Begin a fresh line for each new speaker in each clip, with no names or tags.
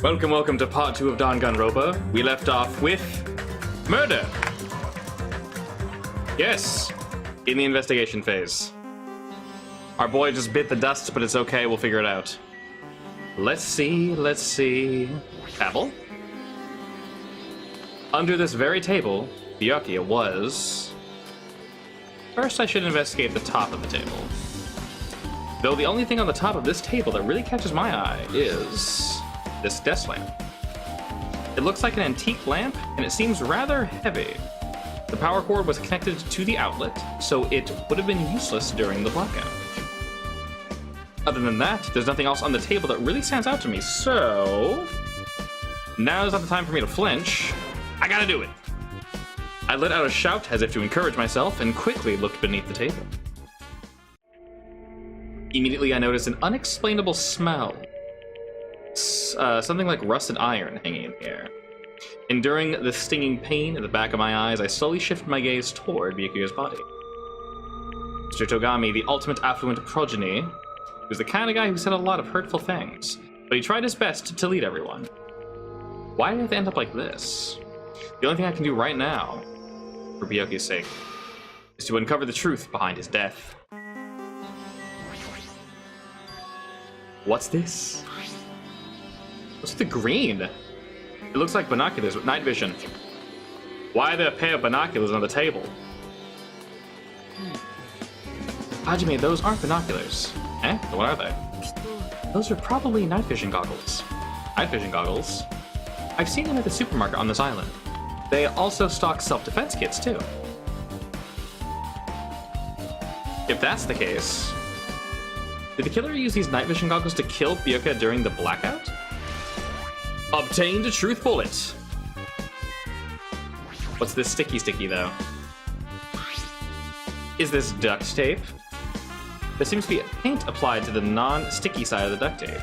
Welcome to part 2 of Danganronpa. We left off with murder. Yes, in the investigation phase. Our boy just bit the dust, but it's okay, we'll figure it out. Let's see. Apple? Under this very table, Byakuya was... First, I should investigate the top of the table. Though the only thing on the top of this table that really catches my eye is this desk lamp. It looks like an antique lamp, and it seems rather heavy. The power cord was connected to the outlet, so it would have been useless during the blackout. Other than that, there's nothing else on the table that really stands out to me, so... Now's not the time for me to flinch. I gotta do it! I let out a shout as if to encourage myself, and quickly looked beneath the table. Immediately I noticed an unexplainable smell. Something like rusted iron hanging in the air. Enduring the stinging pain in the back of my eyes, I slowly shifted my gaze toward Byakuya's body. Mr. Togami, the ultimate affluent progeny, was the kind of guy who said a lot of hurtful things, but he tried his best to lead everyone. Why did it end up like this? The only thing I can do right now, for Byakuya's sake, is to uncover the truth behind his death. What's this? What's the green? It looks like binoculars with night vision. Why are there a pair of binoculars on the table? Hajime, those aren't binoculars. Eh? What are they? Those are probably night vision goggles. Night vision goggles? I've seen them at the supermarket on this island. They also stock self-defense kits, too. If that's the case, did the killer use these night vision goggles to kill Byakuya during the blackout? Obtained a truth bullet. What's this sticky though? Is this duct tape? There seems to be paint applied to the non-sticky side of the duct tape.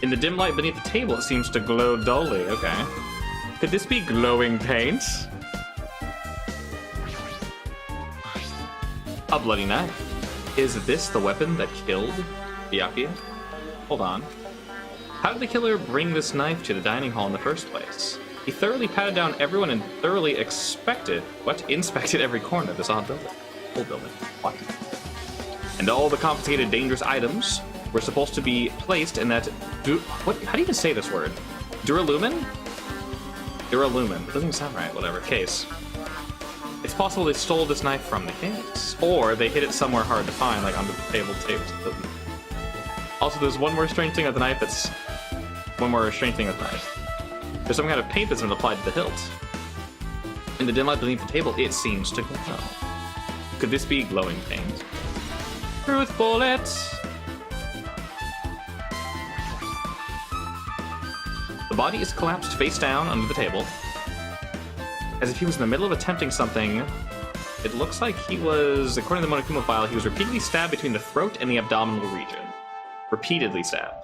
In the dim light beneath the table, it seems to glow dully. Okay. Could this be glowing paint? A bloody knife. Is this the weapon that killed Byakuya? Hold on. How did the killer bring this knife to the dining hall in the first place? He thoroughly patted down everyone and thoroughly inspected every corner of this odd building. Whole building. What? And all the confiscated dangerous items were supposed to be placed in that... How do you even say this word? Duralumin? Duralumin. It doesn't even sound right. Whatever. Case. It's possible they stole this knife from the case. Or they hid it somewhere hard to find, like under the table taped. Also, there's one more strange thing with the knife that's... One more strange thing with the knife. There's some kind of paint that's been applied to the hilt. In the dim light beneath the table, it seems to glow. Could this be glowing paint? Truth bullet! The body is collapsed face down under the table. As if he was in the middle of attempting something. It looks like he was, according to the Monokuma file, he was repeatedly stabbed between the throat and the abdominal region. Repeatedly stabbed.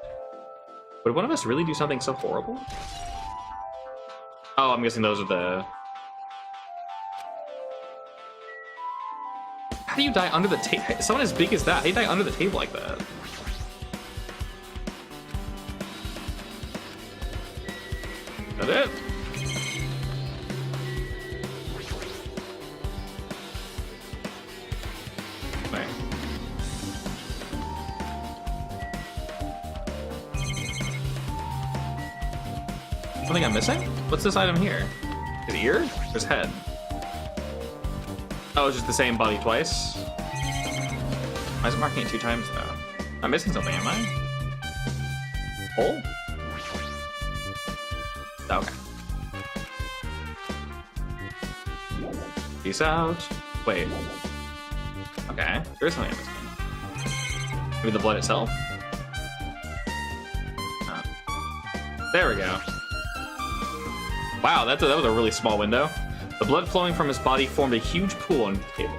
Would one of us really do something so horrible? Oh, I'm guessing those are the... How do you die under the table? Someone as big as that, how do you die under the table like that? Is that it? Okay. Something I'm missing? What's this item here? His ear? His head? Oh, it's just the same body twice? Why is it marking it 2 times though? I'm missing something, am I? Hole? Okay. Peace out. Wait. Okay, there is something I'm missing. Maybe the blood itself? No. There we go. Wow, that was a really small window. The blood flowing from his body formed a huge pool under the table.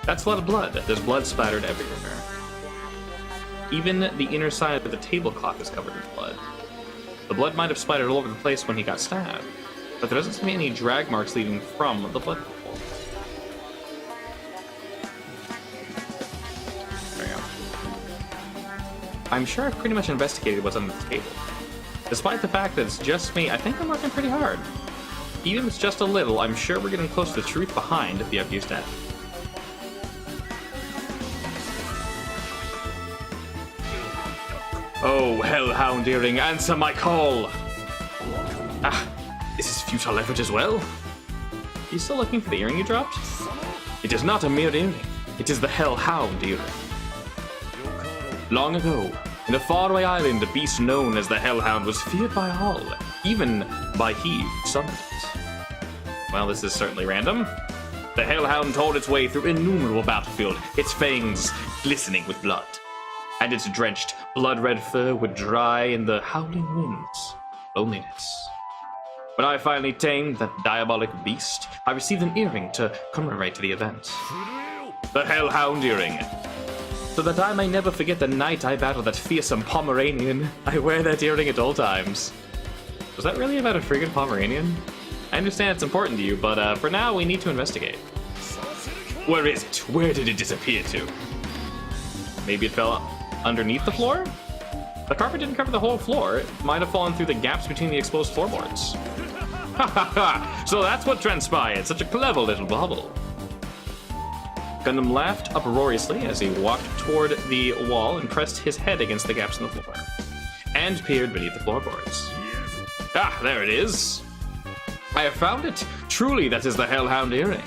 That's a lot of blood. There's blood splattered everywhere. Even the inner side of the tablecloth is covered in blood. The blood might have splattered all over the place when he got stabbed, but there doesn't seem to be any drag marks leading from the blood pool. There we go. I'm sure I've pretty much investigated what's under the table. Despite the fact that it's just me, I think I'm working pretty hard. Even if it's just a little, I'm sure we're getting close to the truth behind Byakuya's death. Oh, Hellhound Earring, answer my call! Ah, this is futile effort as well. Are you still looking for the earring you dropped? It is not a mere earring. It is the Hellhound Earring. Long ago, in a faraway island, a beast known as the Hellhound was feared by all, even by he who summoned it. Well, this is certainly random. The Hellhound tore its way through innumerable battlefields, its fangs glistening with blood, and its drenched, blood-red fur would dry in the howling winds. Loneliness. When I finally tamed that diabolic beast, I received an earring to commemorate the event. The Hellhound Earring. So that I may never forget the night I battled that fearsome Pomeranian, I wear that earring at all times. Was that really about a friggin' Pomeranian? I understand it's important to you, but for now we need to investigate. Where is it? Where did it disappear to? Maybe it fell underneath the floor? The carpet didn't cover the whole floor. It might have fallen through the gaps between the exposed floorboards. Ha ha ha! So that's what transpired. Such a clever little bubble. Gundam laughed uproariously as he walked toward the wall and pressed his head against the gaps in the floor, and peered beneath the floorboards. Ah, there it is. I have found it. Truly, that is the Hellhound Earring.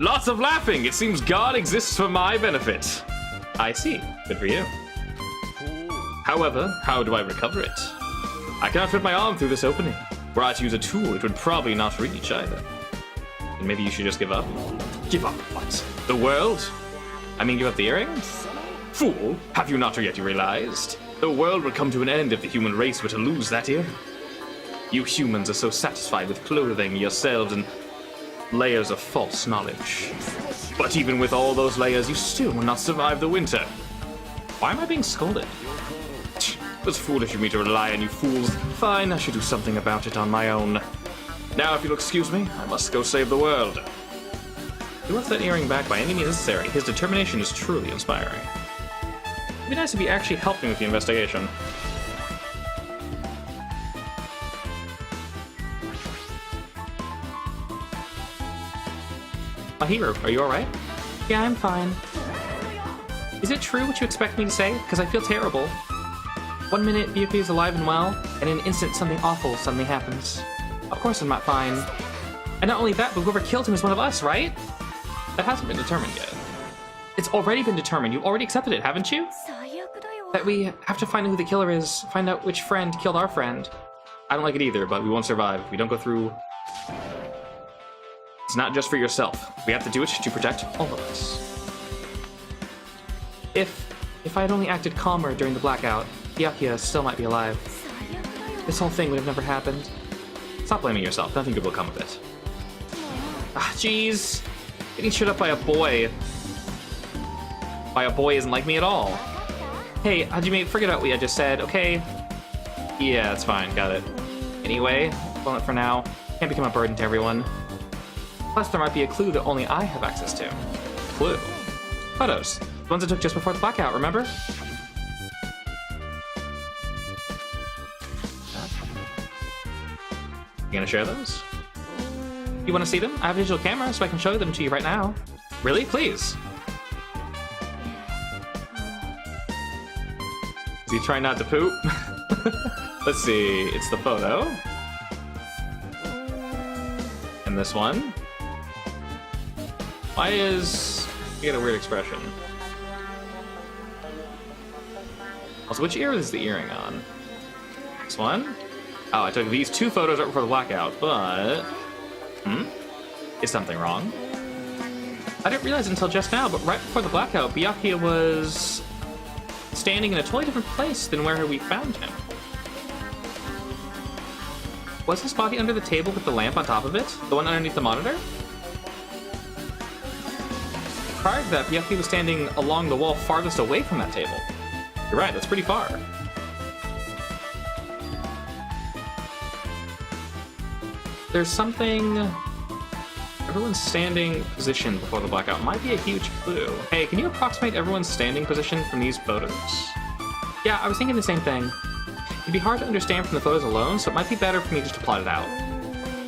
Lots of laughing. It seems God exists for my benefit. I see. Good for you. However, how do I recover it? I cannot fit my arm through this opening. Were I to use a tool, it would probably not reach either. And maybe you should just give up. Give up what? The world? I mean, give up the earring? Fool, have you not yet realized? The world would come to an end if the human race were to lose that earring. You humans are so satisfied with clothing yourselves in layers of false knowledge. But even with all those layers, you still will not survive the winter. Why am I being scolded? It was foolish of me to rely on you fools. Fine, I should do something about it on my own. Now, if you'll excuse me, I must go save the world. He wants that earring back by any means necessary. His determination is truly inspiring. It'd be nice if he actually helped me with the investigation. Mahiro, are you alright? Yeah, I'm fine. Is it true what you expect me to say? Because I feel terrible. 1 minute, Byakuya is alive and well, and in an instant something awful suddenly happens. Of course I'm not fine. And not only that, but whoever killed him is one of us, right? That hasn't been determined yet. It's already been determined. You already accepted it, haven't you? That we have to find out who the killer is, find out which friend killed our friend. I don't like it either, but we won't survive if we don't go through... It's not just for yourself. We have to do it to protect all of us. If I had only acted calmer during the blackout, Byakuya still might be alive. This whole thing would have never happened. Stop blaming yourself. Nothing good will come of it. Ah, jeez. Getting shut up by a boy. Isn't like me at all. Hey, Hajime, forget about what I just said, okay? Yeah, that's fine. Got it. Anyway, blown it for now. Can't become a burden to everyone. Plus, there might be a clue that only I have access to. Clue? Photos. The ones I took just before the blackout, remember? You gonna share those? You wanna see them? I have a digital camera, so I can show them to you right now. Really? Please. Is he trying not to poop? Let's see. It's the photo. And this one. Why is... You get a weird expression. Also, which ear is the earring on? This one? Oh, I took these two photos right before the blackout, but... Is something wrong? I didn't realize it until just now, but right before the blackout, Byakuya was... standing in a totally different place than where we found him. Was his body under the table with the lamp on top of it? The one underneath the monitor? Prior to that, Byakuya was standing along the wall farthest away from that table. You're right, that's pretty far. There's something... Everyone's standing position before the blackout might be a huge clue. Hey, can you approximate everyone's standing position from these photos? Yeah, I was thinking the same thing. It'd be hard to understand from the photos alone, so it might be better for me just to plot it out.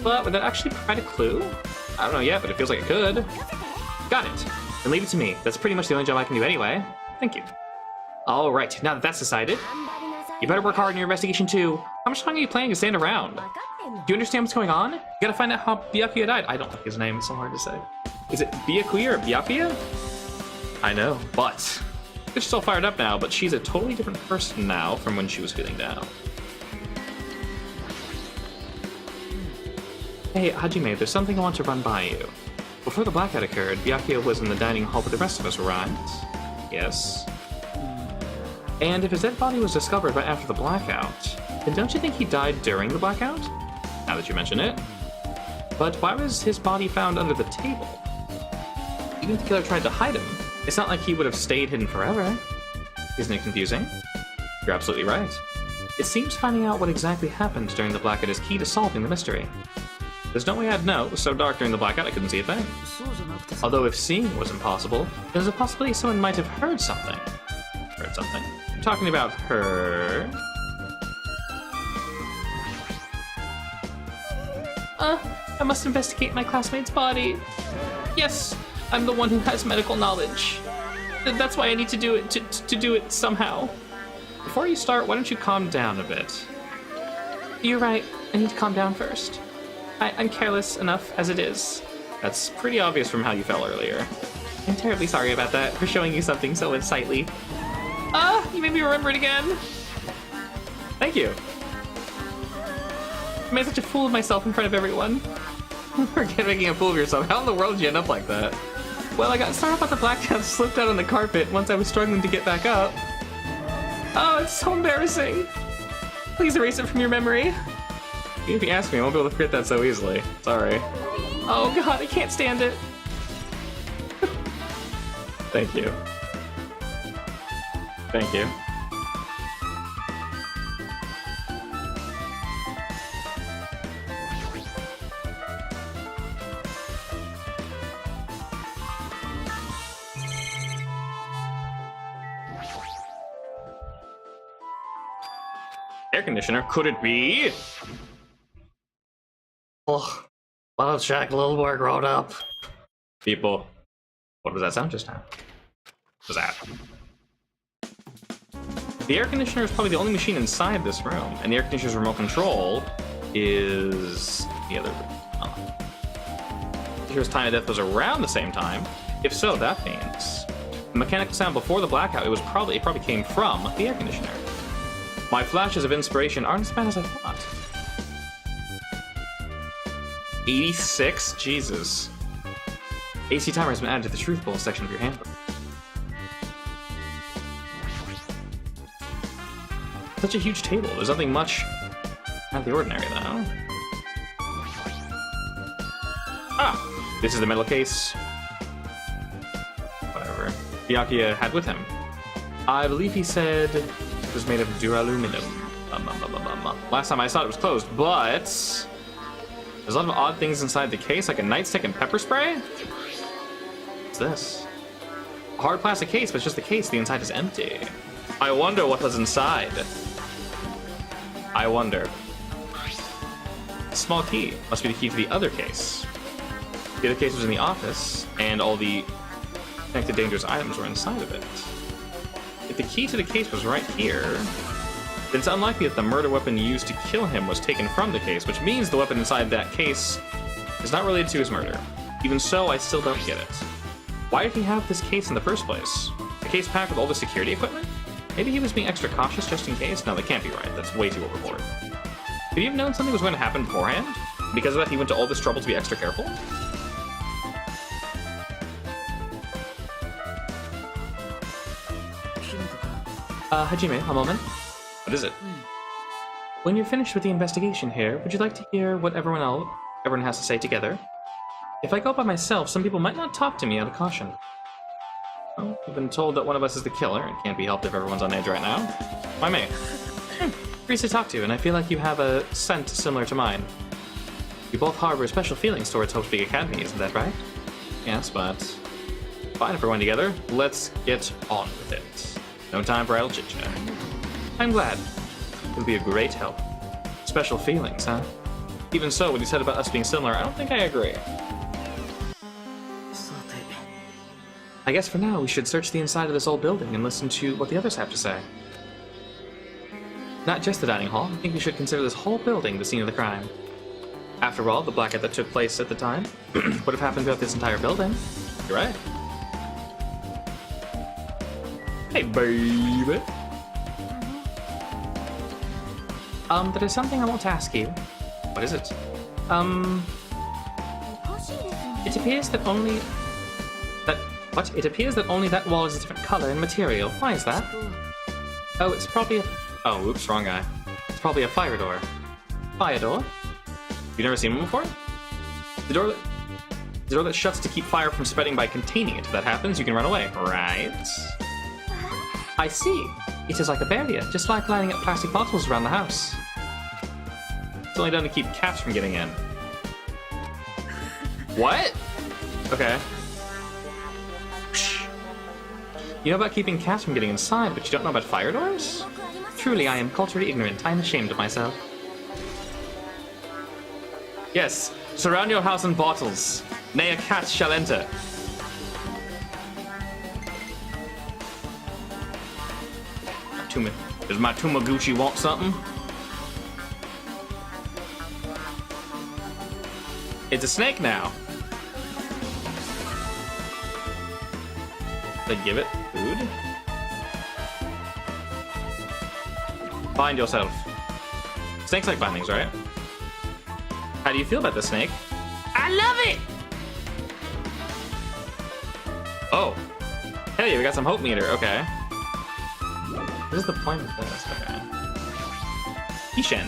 But would that actually provide a clue? I don't know yet, but it feels like it could. Got it. Then leave it to me. That's pretty much the only job I can do anyway. Thank you. Alright, now that that's decided, you better work hard in your investigation too. How much time are you planning to stand around? Do you understand what's going on? You gotta find out how Byakuya died. I don't like his name, it's so hard to say. Is it Byakuya or Byakuya? I know, but she's still fired up now, but she's a totally different person now from when she was feeling down. Hey, Hajime, there's something I want to run by you. Before the blackout occurred, Byakuya was in the dining hall with the rest of us, right? Yes. And if his dead body was discovered right after the blackout, then don't you think he died during the blackout? Now that you mention it. But why was his body found under the table? Even if the killer tried to hide him, it's not like he would have stayed hidden forever. Isn't it confusing? You're absolutely right. It seems finding out what exactly happened during the blackout is key to solving the mystery. There's no way I'd know. It was so dark during the blackout I couldn't see a thing. Although if seeing was impossible, there's a possibility someone might have heard something. Heard something? You're talking about her? I must investigate my classmate's body. Yes, I'm the one who has medical knowledge. That's why I need to do it, to do it somehow. Before you start, why don't you calm down a bit? You're right, I need to calm down first. I'm careless enough as it is. That's pretty obvious from how you fell earlier. I'm terribly sorry about that, for showing you something so unsightly. You made me remember it again. Thank you. I made such a fool of myself in front of everyone. Forget making a fool of yourself. How in the world did you end up like that? Well, I got started up on the blackout, slipped out on the carpet once I was struggling to get back up. Oh, it's so embarrassing. Please erase it from your memory. Even if you ask me, I won't be able to forget that so easily. Sorry. Oh god, I can't stand it. Thank you. Thank you. Air conditioner? Could it be? Oh, let's check a little more grown up. People, what was that sound just now? What was that? The air conditioner is probably the only machine inside this room, and the air conditioner's remote control is the other room. Oh. Here's Time of Death was around the same time. If so, that means the mechanical sound before the blackout, it probably came from the air conditioner. My flashes of inspiration aren't as bad as I thought. 86? Jesus. AC timer has been added to the Truth Bowl section of your handbook. Such a huge table. There's nothing much out of the ordinary, though. Ah! This is the metal case. Whatever. Byakuya had with him. I believe he said it was made of duraluminum. Last time I saw it was closed, but there's a lot of odd things inside the case, like a nightstick and pepper spray? What's this? A hard plastic case, but it's just the case. The inside is empty. I wonder what was inside. I wonder. A small key must be the key to the other case. The other case was in the office, and all the connected dangerous items were inside of it. If the key to the case was right here, then it's unlikely that the murder weapon used to kill him was taken from the case, which means the weapon inside that case is not related to his murder. Even so, I still don't get it. Why did he have this case in the first place? A case packed with all the security equipment? Maybe he was being extra cautious just in case? No, that can't be right. That's way too overboard. Could he have known something was going to happen beforehand? Because of that, he went to all this trouble to be extra careful? Hajime, a moment. What is it? When you're finished with the investigation here, would you like to hear what everyone has to say together? If I go by myself, some people might not talk to me out of caution. Well, we've been told that one of us is the killer. It can't be helped if everyone's on edge right now. Why me? Freeze to talk to, and I feel like you have a scent similar to mine. You both harbor special feelings towards Hope's Big Academy, isn't that right? Yes, but fine if we're going together. Let's get on with it. No time for idle chit-chat. I'm glad. It'll be a great help. Special feelings, huh? Even so, what you said about us being similar, I don't think I agree. I guess for now, we should search the inside of this old building and listen to what the others have to say. Not just the dining hall, I think we should consider this whole building the scene of the crime. After all, the blackout that took place at the time would have happened throughout this entire building. You're right. Hey, baby. There is something I want to ask you. What is it? It appears that only... What? It appears that only that wall is a different color and material. Why is that? Oh, it's probably a... Oh, oops, wrong guy. It's probably a fire door. Fire door? You've never seen one before? The door that shuts to keep fire from spreading by containing it. If that happens, you can run away. Right. I see. It is like a barrier, just like lining up plastic bottles around the house. It's only done to keep cats from getting in. What? Okay. You know about keeping cats from getting inside, but you don't know about fire doors? Truly, I am culturally ignorant. I am ashamed of myself. Yes, surround your house in bottles. Nay, a cat shall enter. Does my Tumaguchi want something? It's a snake now. They give it food? Bind yourself. Snakes like bindings, right? How do you feel about the snake? I love it! Oh. Hey, we got some hope meter. Okay. What is the point of this? Okay. Ishen.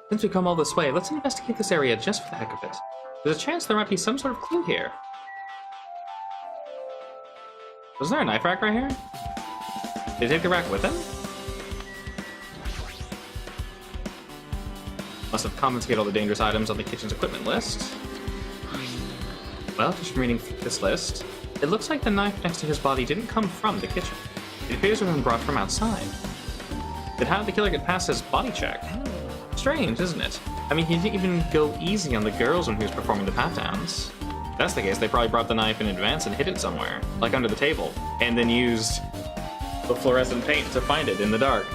Since we come all this way, let's investigate this area just for the heck of it. There's a chance there might be some sort of clue here. Was there a knife rack right here? Did he take the rack with him? Must have confiscated all the dangerous items on the kitchen's equipment list. Well, just from reading this list, it looks like the knife next to his body didn't come from the kitchen. It appears to have been brought from outside. Then how did the killer get past his body check? Strange, isn't it? I mean, he didn't even go easy on the girls when he was performing the pat-downs. If that's the case, they probably brought the knife in advance and hid it somewhere, like under the table, and then used the fluorescent paint to find it in the dark.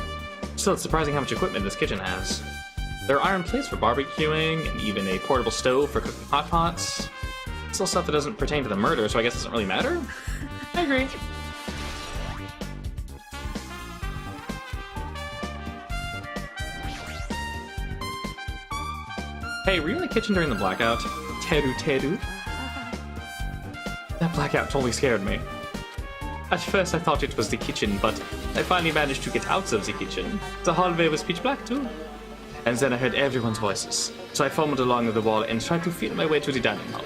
Still, it's surprising how much equipment this kitchen has. There are iron plates for barbecuing, and even a portable stove for cooking hot pots. Still stuff that doesn't pertain to the murder, so I guess it doesn't really matter? I agree. Hey, were you in the kitchen during the blackout? Teru. That blackout totally scared me. At first I thought it was the kitchen, but I finally managed to get out of the kitchen. The hallway was pitch black too. And then I heard everyone's voices, so I fumbled along the wall and tried to feel my way to the dining hall.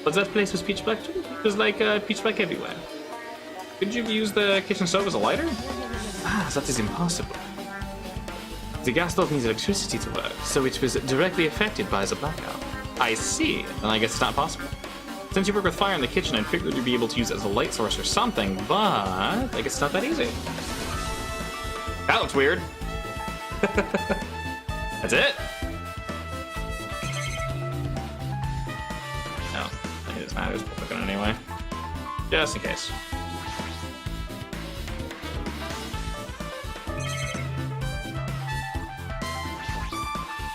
But that place was pitch black too. It was like pitch black everywhere. Could you use the kitchen stove as a lighter? Ah, that is impossible. The gas stove needs electricity to work, so it was directly affected by the blackout. I see, then I guess it's not possible. Since you work with fire in the kitchen, I figured you'd be able to use it as a light source or something, but I guess it's not that easy. That looks weird. That's it? No, I think this matters. We'll click on it anyway. Just in case.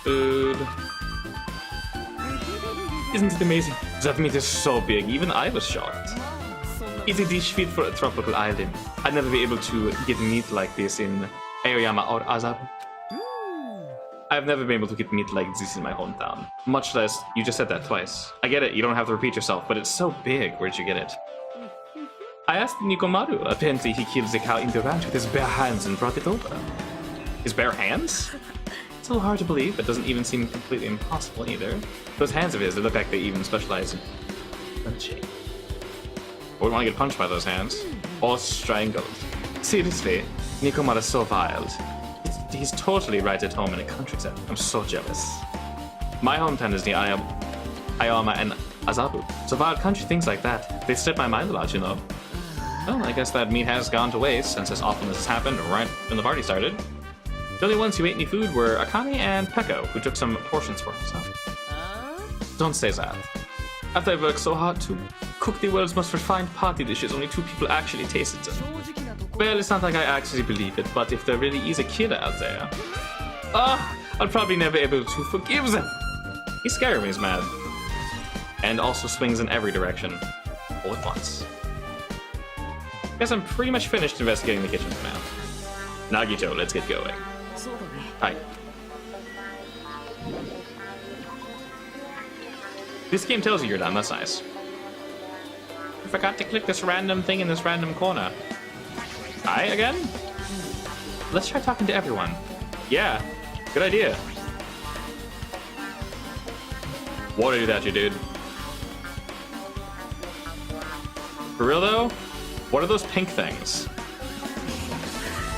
Food. Isn't it amazing? That meat is so big, even I was shocked. It's a dish fit for a tropical island. I'd never be able to get meat like this in Aoyama or Azab. I've never been able to get meat like this in my hometown. Much less, you just said that twice. I get it, you don't have to repeat yourself, but it's so big, where'd you get it? I asked Nikomaru. Apparently he killed the cow in the ranch with his bare hands and brought it over. His bare hands? It's a little hard to believe, but doesn't even seem completely impossible either. Those hands of his, they look like they even specialize in punching. I wouldn't want to get punched by those hands. Or strangled. Seriously, Nikomaru's so wild. He's totally right at home in a country setting. I'm so jealous. My hometown is near Ayama and Azabu. So wild country things like that, they slip my mind a lot, you know. Well, I guess that meat has gone to waste since this awfulness happened right when the party started. The only ones who ate any food were Akane and Peko, who took some portions for himself. Don't say that. After I worked so hard to cook the world's most refined party dishes, only 2 people actually tasted them. Well, it's not like I actually believe it, but if there really is a killer out there, I'll probably never be able to forgive them. He's scaring me, he's mad. And also swings in every direction, all at once. Guess I'm pretty much finished investigating the kitchen for now. Nagito, let's get going. Hi. This game tells you you're done, that's nice. I forgot to click this random thing in this random corner. Hi again? Let's try talking to everyone. Yeah, good idea. What are that, you dude? For real though? What are those pink things?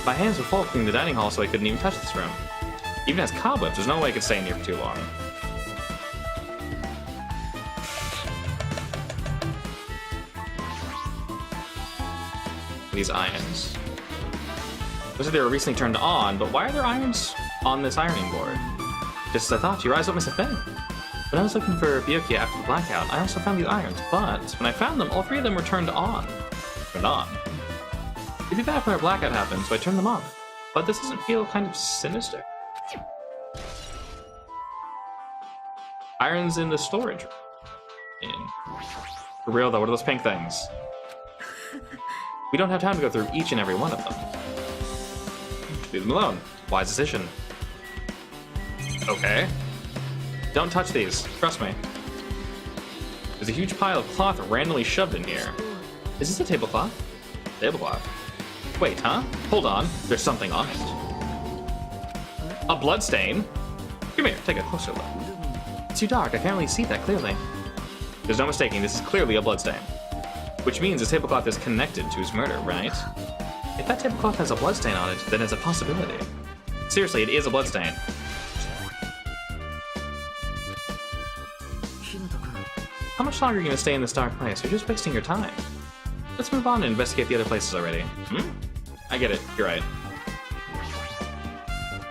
My hands were full cleaning the dining hall, so I couldn't even touch this room. Even as cobwebs, there's no way I could stay in here for too long. These irons. Looks like they were recently turned on, but why are there irons on this ironing board? Just as I thought, your eyes don't miss a thing. When I was looking for Byakuya after the blackout, I also found these irons, but when I found them, all 3 of them were turned on. Turned on. It'd be bad when our blackout happened, so I turned them off. But this doesn't feel kind of sinister. Irons in the storage room. For real though, what are those pink things? We don't have time to go through each and every one of them. Leave them alone. Wise decision. Okay. Don't touch these. Trust me. There's a huge pile of cloth randomly shoved in here. Is this a tablecloth? Tablecloth. Wait, huh? Hold on. There's something on it. A bloodstain? Come here, take a closer look. It's too dark. I can't really see that clearly. There's no mistaking. This is clearly a bloodstain. Which means this tablecloth is connected to his murder, right? If that tablecloth has a bloodstain on it, then it's a possibility. Seriously, it is a bloodstain. How much longer are you gonna stay in this dark place? You're just wasting your time. Let's move on and investigate the other places already. I get it. You're right.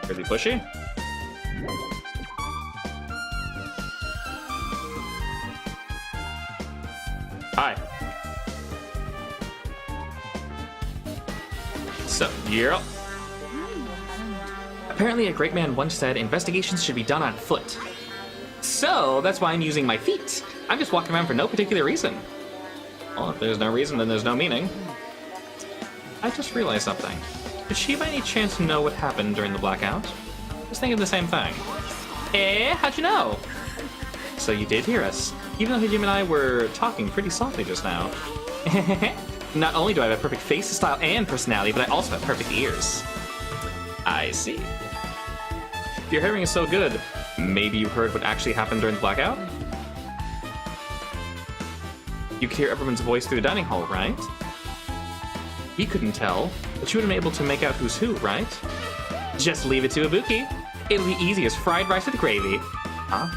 Really pushy? Hi. So, yeah. Apparently a great man once said investigations should be done on foot. So, that's why I'm using my feet. I'm just walking around for no particular reason. Well, if there's no reason, then there's no meaning. I just realized something. Did she by any chance know what happened during the blackout? I was thinking the same thing. How'd you know? So you did hear us, even though Hajime and I were talking pretty softly just now. Not only do I have a perfect face, style, and personality, but I also have perfect ears. I see. If your hearing is so good, maybe you heard what actually happened during the blackout? You could hear everyone's voice through the dining hall, right? We couldn't tell, but you would have been able to make out who's who, right? Just leave it to Ibuki. It'll be easy as fried rice with gravy. Huh?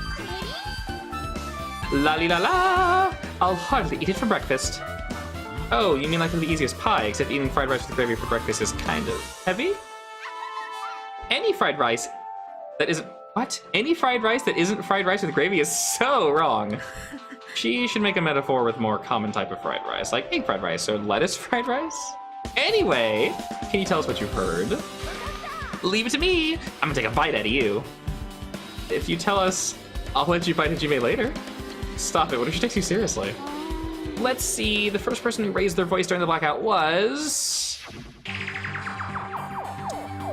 La li la la! I'll hardly eat it for breakfast. Oh, you mean like the easiest pie, except eating fried rice with gravy for breakfast is kind of heavy? Any fried rice that isn't... What? Any fried rice that isn't fried rice with gravy is so wrong. She should make a metaphor with a more common type of fried rice, like egg fried rice or lettuce fried rice. Anyway, can you tell us what you've heard? Leave it to me. I'm gonna take a bite out of you. If you tell us, I'll let you bite Hajime later. Stop it, what if she takes you seriously? Let's see, the first person who raised their voice during the blackout was...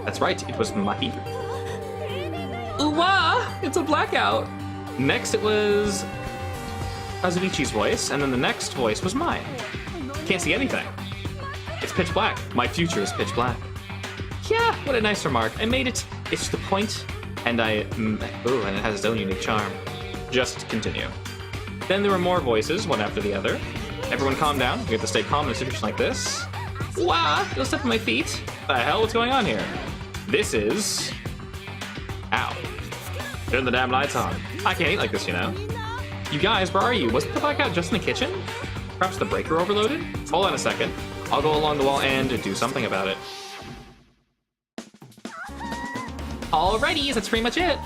That's right, it was Mahi. Ooh-wah! It's a blackout! Next it was Azuichi's voice, and then the next voice was mine. Can't see anything. It's pitch black. My future is pitch black. Yeah, what a nice remark. I made it. It's the point, and and it has its own unique charm. Just continue. Then there were more voices, one after the other. Everyone calm down. We have to stay calm in a situation like this. Wow, don't step on my feet. The hell, what's going on here? This is... Ow. Turn the damn lights on. I can't eat like this, you know. You guys, where are you? Wasn't the blackout just in the kitchen? Perhaps the breaker overloaded? Hold on a second. I'll go along the wall and do something about it. Alrighty, that's pretty much it.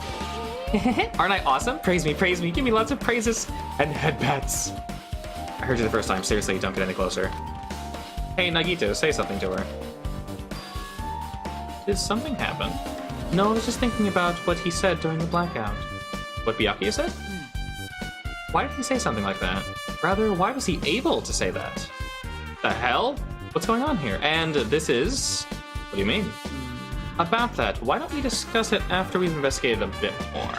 Aren't I awesome? Praise me, give me lots of praises and headpats. I heard you the first time, seriously, don't get any closer. Hey, Nagito, say something to her. Did something happen? No, I was just thinking about what he said during the blackout. What Byakuya said? Why did he say something like that? Rather, why was he able to say that? The hell? What's going on here? And this is... What do you mean? About that, why don't we discuss it after we've investigated a bit more?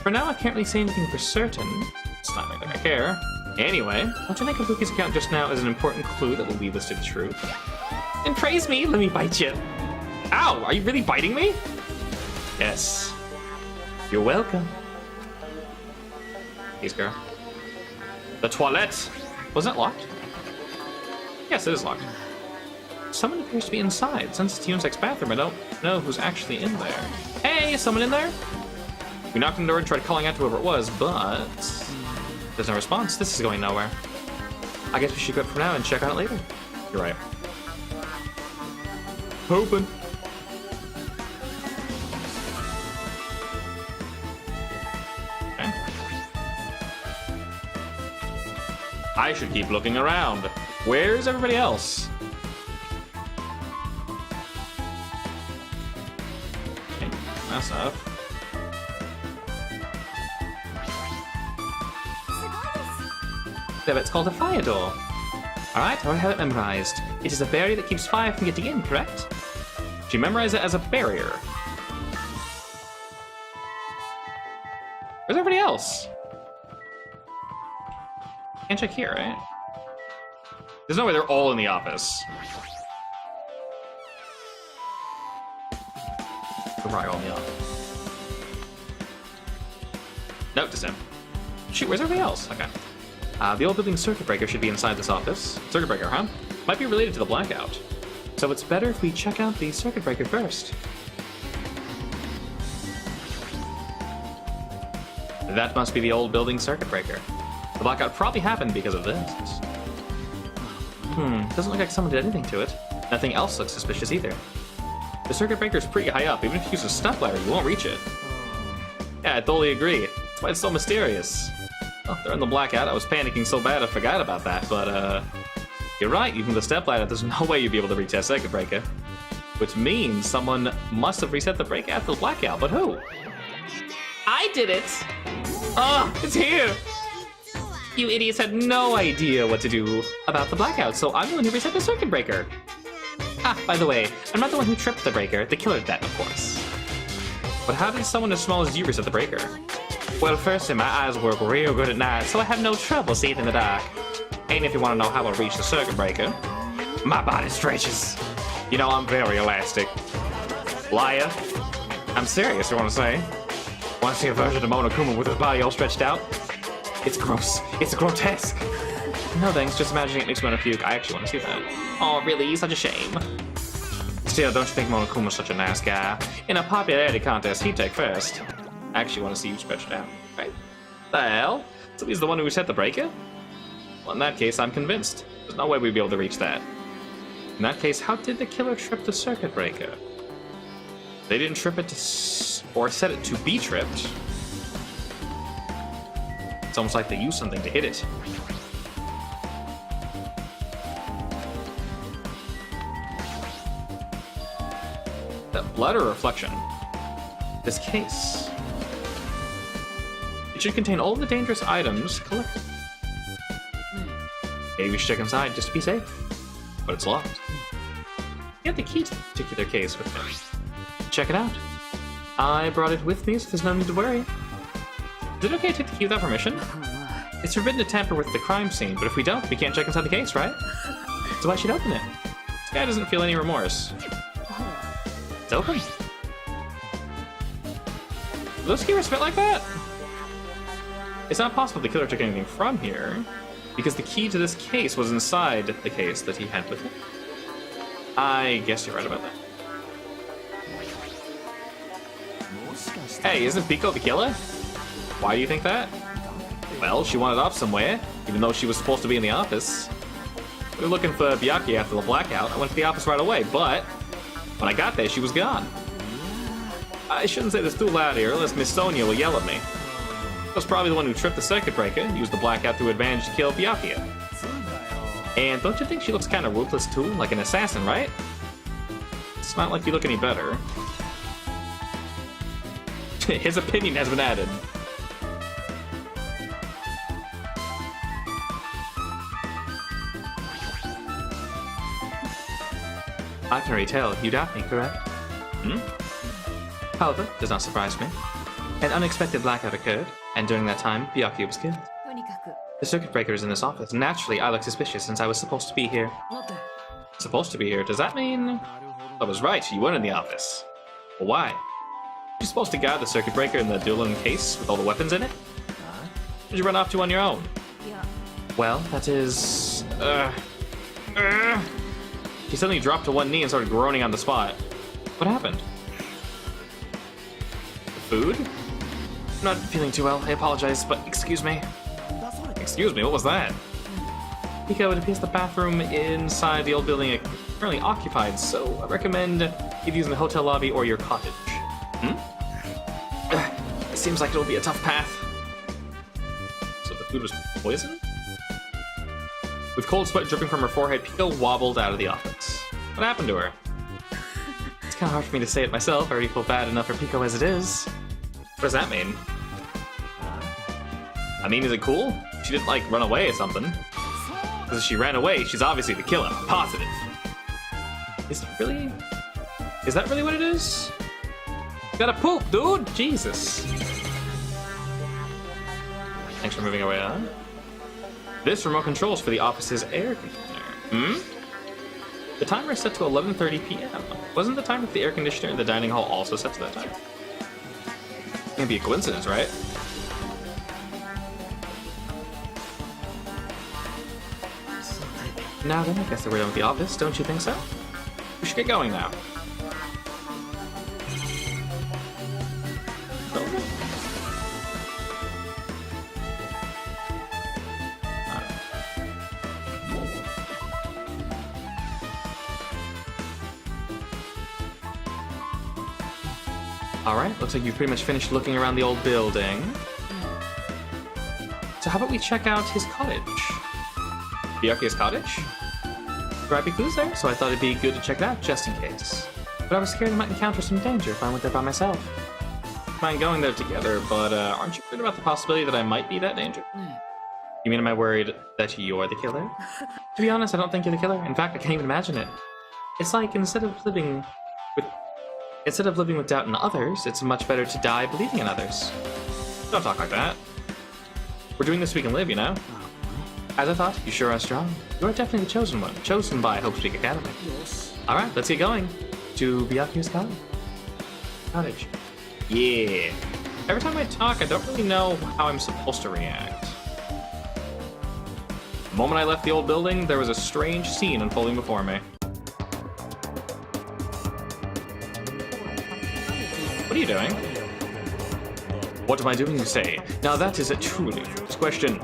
For now, I can't really say anything for certain. It's not really like I care. Anyway, don't you think Kabuki's account just now is an important clue that will lead us to the truth? And praise me, let me bite you. Ow, are you really biting me? Yes. You're welcome. Peace, girl. The toilet! Wasn't it locked? Yes, it is locked. Someone appears to be inside. Since it's Unisex bathroom, I don't know who's actually in there. Hey, is someone in there? We knocked on the door and tried calling out to whoever it was, but... there's no response. This is going nowhere. I guess we should go up for now and check on it later. You're right. Open. Okay. I should keep looking around. Where's everybody else? Okay, that's up. It's called a fire door. Alright, I have it memorized. It is a barrier that keeps fire from getting in, correct? She memorized it as a barrier. Where's everybody else? Can't check here, right? There's no way they're all in the office. They're probably all in the office. Note to Sim. Shoot, where's everybody else? Okay. The old building circuit breaker should be inside this office. Circuit breaker, huh? Might be related to the blackout. So it's better if we check out the circuit breaker first. That must be the old building circuit breaker. The blackout probably happened because of this. Doesn't look like someone did anything to it. Nothing else looks suspicious either. The circuit breaker is pretty high up. Even if you use a step ladder, you won't reach it. Yeah, I totally agree. That's why it's so mysterious. Oh, they're in the blackout. I was panicking so bad I forgot about that, but you're right, even with a stepladder, there's no way you'd be able to reach that circuit breaker. Which means someone must have reset the breaker after the blackout, but who? I did it! Oh, it's here! You idiots had no idea what to do about the blackout, so I'm the one who reset the circuit breaker. Ah, by the way, I'm not the one who tripped the breaker, the killer did that, of course. But how did someone as small as you reset the breaker? Well, firstly, my eyes work real good at night, so I have no trouble seeing in the dark. And if you want to know how I reach the circuit breaker, my body stretches. You know, I'm very elastic. Liar. I'm serious, you want to say? Want to see a version of Monokuma with his body all stretched out? It's gross. It's grotesque. No thanks, just imagining it makes me want to puke. I actually want to see that. Oh, really? Such a shame. Still, don't you think Monokuma's such a nice guy? In a popularity contest, he'd take first. I actually want to see you stretched out. Right? The hell? So he's the one who set the breaker? Well, in that case, I'm convinced. There's no way we'd be able to reach that. In that case, how did the killer trip the circuit breaker? They didn't trip it or set it to be tripped. It's almost like they used something to hit it. That blood or reflection? This case. It should contain all the dangerous items collected. Maybe we should check inside just to be safe. But it's locked. You have the key to the particular case with me. Check it out. I brought it with me, so there's no need to worry. Is it okay to take the key without permission? It's forbidden to tamper with the crime scene, but if we don't, we can't check inside the case, right? So I should open it. This guy doesn't feel any remorse. It's open. Do those keys fit like that? It's not possible the killer took anything from here, because the key to this case was inside the case that he had with him. I guess you're right about that. Hey, isn't Pico the killer? Why do you think that? Well, she wandered off somewhere, even though she was supposed to be in the office. We were looking for Byakuya after the blackout. I went to the office right away, but when I got there, she was gone. I shouldn't say this too loud here, unless Miss Sonia will yell at me. I was probably the one who tripped the circuit breaker and used the blackout to advantage to kill Byakuya. And don't you think she looks kind of ruthless too, like an assassin, right? It's not like you look any better. His opinion has been added. I can already tell. You doubt me, correct? However, it does not surprise me. An unexpected blackout occurred, and during that time, Byakuya was killed. The circuit breaker is in this office. Naturally, I look suspicious since I was supposed to be here. Supposed to be here? Does that mean... I was right, you weren't in the office. Well, why? You're supposed to guard the circuit breaker in the dueling case with all the weapons in it? Did you run off to on your own? Well, that is... She suddenly dropped to one knee and started groaning on the spot. What happened? Food? I'm not feeling too well. I apologize, but excuse me. Excuse me, what was that? Pico, it appears the bathroom inside the old building is currently occupied, so I recommend either using the hotel lobby or your cottage. It seems like it'll be a tough path. So the food was poisoned? With cold sweat dripping from her forehead, Pico wobbled out of the office. What happened to her? It's kind of hard for me to say it myself. I already feel bad enough for Pico as it is. What does that mean? I mean, is it cool? She didn't, like, run away or something. Because if she ran away, she's obviously the killer. Positive. Is it really? Is that really what it is? You gotta poop, dude! Jesus. Thanks for moving away on. This remote controls for the office's air conditioner. The timer is set to 11:30 p.m. Wasn't the timer for the air conditioner in the dining hall also set to that time? Can't be a coincidence, right? Now then, I guess that we're done with the office, don't you think so? We should get going now. Alright, looks like you've pretty much finished looking around the old building. So how about we check out his cottage? Byakuya's cottage? There might be clues there, so I thought it'd be good to check it out, just in case. But I was scared I might encounter some danger if I went there by myself. Mind going there together, but aren't you worried about the possibility that I might be that danger? You mean am I worried that you're the killer? To be honest, I don't think you're the killer. In fact, I can't even imagine it. It's like instead of living with doubt in others, it's much better to die believing in others. Don't talk like that. We're doing this so we can live, you know? As I thought, you sure are strong. You are definitely the chosen one, chosen by Hope Speak Academy. Alright, let's get going. To Byakuya's cottage. Yeah. Every time I talk, I don't really know how I'm supposed to react. The moment I left the old building, there was a strange scene unfolding before me. What are you doing? What am I doing, you say? Now that is a truly foolish question.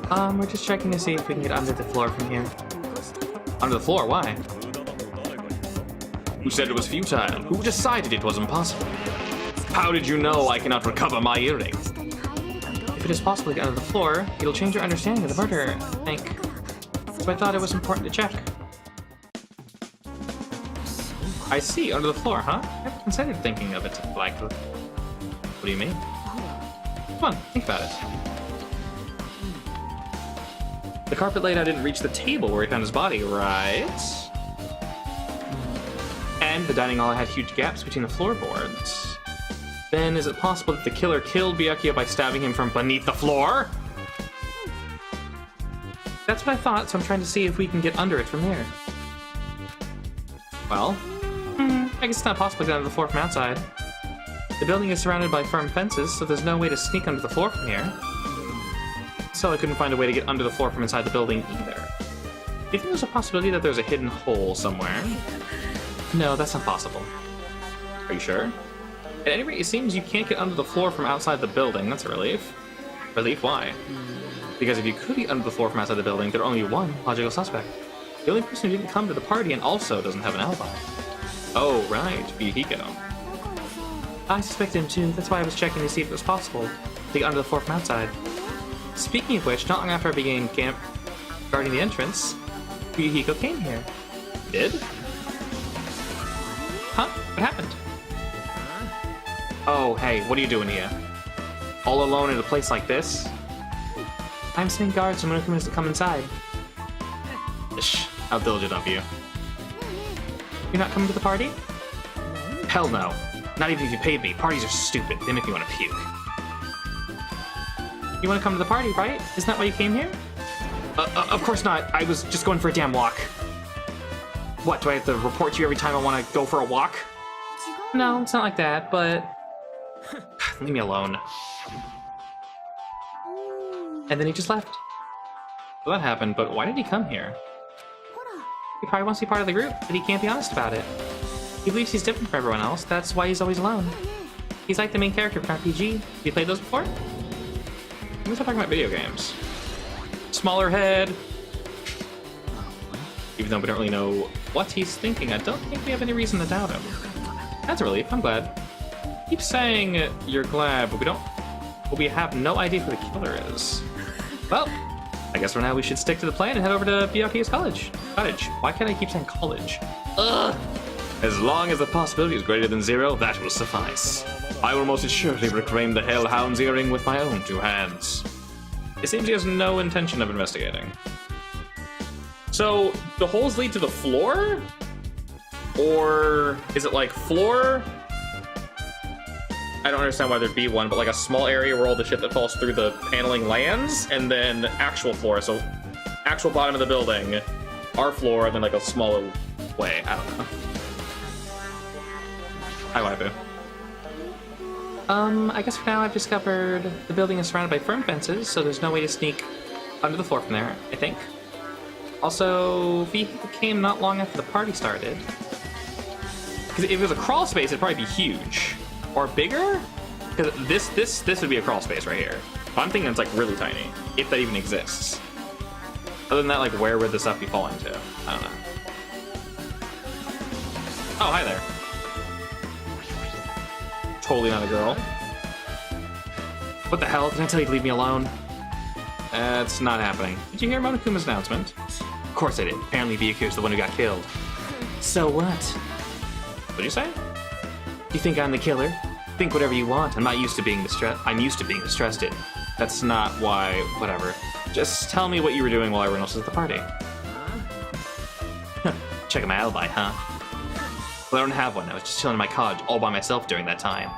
We're just checking to see if we can get under the floor from here. Under the floor? Why? Who said it was futile? Who decided it was impossible? How did you know I cannot recover my earring? If it is possible to get under the floor, it'll change your understanding of the murder, I think. So I thought it was important to check. I see, under the floor, huh? I never considered thinking of it like... What do you mean? Come on, think about it. The carpet laid out didn't reach the table where he found his body, right? And the dining hall had huge gaps between the floorboards. Then is it possible that the killer killed Byakuya by stabbing him from beneath the floor? That's what I thought, so I'm trying to see if we can get under it from here. Well, I guess it's not possible to get under the floor from outside. The building is surrounded by firm fences, so there's no way to sneak under the floor from here. Still, I couldn't find a way to get under the floor from inside the building either. Do you think there's a possibility that there's a hidden hole somewhere? No, that's not possible. Are you sure? At any rate, it seems you can't get under the floor from outside the building. That's a relief. Relief? Why? Because if you could get under the floor from outside the building, there'd only be one logical suspect. The only person who didn't come to the party and also doesn't have an alibi. Oh, right. Fuyuhiko. I suspected him too. That's why I was checking to see if it was possible to get under the floor from outside. Speaking of which, not long after I began guarding the entrance, Fuyuhiko came here. Did? Huh? What happened? Oh, hey, what are you doing here? All alone in a place like this? I'm setting guards so Monokuma doesn't come inside. Shh, how diligent of you. You're not coming to the party? Hell no. Not even if you paid me. Parties are stupid. They make me want to puke. You want to come to the party, right? Isn't that why you came here? Of course not. I was just going for a damn walk. What, do I have to report to you every time I want to go for a walk? No, it's not like that, but... Leave me alone. And then he just left. Well, that happened, but why did he come here? He probably wants to be part of the group, but he can't be honest about it. He believes he's different from everyone else, that's why he's always alone. He's like the main character from RPG. Have you played those before? Let me start talking about video games. Smaller head. Even though we don't really know what he's thinking, I don't think we have any reason to doubt him. That's a relief, I'm glad. Keep saying you're glad, but we have no idea who the killer is. Well, I guess for now we should stick to the plan and head over to Byakuya's cottage. Why can't I keep saying college? Ugh! As long as the possibility is greater than 0, that will suffice. I will most assuredly reclaim the Hellhound's earring with my own 2 hands. It seems he has no intention of investigating. So, the holes lead to the floor? Or is it like floor? I don't understand why there'd be one, but like a small area where all the shit that falls through the paneling lands, and then actual floor, so actual bottom of the building, our floor, and then like a smaller way. I don't know. Hi, waifu. I guess for now I've discovered the building is surrounded by firm fences, so there's no way to sneak under the floor from there, I think. Also, Fuyuhiko came not long after the party started. Because if it was a crawl space, it'd probably be huge. Or bigger? Because this would be a crawl space right here. I'm thinking it's like really tiny, if that even exists. Other than that, like where would the stuff be falling to? I don't know. Oh, hi there. Totally not a girl. What the hell? Didn't I tell you to leave me alone? It's not happening. Did you hear Monokuma's announcement? Of course I did. Apparently Byakuya's the one who got killed. So what? What'd you say? You think I'm the killer? Think whatever you want. I'm not used to being distressed. I'm used to being distrusted. That's not why. Whatever. Just tell me what you were doing while everyone else was at the party. Checking my alibi, huh? Well, I don't have one. I was just chilling in my cottage all by myself during that time.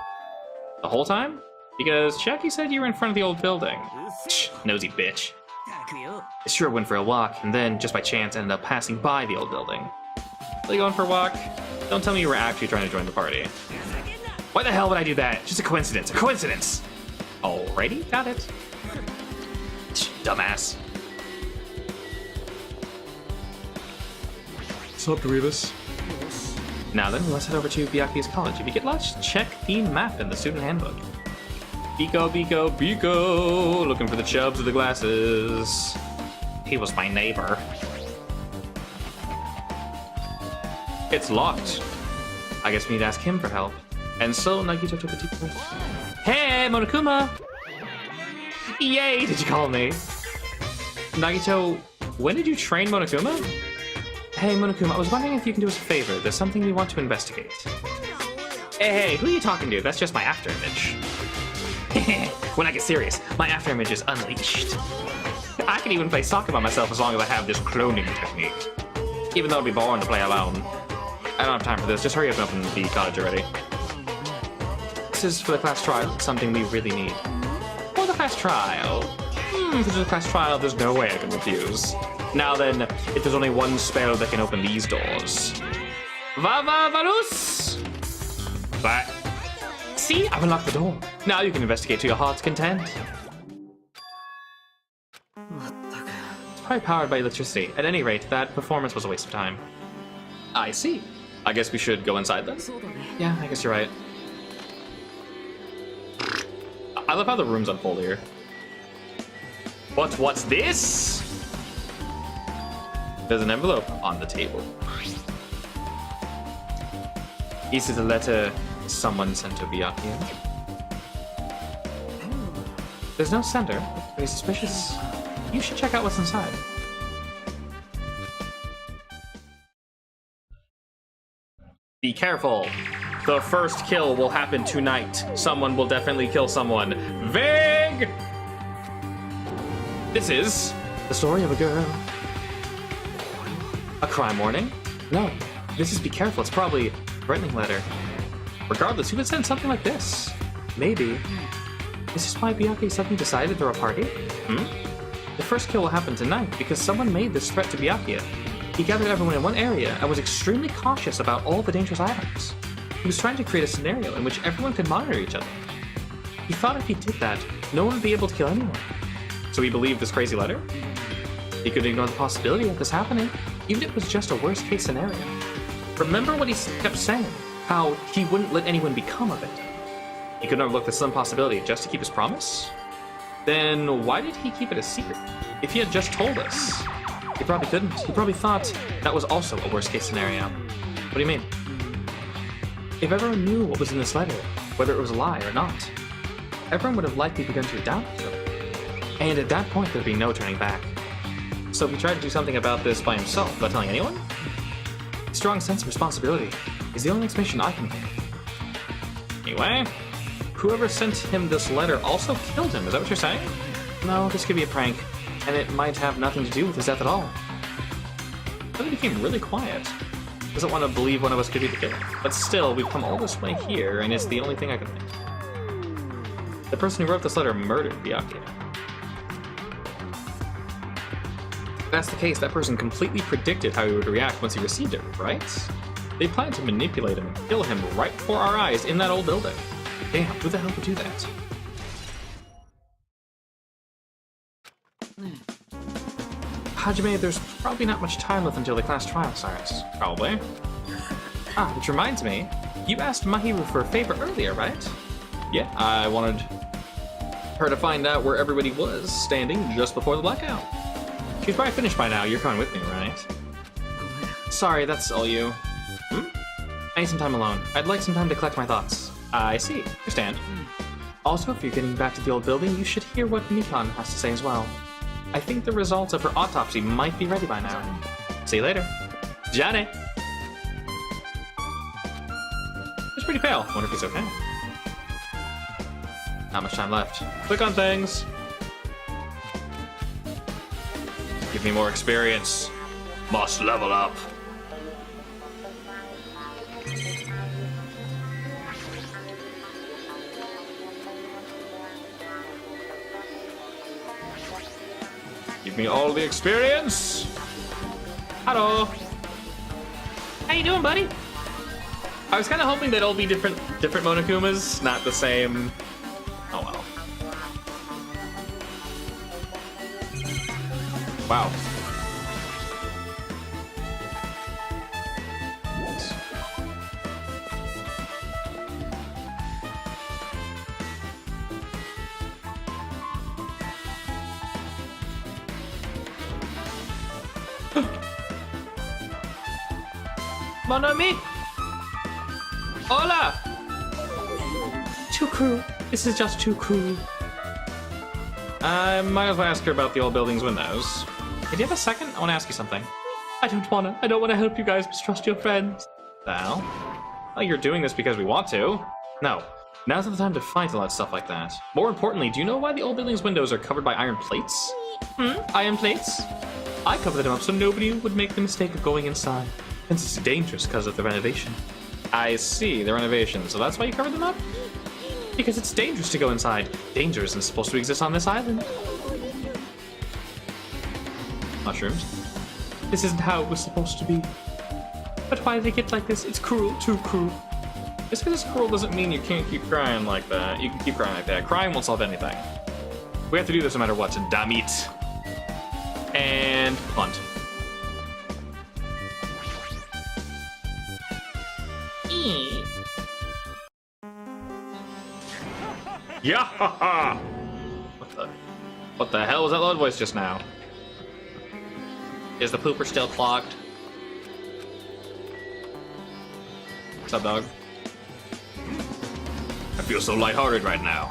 The whole time? Because Jackie said you were in front of the old building. Shh, nosy bitch. I sure went for a walk, and then, just by chance, ended up passing by the old building. Are you going for a walk? Don't tell me you were actually trying to join the party. Why the hell would I do that? Just a coincidence. A coincidence! Alrighty, got it. Dumbass. What's up, Dweebus? Now then, let's head over to Byakuya's college. If you get lost, check the map in the student handbook. Biko, Biko, Biko! Looking for the chubs with the glasses. He was my neighbor. It's locked. I guess we need to ask him for help. And so Nagito took a deep breath. Hey, Monokuma! Yay, did you call me? Nagito, when did you train Monokuma? Hey, Monokuma, I was wondering if you can do us a favor. There's something we want to investigate. Hey, who are you talking to? That's just my afterimage. When I get serious, my afterimage is unleashed. I can even play soccer by myself as long as I have this cloning technique. Even though it'd be boring to play alone. I don't have time for this. Just hurry up and open the cottage already. This is for the class trial. It's something we really need. For the class trial? If there's a class trial, there's no way I can refuse. Now then, if there's only one spell that can open these doors. Va Varus! But see, I've unlocked the door. Now you can investigate to your heart's content. It's probably powered by electricity. At any rate, that performance was a waste of time. I see. I guess we should go inside then? Yeah, I guess you're right. I love how the rooms unfold here. What's this? There's an envelope on the table. This is a letter someone sent to Byakuya. There's no sender. Very suspicious. You should check out what's inside. Be careful. The first kill will happen tonight. Someone will definitely kill someone. Vague! This is the story of a girl. A crime warning? No. This is be careful. It's probably a threatening letter. Regardless, who would send something like this? Maybe. Is this why Byakuya suddenly decided to throw a party? The first kill will happen tonight because someone made this threat to Byakuya. He gathered everyone in one area and was extremely cautious about all the dangerous items. He was trying to create a scenario in which everyone could monitor each other. He thought if he did that, no one would be able to kill anyone. So he believed this crazy letter? He could ignore the possibility of this happening, even if it was just a worst-case scenario. Remember what he kept saying, how he wouldn't let anyone become a victim. He couldn't overlook the slim possibility just to keep his promise? Then why did he keep it a secret? If he had just told us, he probably couldn't. He probably thought that was also a worst-case scenario. What do you mean? If everyone knew what was in this letter, whether it was a lie or not, everyone would have likely begun to doubt him. And at that point, there'd be no turning back. So he tried to do something about this by himself without telling anyone? A strong sense of responsibility is the only explanation I can give. Anyway, whoever sent him this letter also killed him, is that what you're saying? No, this could be a prank, and it might have nothing to do with his death at all. Then he became really quiet. Doesn't want to believe one of us could be the killer. But still, we've come all this way here, and it's the only thing I can think. The person who wrote this letter murdered Byakuya. If that's the case, that person completely predicted how he would react once he received it, right? They planned to manipulate him and kill him right before our eyes in that old building. Damn, who the hell would do that? Hajime, there's probably not much time left until the class trial starts. Probably. Ah, which reminds me, you asked Mahiru for a favor earlier, right? Yeah, I wanted her to find out where everybody was standing just before the blackout. She's probably finished by now. You're coming with me, right? Sorry, that's all you. I need some time alone. I'd like some time to collect my thoughts. I see. Understand. Also, if you're getting back to the old building, you should hear what Nikon has to say as well. I think the results of her autopsy might be ready by now. See you later. Johnny! He's pretty pale. Wonder if he's okay. Not much time left. Click on things. Give me more experience. Must level up. Give me all the experience. Hello. How you doing, buddy? I was kind of hoping they'd all be different Monokumas, not the same. Oh well. Wow. Mon ami! Hola! Too cruel. This is just too cruel. I might as well ask her about the old building's windows. Hey, do you have a second? I want to ask you something. I don't want to help you guys mistrust your friends. Well, you're doing this because we want to. No. Now's not the time to fight a lot of stuff like that. More importantly, do you know why the old building's windows are covered by iron plates? Iron plates? I covered them up so nobody would make the mistake of going inside. Since it's dangerous because of the renovation. I see, the renovation. So that's why you covered them up? Because it's dangerous to go inside. Danger isn't supposed to exist on this island. Mushrooms. This isn't how it was supposed to be. But why did it get like this? It's cruel, too cruel. Just because it's cruel doesn't mean you can't keep crying like that. You can keep crying like that. Crying won't solve anything. We have to do this no matter what. Damit. And punt. Yahaha! What the hell was that loud voice just now? Is the pooper still clogged? What's up, dog? I feel so lighthearted right now.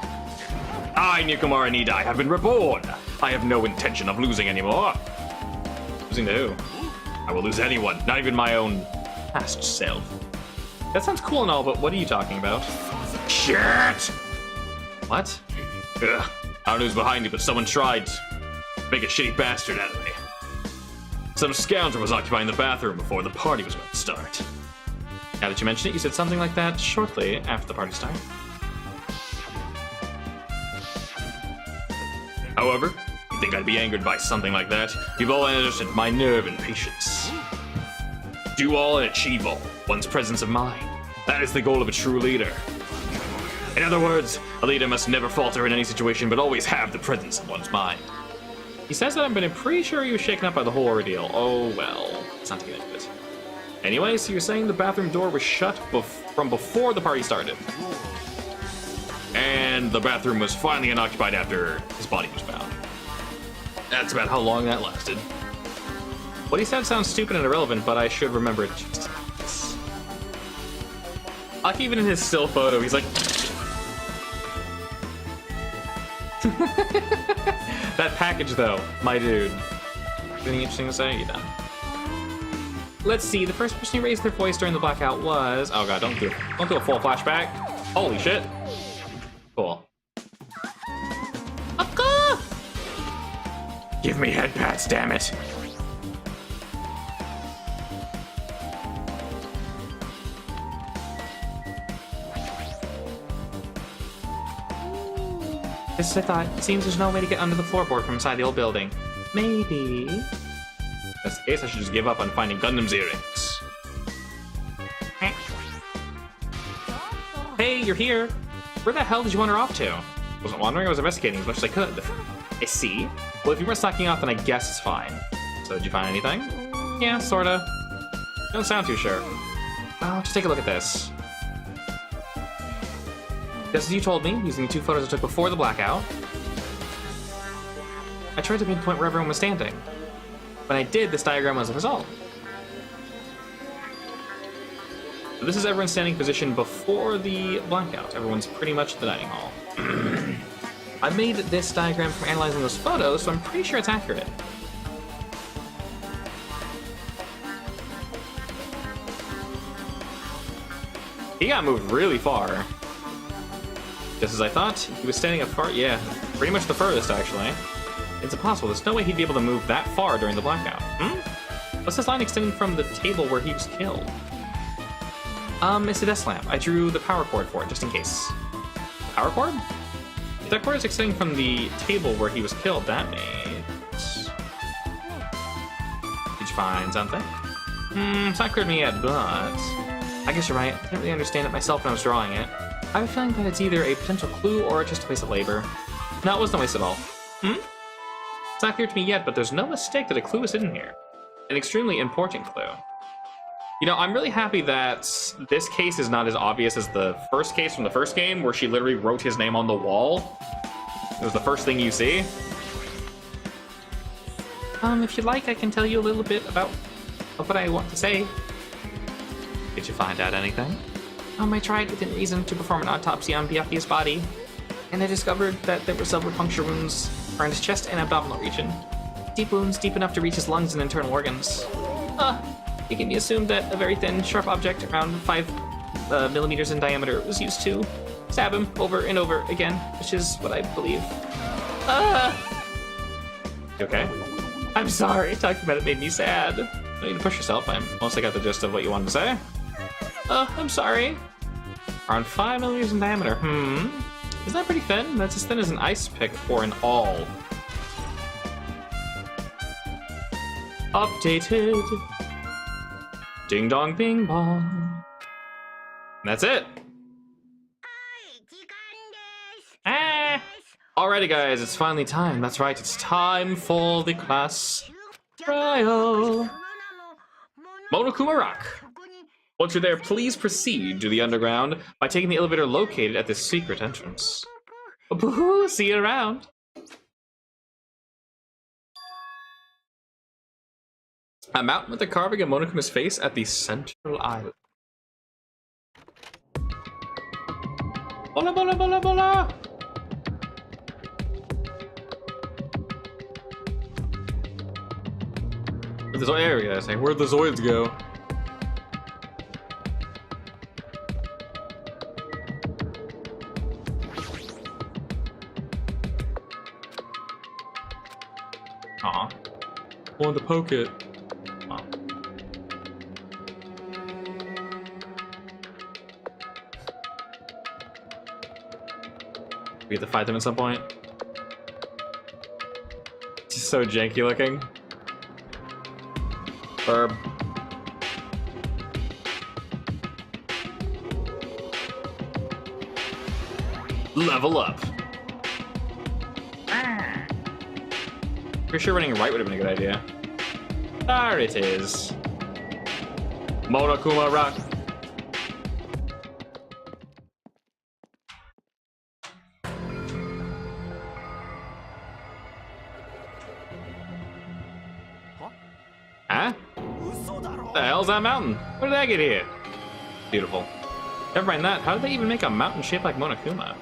I, Nikomara Nidai, have been reborn. I have no intention of losing anymore. Losing to who? I will lose anyone, not even my own past self. That sounds cool and all, but what are you talking about? Shit! What? Ugh. I don't know who's behind you, but someone tried to make a shitty bastard out of me. Some scoundrel was occupying the bathroom before the party was about to start. Now that you mention it, you said something like that shortly after the party started. However, you think I'd be angered by something like that? You've all understood my nerve and patience. Do all and achieve all, one's presence of mind. That is the goal of a true leader. In other words, a leader must never falter in any situation, but always have the presence of one's mind. He says that, but I'm pretty sure he was shaken up by the whole ordeal. Oh well, let's not take it into it. Anyway, so you're saying the bathroom door was shut from before the party started. And the bathroom was finally unoccupied after his body was found. That's about how long that lasted. What he said sounds stupid and irrelevant, but I should remember it just like even in his still photo, he's like... That package, though, my dude. Anything interesting to say? You done? Let's see. The first person who raised their voice during the blackout was... Oh god, don't do a full flashback. Holy shit. Cool. Akka! Give me head pats, damn it. This is a thought. It seems there's no way to get under the floorboard from inside the old building. Maybe... If that's the case, I should just give up on finding Gundam's earrings. Hey, you're here! Where the hell did you wander off to? Wasn't wandering, I was investigating as much as I could. I see. Well, if you weren't slacking off, then I guess it's fine. So, did you find anything? Yeah, sorta. Don't sound too sure. Well, just take a look at this. Just as you told me, using the two photos I took before the blackout, I tried to pinpoint where everyone was standing. When I did, this diagram was the result. So this is everyone standing position before the blackout. Everyone's pretty much at the dining hall. I made this diagram from analyzing those photos, so I'm pretty sure it's accurate. He got moved really far. Just as I thought, he was standing up far. Yeah, pretty much the furthest, actually. It's impossible. There's no way he'd be able to move that far during the blackout. What's this line extending from the table where he was killed? It's a desk lamp. I drew the power cord for it, just in case. Power cord? If that cord is extending from the table where he was killed, that means... Did you find something? It's not clear to me yet, but... I guess you're right. I didn't really understand it myself when I was drawing it. I have a feeling that it's either a potential clue or just a waste of labor. No, it wasn't a waste at all. It's not clear to me yet, but there's no mistake that a clue is hidden here. An extremely important clue. You know, I'm really happy that this case is not as obvious as the first case from the first game, where she literally wrote his name on the wall. It was the first thing you see. If you'd like, I can tell you a little bit about what I want to say. Did you find out anything? I tried within reason to perform an autopsy on Byakuya's body, and I discovered that there were several puncture wounds around his chest and abdominal region. Deep wounds deep enough to reach his lungs and internal organs. It can be assumed that a very thin, sharp object around 5 millimeters in diameter was used to stab him over and over again, which is what I believe. You okay? I'm sorry, talking about it made me sad. No need to push yourself, I mostly got the gist of what you wanted to say. I'm sorry. Around 5 millimeters in diameter. Isn't that pretty thin? That's as thin as an ice pick or an awl. Updated. Ding dong bing bong. And that's it. Alrighty guys, it's finally time. That's right, it's time for the class trial. Monokuma Rock. Once you're there, please proceed to the underground by taking the elevator located at this secret entrance. Boo-hoo, see you around. A mountain with a carving of Monokuma's face at the central island. Bola, bola, bola, bola! Where'd the area, I say, where'd the Zoids go? Aw. Wanted to poke it. Aw. We have to fight them at some point. Just so janky looking. Burb. Level up. Pretty sure running right would have been a good idea. There it is. Monokuma rock. Huh? What the hell's that mountain? Where did I get here? Beautiful. Never mind that. How did they even make a mountain shaped like Monokuma?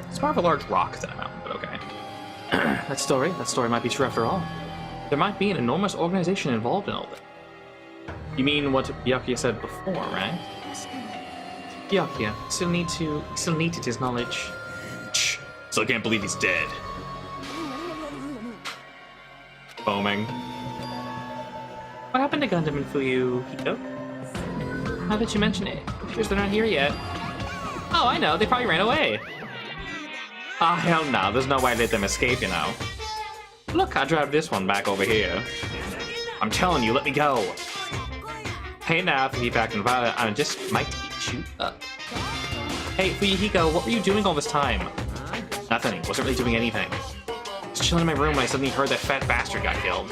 It's more of a large rock than a mountain, but okay. That story might be true after all. There might be an enormous organization involved in all this. You mean what Byakuya said before, right? Byakuya, still need to his knowledge. Shh, still can't believe he's dead. Foaming. What happened to Gundam and Fuyuhiko? Now that you mention it, it appears they're not here yet. Oh, I know, they probably ran away. Ah, hell no, there's no way I let them escape, you know. Look, I drive this one back over here. I'm telling you, let me go. Hey now, if you keep acting violent, I just might eat you up. Hey, Fuyuhiko, what were you doing all this time? Nothing, wasn't really doing anything. I was chilling in my room when I suddenly heard that fat bastard got killed.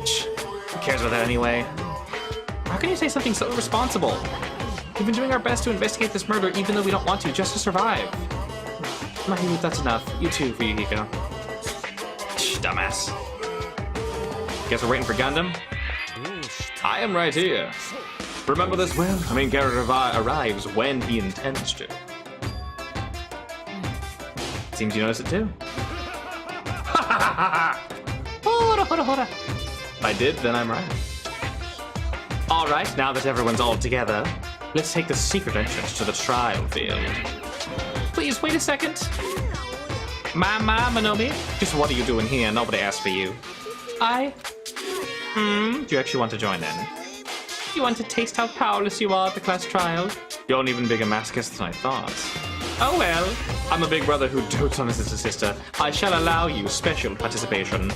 Shh, who cares about that anyway? How can you say something so irresponsible? We've been doing our best to investigate this murder even though we don't want to, just to survive. Mahi, that's enough. You too, Fuyuhiko. Shh, dumbass. Guess we're waiting for Gundam? I am right here. Remember this well? The main character arrives when he intends to. Seems you notice it too. If I did, then I'm right. Alright, now that everyone's all together, let's take the secret entrance to the trial field. Please, wait a second. Manomi? Just what are you doing here? Nobody asked for you. Do you actually want to join in? You want to taste how powerless you are at the class trial? You're an even bigger masochist than I thought. Oh well, I'm a big brother who dotes on his little sister. I shall allow you special participation.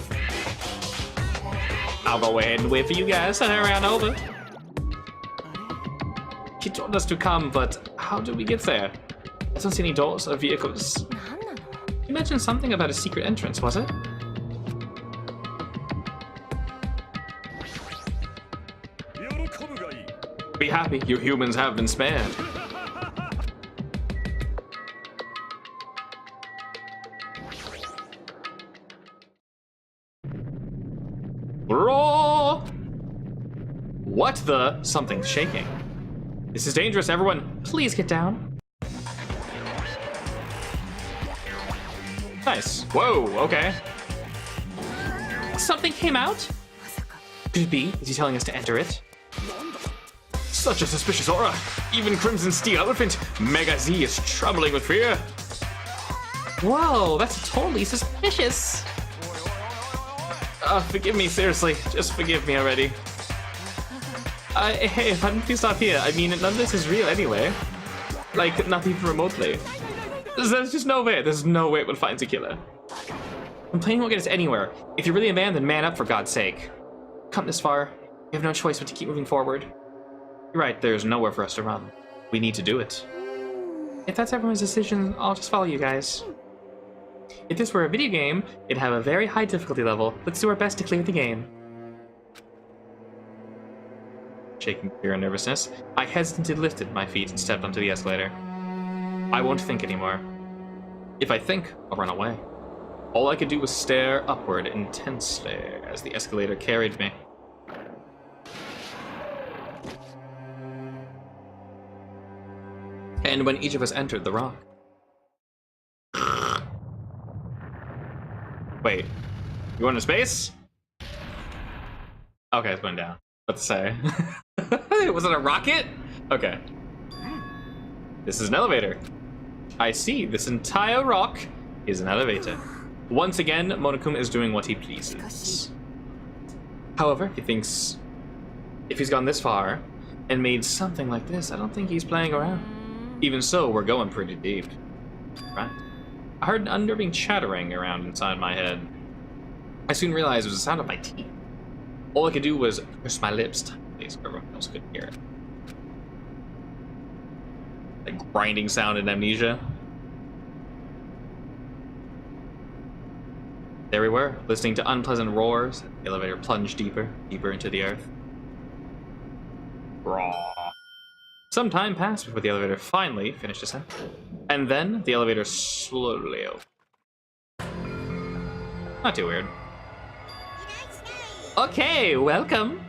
I'll go ahead and wait for you guys to hurry on over. He told us to come, but how do we get there? I don't see any doors or vehicles. You mentioned something about a secret entrance, was it? Be happy, you humans have been spared. Roar! What the? Something's shaking. This is dangerous, everyone. Please get down. Nice. Whoa, okay. Something came out? Could it be? Is he telling us to enter it? Such a suspicious aura. Even Crimson Steel Elephant Mega Z is trembling with fear. Whoa, that's totally suspicious. Forgive me, seriously. Just forgive me already. Hey, if I didn't stop here, I mean, none of this is real anyway. Like, not even remotely. There's just no way. There's no way it would find a killer. Complaining won't get us anywhere. If you're really a man, then man up, for God's sake. Come this far. We have no choice but to keep moving forward. You're right, there's nowhere for us to run. We need to do it. If that's everyone's decision, I'll just follow you guys. If this were a video game, it'd have a very high difficulty level. Let's do our best to clear the game. Shaking fear and nervousness, I hesitantly lifted my feet and stepped onto the escalator. I won't think anymore. If I think, I'll run away. All I could do was stare upward intensely as the escalator carried me. And when each of us entered the rock. Wait, you going to space? Okay, it's going down. What to say? Was it a rocket? Okay. This is an elevator. I see, this entire rock is an elevator. Once again, Monokuma is doing what he pleases. However, he thinks if he's gone this far and made something like this, I don't think he's playing around. Even so, we're going pretty deep. Right? I heard an unnerving chattering around inside my head. I soon realized it was the sound of my teeth. All I could do was push my lips tightly so everyone else couldn't hear it. The grinding sound in Amnesia. There we were, listening to unpleasant roars. The elevator plunged deeper, deeper into the earth. Raw. Some time passed before the elevator finally finished descent. And then the elevator slowly opened. Not too weird. Okay, welcome.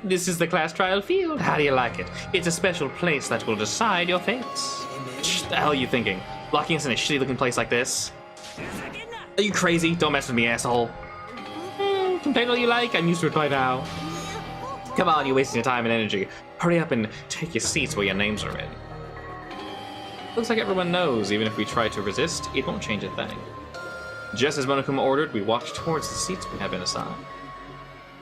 This is the class trial field. How do you like it? It's a special place that will decide your fates. What the hell are you thinking? Locking us in a shitty looking place like this? Are you crazy? Don't mess with me, asshole. Complain all you like, I'm used to it by now. Come on, you're wasting your time and energy. Hurry up and take your seats where your names are in. Looks like everyone knows, even if we try to resist, it won't change a thing. Just as Monokuma ordered, we walked towards the seats we had been assigned.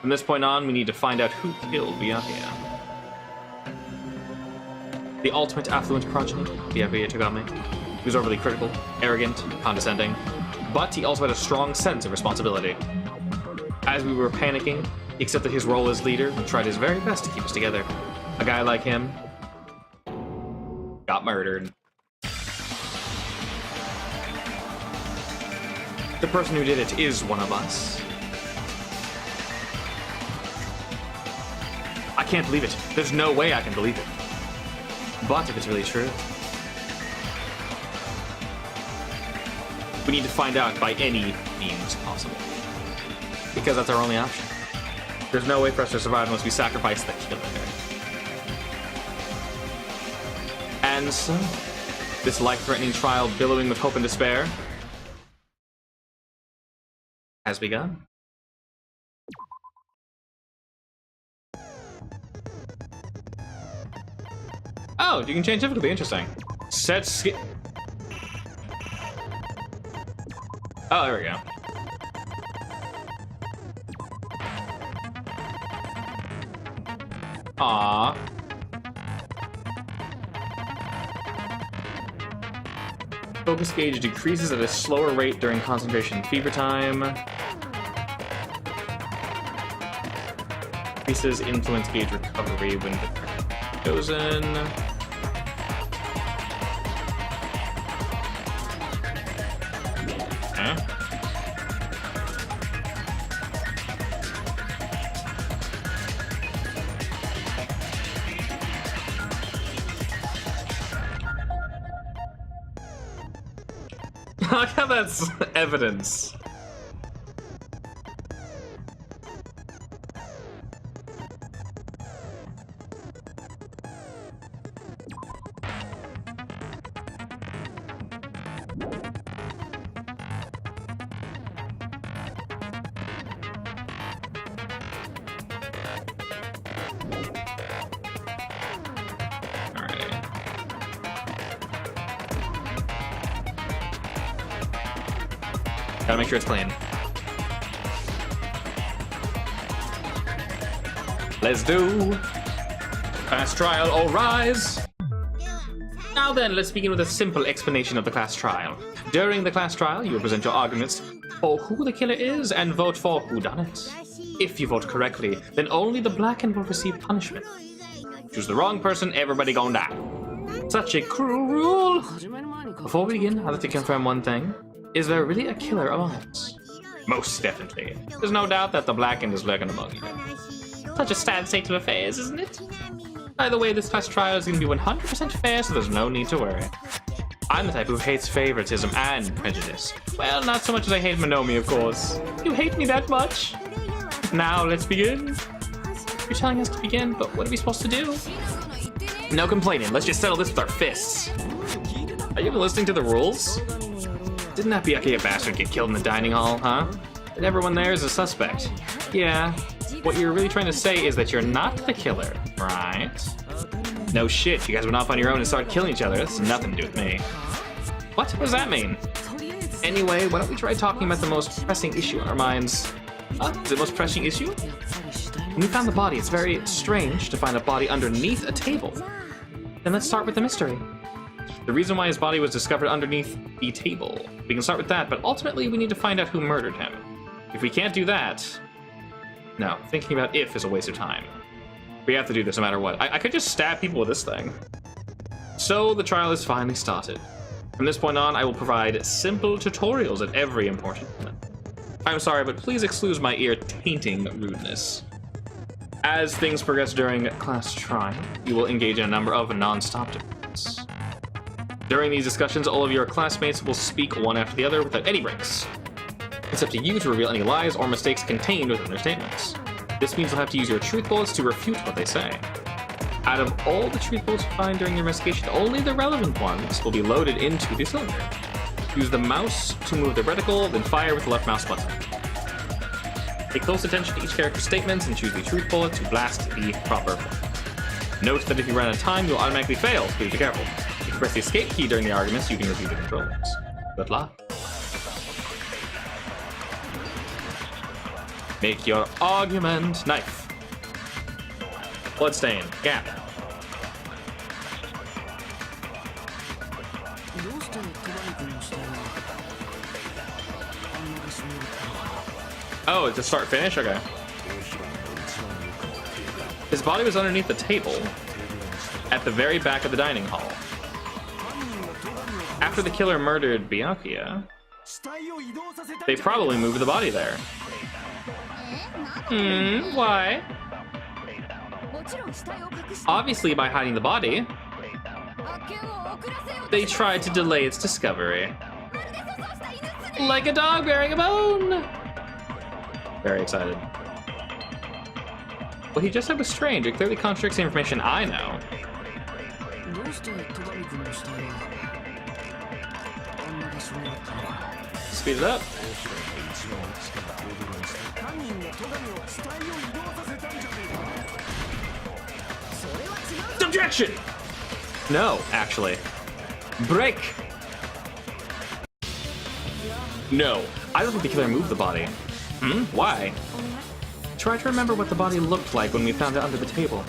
From this point on, we need to find out who killed Byakuya. The ultimate affluent progeny, Byakuya Togame. He was overly critical, arrogant, condescending, but he also had a strong sense of responsibility. As we were panicking, he accepted his role as leader and tried his very best to keep us together. A guy like him got murdered. The person who did it is one of us. I can't believe it. There's no way I can believe it. But if it's really true, we need to find out by any means possible. Because that's our only option. There's no way for us to survive unless we sacrifice the killer. And so, this life-threatening trial billowing with hope and despair has begun. Oh, you can change difficulty. Interesting. Set skip. Oh, there we go. Aww. Focus gauge decreases at a slower rate during concentration fever time. Increases influence gauge recovery when chosen. I like how that's evidence. Gotta make sure it's clean. Let's do class trial, all rise. Now then, let's begin with a simple explanation of the class trial. During the class trial, you will present your arguments for who the killer is and vote for who done it. If you vote correctly, then only the blackened will receive punishment. Choose the wrong person, everybody gonna die. Such a cruel rule. Before we begin, I'd like to confirm one thing. Is there really a killer among us? Most definitely. There's no doubt that the blackened is lurking among you. Such a sad state of affairs, isn't it? By the way, this class trial is going to be 100% fair, so there's no need to worry. I'm the type who hates favoritism and prejudice. Well, not so much as I hate Monomi, of course. You hate me that much? Now, let's begin. You're telling us to begin, but what are we supposed to do? No complaining, let's just settle this with our fists. Are you even listening to the rules? Didn't that Byakuya bastard get killed in the dining hall, huh? And everyone there is a suspect. Yeah, what you're really trying to say is that you're not the killer, right? No shit, you guys went off on your own and started killing each other. That's nothing to do with me. What does that mean? Anyway, why don't we try talking about the most pressing issue in our minds? The most pressing issue? When we found the body, it's very strange to find a body underneath a table. Then let's start with the mystery. The reason why his body was discovered underneath the table. We can start with that, but ultimately we need to find out who murdered him. If we can't do that... No, thinking about if is a waste of time. We have to do this no matter what. I could just stab people with this thing. So the trial is finally started. From this point on, I will provide simple tutorials at every important moment. I'm sorry, but please excuse my ear-tainting rudeness. As things progress during class trial, you will engage in a number of non-stop debates. During these discussions, all of your classmates will speak one after the other without any breaks. It's up to you to reveal any lies or mistakes contained within their statements. This means you'll have to use your truth bullets to refute what they say. Out of all the truth bullets you find during your investigation, only the relevant ones will be loaded into the cylinder. Use the mouse to move the reticle, then fire with the left mouse button. Pay close attention to each character's statements and choose the truth bullet to blast the proper one. Note that if you run out of time, you'll automatically fail, so please be careful. If you press the escape key during the arguments, you can review the controls. Good luck. Make your argument. Knife. Bloodstain. Gap. Oh, it's a start finish? Okay. His body was underneath the table at the very back of the dining hall. After the killer murdered Byakuya, they probably moved the body there. Why? Obviously by hiding the body. They tried to delay its discovery. Like a dog bearing a bone! Very excited. What he just said was strange. It clearly contradicts the information I know. Speed it up. Objection! No, actually. Break! No, I don't think the killer moved the body. Why? Try to remember what the body looked like when we found it under the table.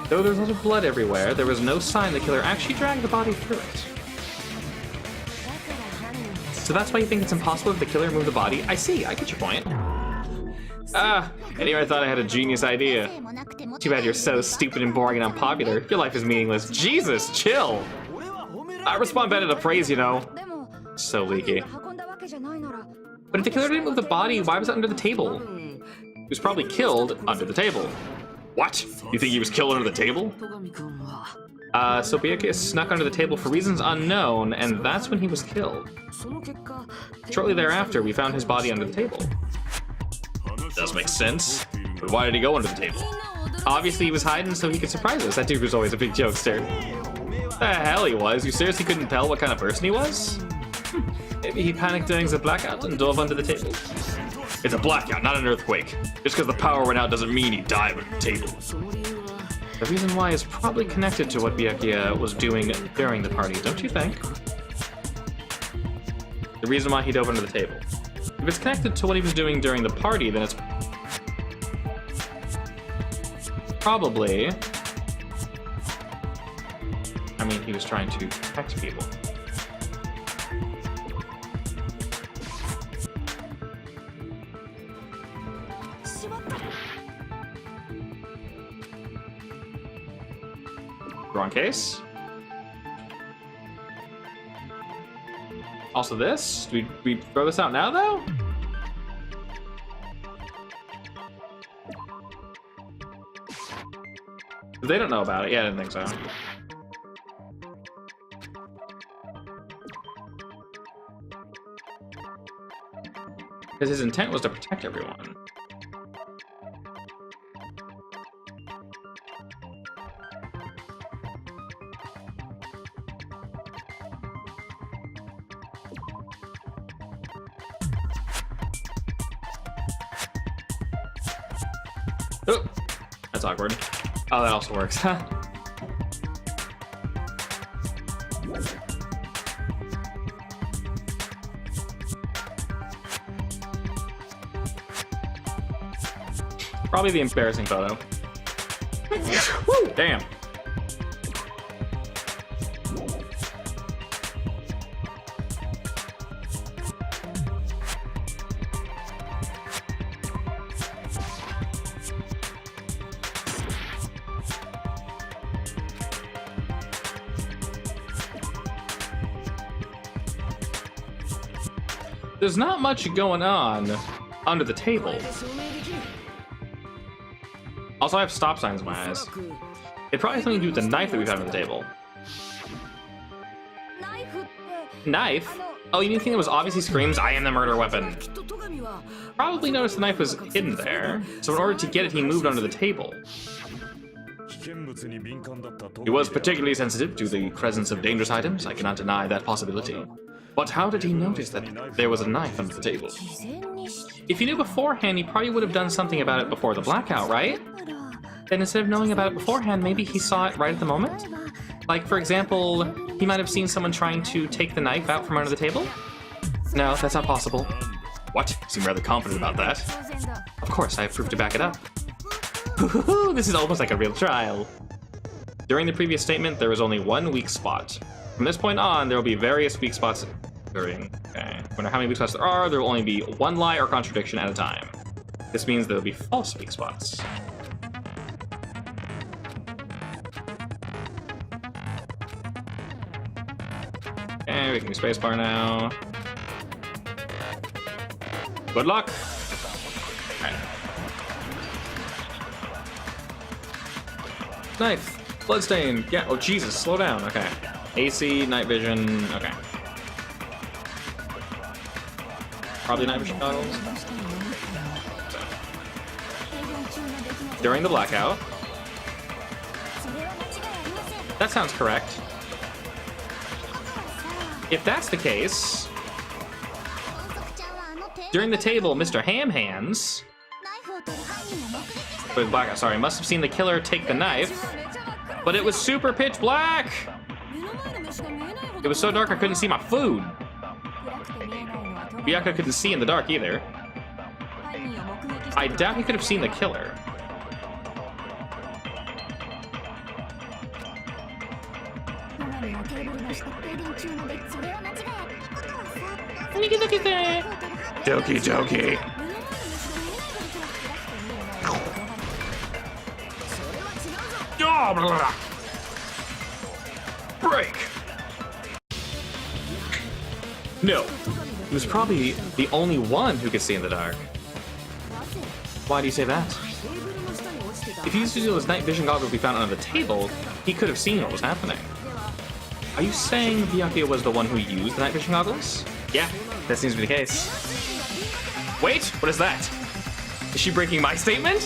Though there was lots of blood everywhere, there was no sign the killer actually dragged the body through it. So that's why you think it's impossible if the killer moved the body? I see, I get your point. Anyway, I thought I had a genius idea. Too bad you're so stupid and boring and unpopular. Your life is meaningless. Jesus, chill! I respond better to praise, you know. So leaky. But if the killer didn't move the body, why was it under the table? He was probably killed under the table. What? You think he was killed under the table? So Byakuya snuck under the table for reasons unknown, and that's when he was killed. Shortly thereafter, we found his body under the table. Does make sense. But why did he go under the table? Obviously he was hiding so he could surprise us. That dude was always a big jokester. The hell he was? You seriously couldn't tell what kind of person he was? Maybe he panicked during the blackout and dove under the table. It's a blackout, not an earthquake. Just because the power went out doesn't mean he died under the table. The reason why is probably connected to what Byakuya was doing during the party, don't you think? The reason why he dove under the table. If it's connected to what he was doing during the party, then it's probably... I mean, he was trying to protect people. Wrong case. Also this? Do we throw this out now, though? They don't know about it. Yeah, I didn't think so. Because his intent was to protect everyone. Oh, that's awkward. Oh, that also works, huh? Probably the embarrassing photo. Woo, damn. There's not much going on under the table. Also, I have stop signs in my eyes. It probably has something to do with the knife that we found on the table. Knife? Oh, you mean the thing that was obviously screams, "I am the murder weapon"? Probably noticed the knife was hidden there, so in order to get it, he moved under the table. He was particularly sensitive to the presence of dangerous items, I cannot deny that possibility. But how did he notice that there was a knife under the table? If he knew beforehand, he probably would have done something about it before the blackout, right? Then instead of knowing about it beforehand, maybe he saw it right at the moment? Like, for example, he might have seen someone trying to take the knife out from under the table? No, that's not possible. What? You seem rather confident about that. Of course, I have proof to back it up. This is almost like a real trial. During the previous statement, there was only one weak spot. From this point on, there will be various weak spots during. Okay. No matter how many weak spots there will only be one lie or contradiction at a time. This means there will be false weak spots. Okay, we can do spacebar now. Good luck! Alright. Knife! Bloodstain! Yeah, oh Jesus, slow down, okay. AC, night vision, okay. Probably night vision goggles. So. During the blackout. That sounds correct. If that's the case, during the table, Mr. Ham Hands, with blackout, sorry, must have seen the killer take the knife, but it was super pitch black. It was so dark I couldn't see my food. Byakuya couldn't see in the dark either. I doubt he could have seen the killer. Looky, looky there. Doki doki. Oh, blah, blah, blah. Break. No, he was probably the only one who could see in the dark. Why do you say that? If he used to use those night vision goggles we found under the table, he could have seen what was happening. Are you saying Byakuya was the one who used the night vision goggles? Yeah, that seems to be the case. Wait, what is that? Is she breaking my statement?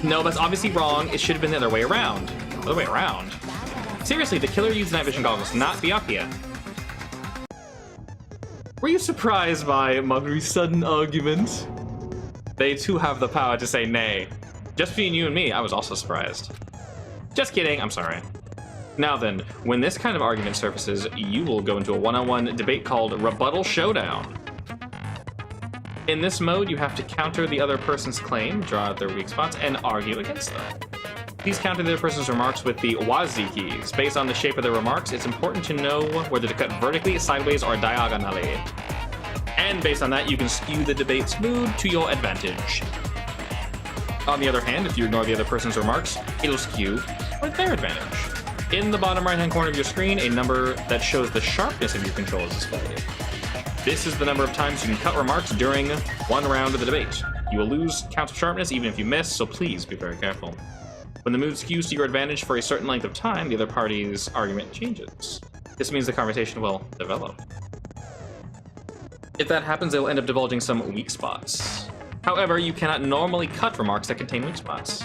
No, that's obviously wrong. It should have been the other way around. The other way around? Seriously, the killer used night vision goggles, not Byakuya. Were you surprised by Maru's sudden argument? They too have the power to say nay. Just between you and me, I was also surprised. Just kidding, I'm sorry. Now then, when this kind of argument surfaces, you will go into a one-on-one debate called Rebuttal Showdown. In this mode, you have to counter the other person's claim, draw out their weak spots, and argue against them. Please counter the other person's remarks with the WASD keys. Based on the shape of their remarks, it's important to know whether to cut vertically, sideways, or diagonally. And based on that, you can skew the debate's mood to your advantage. On the other hand, if you ignore the other person's remarks, it'll skew toward their advantage. In the bottom right-hand corner of your screen, a number that shows the sharpness of your control is displayed. This is the number of times you can cut remarks during one round of the debate. You will lose count of sharpness even if you miss, so please be very careful. When the mood skews to your advantage for a certain length of time, the other party's argument changes. This means the conversation will develop. If that happens, they will end up divulging some weak spots. However, you cannot normally cut remarks that contain weak spots.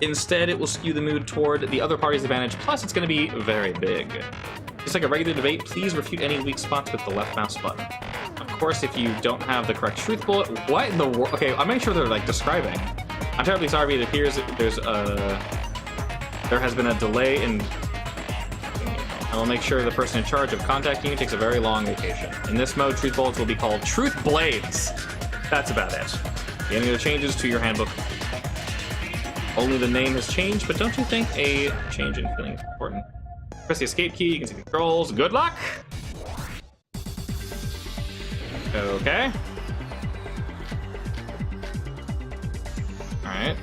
Instead, it will skew the mood toward the other party's advantage, plus it's going to be very big. Just like a regular debate, please refute any weak spots with the left mouse button. Of course, if you don't have the correct truth bullet, what in the world? Okay, I'm making sure they're like describing. I'm terribly sorry, it appears there has been a delay in... I will make sure the person in charge of contacting you takes a very long vacation. In this mode, truth bullets will be called truth blades. That's about it. Any other changes to your handbook? Only the name has changed, but don't you think a change in feeling is important? Press the escape key, you can see the controls. Good luck! Okay. Alright.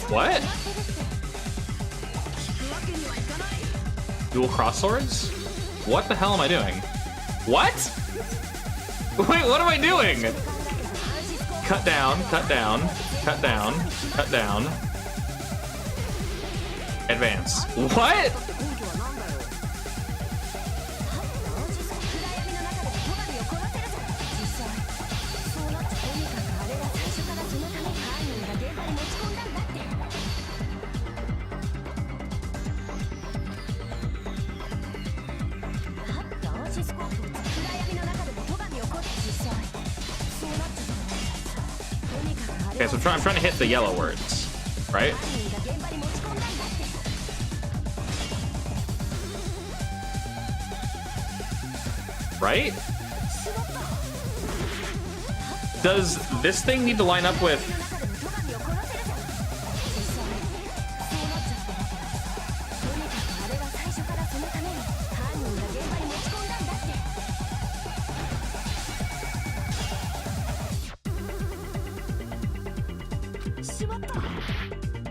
What? Dual cross swords? What the hell am I doing? What? Wait, what am I doing? Cut down, cut down, cut down, cut down. Advance. What? Okay, so I'm trying to hit the yellow words, right? Right? Does this thing need to line up with...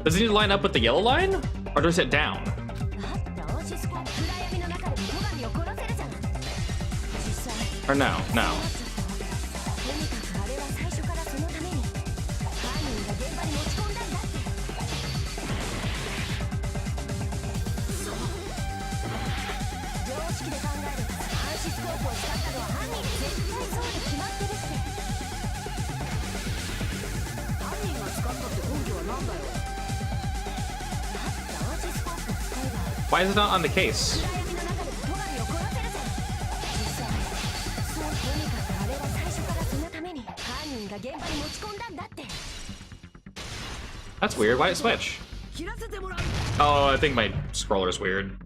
Does it need to line up with the yellow line? Or does it down? Or no, no. Why is it not on the case? That's weird. Why did it switch? Oh, I think my scroller is weird.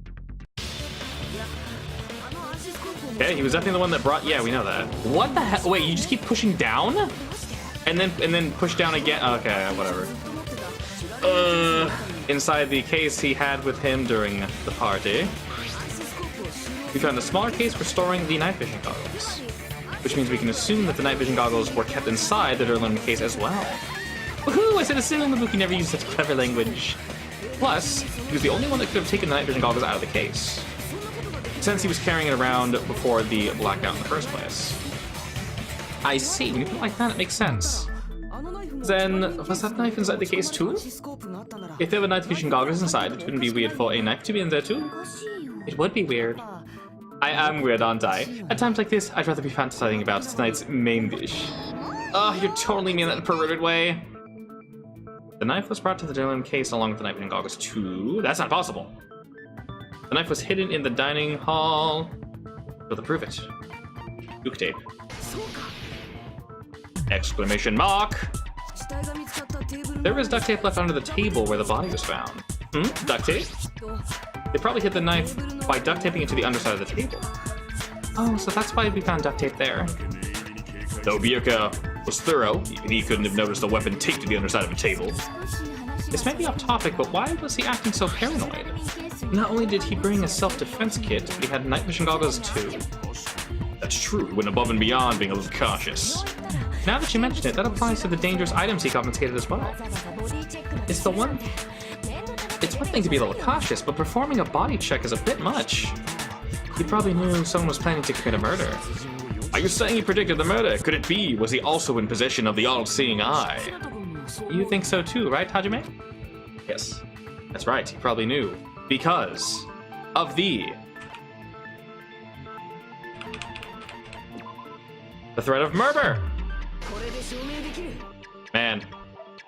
Okay, he was definitely the one that brought... Yeah, we know that. What the hell? Wait, you just keep pushing down? And then push down again? Okay, whatever. Inside the case he had with him during the party, we found a smaller case for storing the night vision goggles, which means we can assume that the night vision goggles were kept inside the Durlin case as well. Woohoo! I said assume, the book never used such clever language. Plus, he was the only one that could have taken the night vision goggles out of the case, since he was carrying it around before the blackout in the first place. I see, when you put it like that, it makes sense. Then, was that knife inside the case too? If there were night vision goggles inside, it wouldn't be weird for a knife to be in there too? It would be weird. I am weird, aren't I? At times like this, I'd rather be fantasizing about tonight's main dish. Oh, you're totally mean in that perverted way. The knife was brought to the dining case along with the night vision goggles too. That's not possible. The knife was hidden in the dining hall. Will to prove it. Duct tape. Exclamation mark! There was duct tape left under the table where the body was found. Duct tape? They probably hid the knife by duct taping it to the underside of the table. Oh, so that's why we found duct tape there. Though Bierka was thorough, even he couldn't have noticed the weapon taped to the underside of a table. This may be off topic, but why was he acting so paranoid? Not only did he bring a self-defense kit, but he had night vision goggles too. That's true, went above and beyond being a little cautious. Now that you mention it, that applies to the dangerous items he confiscated as well. It's one thing to be a little cautious, but performing a body check is a bit much. He probably knew someone was planning to commit a murder. Are you saying he predicted the murder? Could it be? Was he also in possession of the all-seeing eye? You think so too, right, Hajime? Yes, that's right. He probably knew. Because of the threat of murder. Man,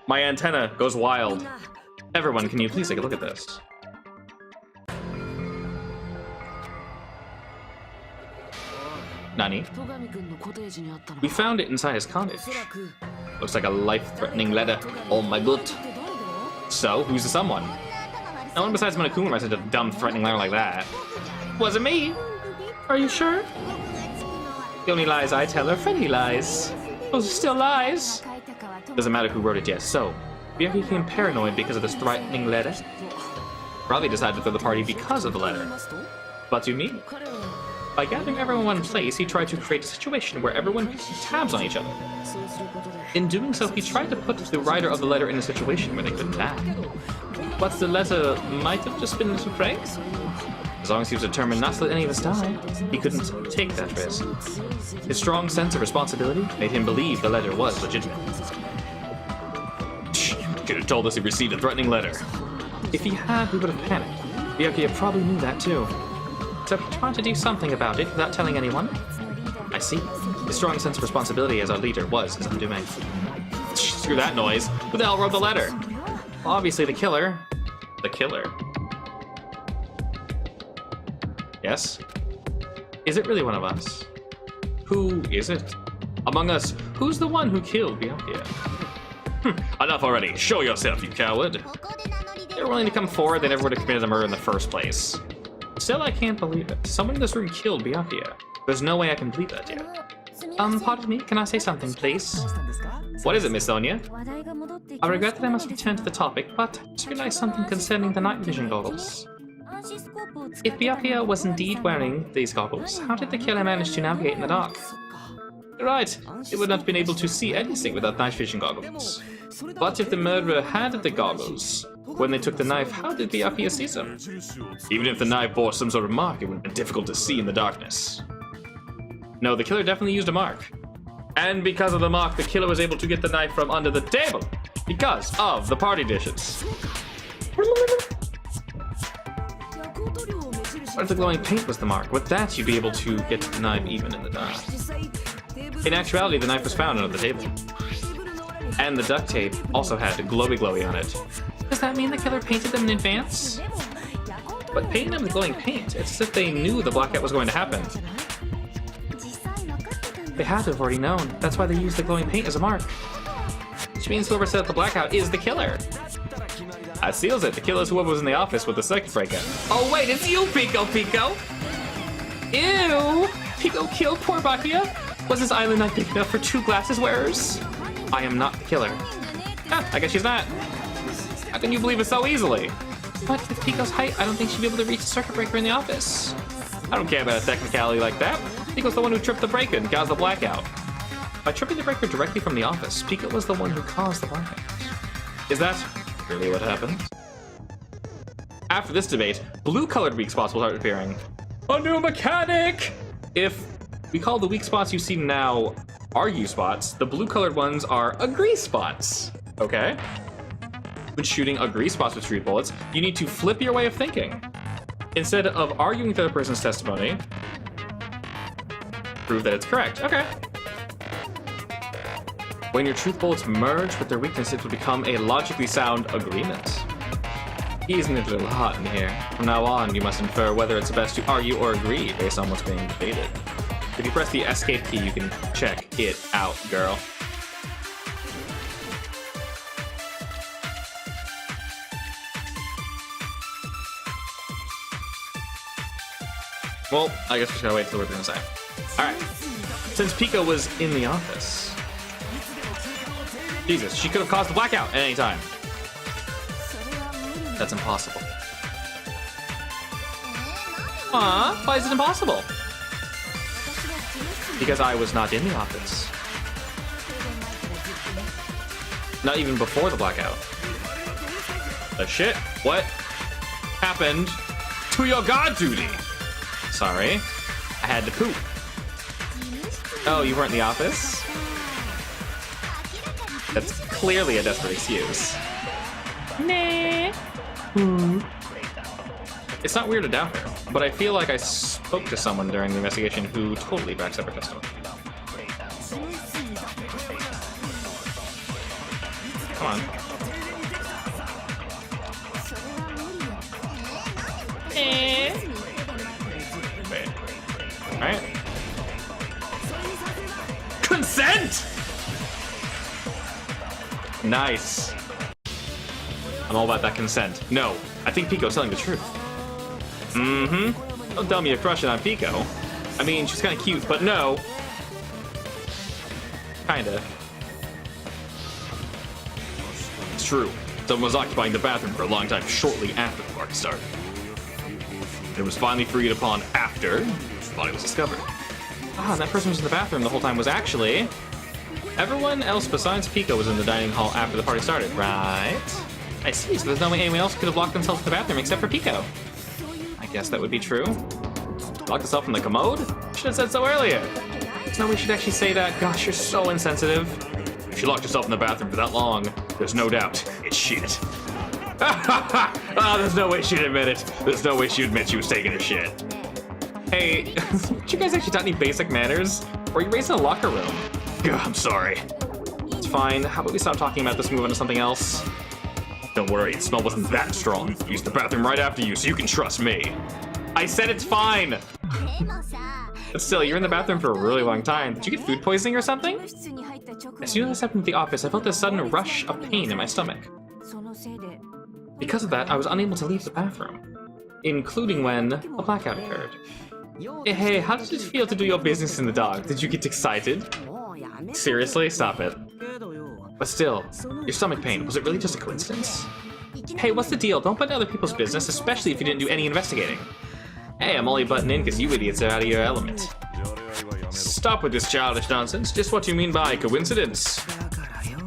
my antenna goes wild. Everyone, can you please take a look at this? Nani? We found it inside his cottage. Looks like a life-threatening letter. Oh my god. So, who's the someone? No one besides Monokuma writes such a dumb, threatening letter like that. Wasn't me. Are you sure? The only lies I tell are Freddy lies. Those are still lies. Doesn't matter who wrote it yet. So, Byakuya became paranoid because of this threatening letter. Probably decided to throw the party because of the letter. But you mean? By gathering everyone in one place, he tried to create a situation where everyone keeps tabs on each other. In doing so, he tried to put the writer of the letter in a situation where they couldn't act. But the letter might have just been a little prank. As long as he was determined not to let any of us die, he couldn't take that risk. His strong sense of responsibility made him believe the letter was legitimate. Could have told us he received a threatening letter. If he had, we would have panicked. Byakuya probably knew that too. So he tried to do something about it without telling anyone. I see. His strong sense of responsibility as our leader was his undoing. Screw that noise. Who the hell wrote the letter? Well, obviously the killer. The killer. Yes? Is it really one of us? Who is it? Among us, who's the one who killed Byakuya? Enough already. Show yourself, you coward. They were willing to come forward, they never would have committed a murder in the first place. Still, I can't believe it. Someone in this room killed Byakuya. There's no way I can believe that yet. Pardon me, can I say something, please? What is it, Miss Sonia? I regret that I must return to the topic, but I just realized something concerning the night vision goggles. If Byakuya was indeed wearing these goggles, how did the killer manage to navigate in the dark? Right, he would not have been able to see anything without night vision goggles. But if the murderer had the goggles, when they took the knife, how did Byakuya see them? Even if the knife bore some sort of mark, it would have been difficult to see in the darkness. No, the killer definitely used a mark. And because of the mark, the killer was able to get the knife from under the table. Because of the party dishes. What if the glowing paint was the mark? With that, you'd be able to get the knife even in the dark. In actuality, the knife was found under the table. And the duct tape also had glowy on it. Does that mean the killer painted them in advance? But painting them with glowing paint, it's as if they knew the blackout was going to happen. They had to have already known. That's why they used the glowing paint as a mark. Which means whoever set up the blackout is the killer. That seals it. The killer is whoever was in the office with the second breakout. Oh wait, it's you, Pico! Ew! Pico killed poor Byakuya? Was this island not big enough for 2 glasses wearers? I am not the killer. Ah, I guess she's not. How can you believe it so easily? But with Pico's height, I don't think she'd be able to reach the circuit breaker in the office. I don't care about a technicality like that. Pico's the one who tripped the breaker and caused the blackout. By tripping the breaker directly from the office, Pico was the one who caused the blackout. Is that really what happened? After this debate, blue-colored weak spots will start appearing. A new mechanic! If we call the weak spots you see now argue spots, the blue-colored ones are agree spots. Okay? When shooting agree spots with street bullets, you need to flip your way of thinking. Instead of arguing with the other person's testimony, prove that it's correct. Okay. When your truth bullets merge with their weakness, it will become a logically sound agreement. Isn't it a little hot in here? From now on, you must infer whether it's best to argue or agree based on what's being debated. If you press the escape key, you can check it out, girl. Well, I guess we just gotta wait till we're inside. Alright. Since Pico was in the office. Jesus, she could have caused the blackout at any time. That's impossible. Why is it impossible? Because I was not in the office. Not even before the blackout. The shit? What happened to your guard duty? sorry. I had to poop. Oh, you weren't in the office? That's clearly a desperate excuse. Nah. It's not weird to doubt her, but I feel like I spoke to someone during the investigation who totally backs up her testimony. Come on. Wait. Alright. Consent! Nice. I'm all about that consent. No, I think Pico's telling the truth. Don't tell me you're crushing on Pico. I mean, she's kind of cute, but no. Kinda. It's true. Someone was occupying the bathroom for a long time shortly after the party started. It was finally freed upon after the body was discovered. Ah, that person who was in the bathroom the whole time was actually... Everyone else besides Pico was in the dining hall after the party started, right? I see, so there's no way anyone else could have locked themselves in the bathroom except for Pico. I guess that would be true. Locked herself in the commode? Should have said so earlier. There's no way she'd actually say that. Gosh, you're so insensitive. If she locked herself in the bathroom for that long, there's no doubt it's shit. There's no way she'd admit it. There's no way she'd admit she was taking a shit. Hey, did you guys actually taught any basic manners? Or are you raised in a locker room? Ugh, I'm sorry. It's fine. How about we stop talking about this and move on to something else? Don't worry, the smell wasn't that strong. Used the bathroom right after you, so you can trust me. I said it's fine! But still, you're in the bathroom for a really long time. Did you get food poisoning or something? As soon as I stepped into the office, I felt a sudden rush of pain in my stomach. Because of that, I was unable to leave the bathroom, including when a blackout occurred. Hey, how did it feel to do your business in the dark? Did you get excited? Seriously? Stop it. But still, your stomach pain, was it really just a coincidence? Hey, what's the deal? Don't butt in other people's business, especially if you didn't do any investigating. Hey, I'm only butting in because you idiots are out of your element. Stop with this childish nonsense. Just what you mean by coincidence.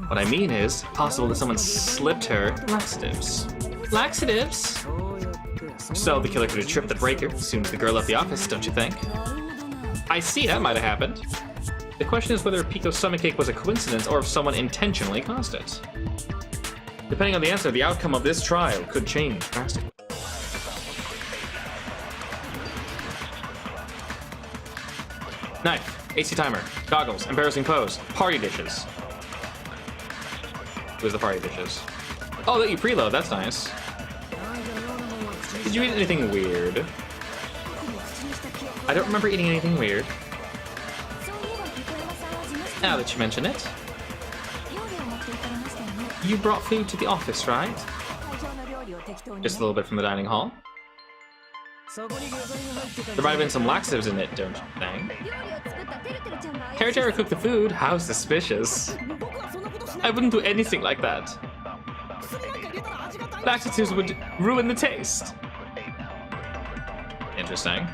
What I mean is, possible that someone slipped her laxatives. Laxatives? So the killer could have tripped the breaker as soon as the girl left the office, don't you think? I see, that might have happened. The question is whether Pico's stomachache was a coincidence or if someone intentionally caused it. Depending on the answer, the outcome of this trial could change drastically. Knife, AC timer, goggles, embarrassing pose, party dishes. Where's the party dishes? Oh, that you preload, that's nice. Did you eat anything weird? I don't remember eating anything weird. Now that you mention it. You brought food to the office, right? Just a little bit from the dining hall. There might have been some laxatives in it, don't you think? Terra cooked the food? How suspicious. I wouldn't do anything like that. Laxatives would ruin the taste. Interesting.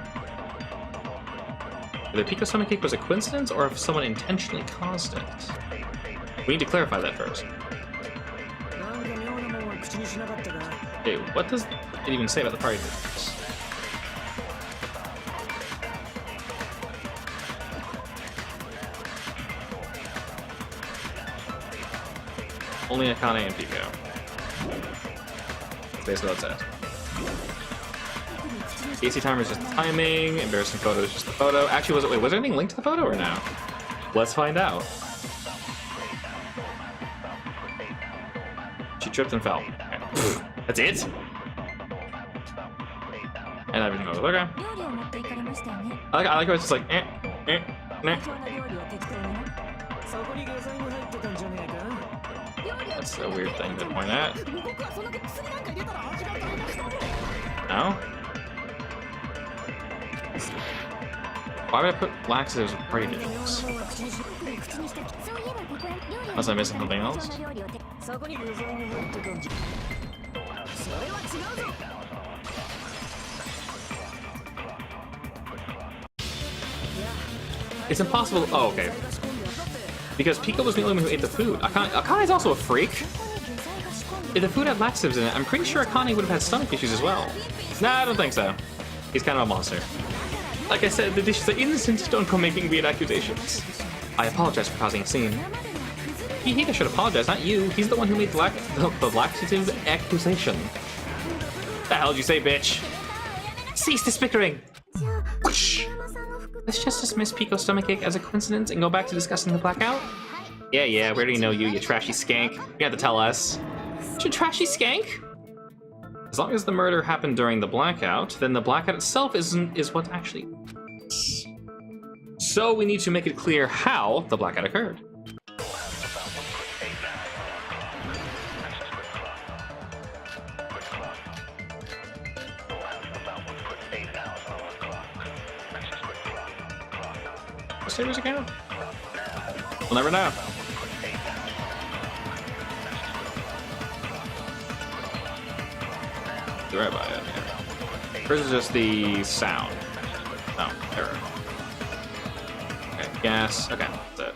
Whether Pico's stomachache was a coincidence or if someone intentionally caused it. We need to clarify that first. Okay, what does it even say about the party dishes? Only Akane and Pico. That's basically what it says. AC timer is just the timing, embarrassing photo is just the photo. Actually, was there anything linked to the photo or no? Let's find out. She tripped and fell. Okay. That's it? And everything goes, okay. I like how it's just like, That's a weird thing to point at. No? Why would I put laxatives with party dishes? Unless I'm missing something else? It's impossible. Oh, okay. Because Pico was the only one who ate the food. Akane's also a freak. If the food had laxatives in it, I'm pretty sure Akane would have had stomach issues as well. Nah, I don't think so. He's kind of a monster. Like I said, the dishes are innocent. Don't go making weird accusations. I apologize for causing a scene. Hihika should apologize, not you. He's the one who made the laxative accusation. The hell did you say, bitch? Cease this bickering! Whoosh. Let's just dismiss Pico's stomachache as a coincidence and go back to discussing the blackout? Yeah, we already know you trashy skank. You have to tell us. You trashy skank? As long as the murder happened during the blackout, then the blackout itself is what actually... So we need to make it clear how the blackout occurred. What savers again? We'll never know. Be right by it. First is just the sound. Oh, error. Okay, gas. Okay, that's it.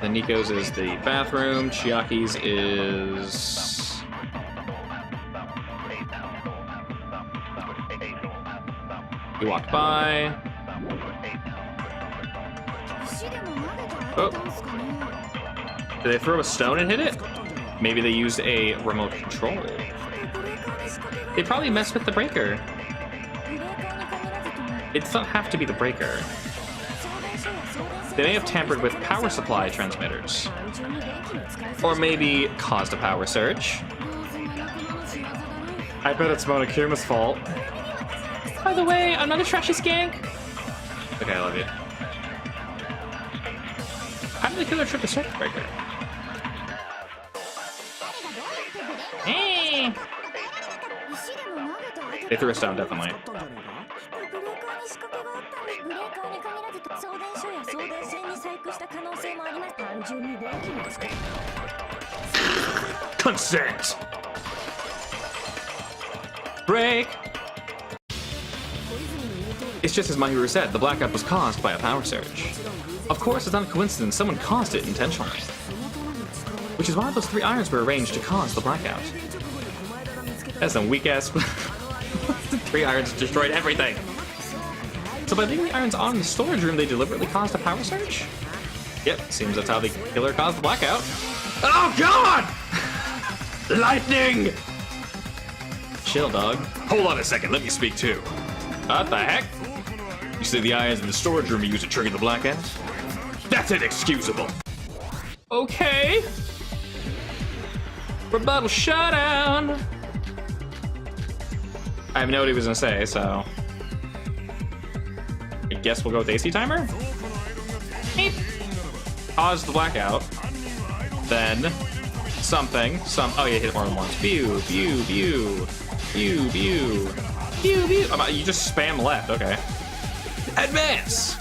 Then Nico's is the bathroom. Chiaki's is... He walked by. Oh. Did they throw a stone and hit it? Maybe they used a remote control. They probably messed with the breaker. It doesn't have to be the breaker. They may have tampered with power supply transmitters. Or maybe caused a power surge. I bet it's Monokuma's fault. By the way, I'm not a trashy skank. Okay, I love you. How did the killer trip the circuit breaker? Hey! They threw us down, definitely. Consent! Break! It's just as Mahiro said, the blackout was caused by a power surge. Of course, it's not a coincidence, someone caused it intentionally. Which is why those 3 irons were arranged to cause the blackout. That's some weak-ass... 3 irons destroyed everything! So by leaving the irons on in the storage room, they deliberately caused a power surge? Yep, seems that's how the killer caused the blackout. Oh god! Lightning! Chill, dog. Hold on a second, let me speak too. What the heck? You say the irons in the storage room are used to trigger the blackout? That's inexcusable! Okay! Rebuttal shutdown! I have no idea what he was gonna say, so... I guess we'll go with AC timer? Beep. Pause the blackout. Then... something. Oh yeah, hit it more than once. Pew, pew, pew. Pew, pew. Pew, pew. You just spam left, okay. Advance!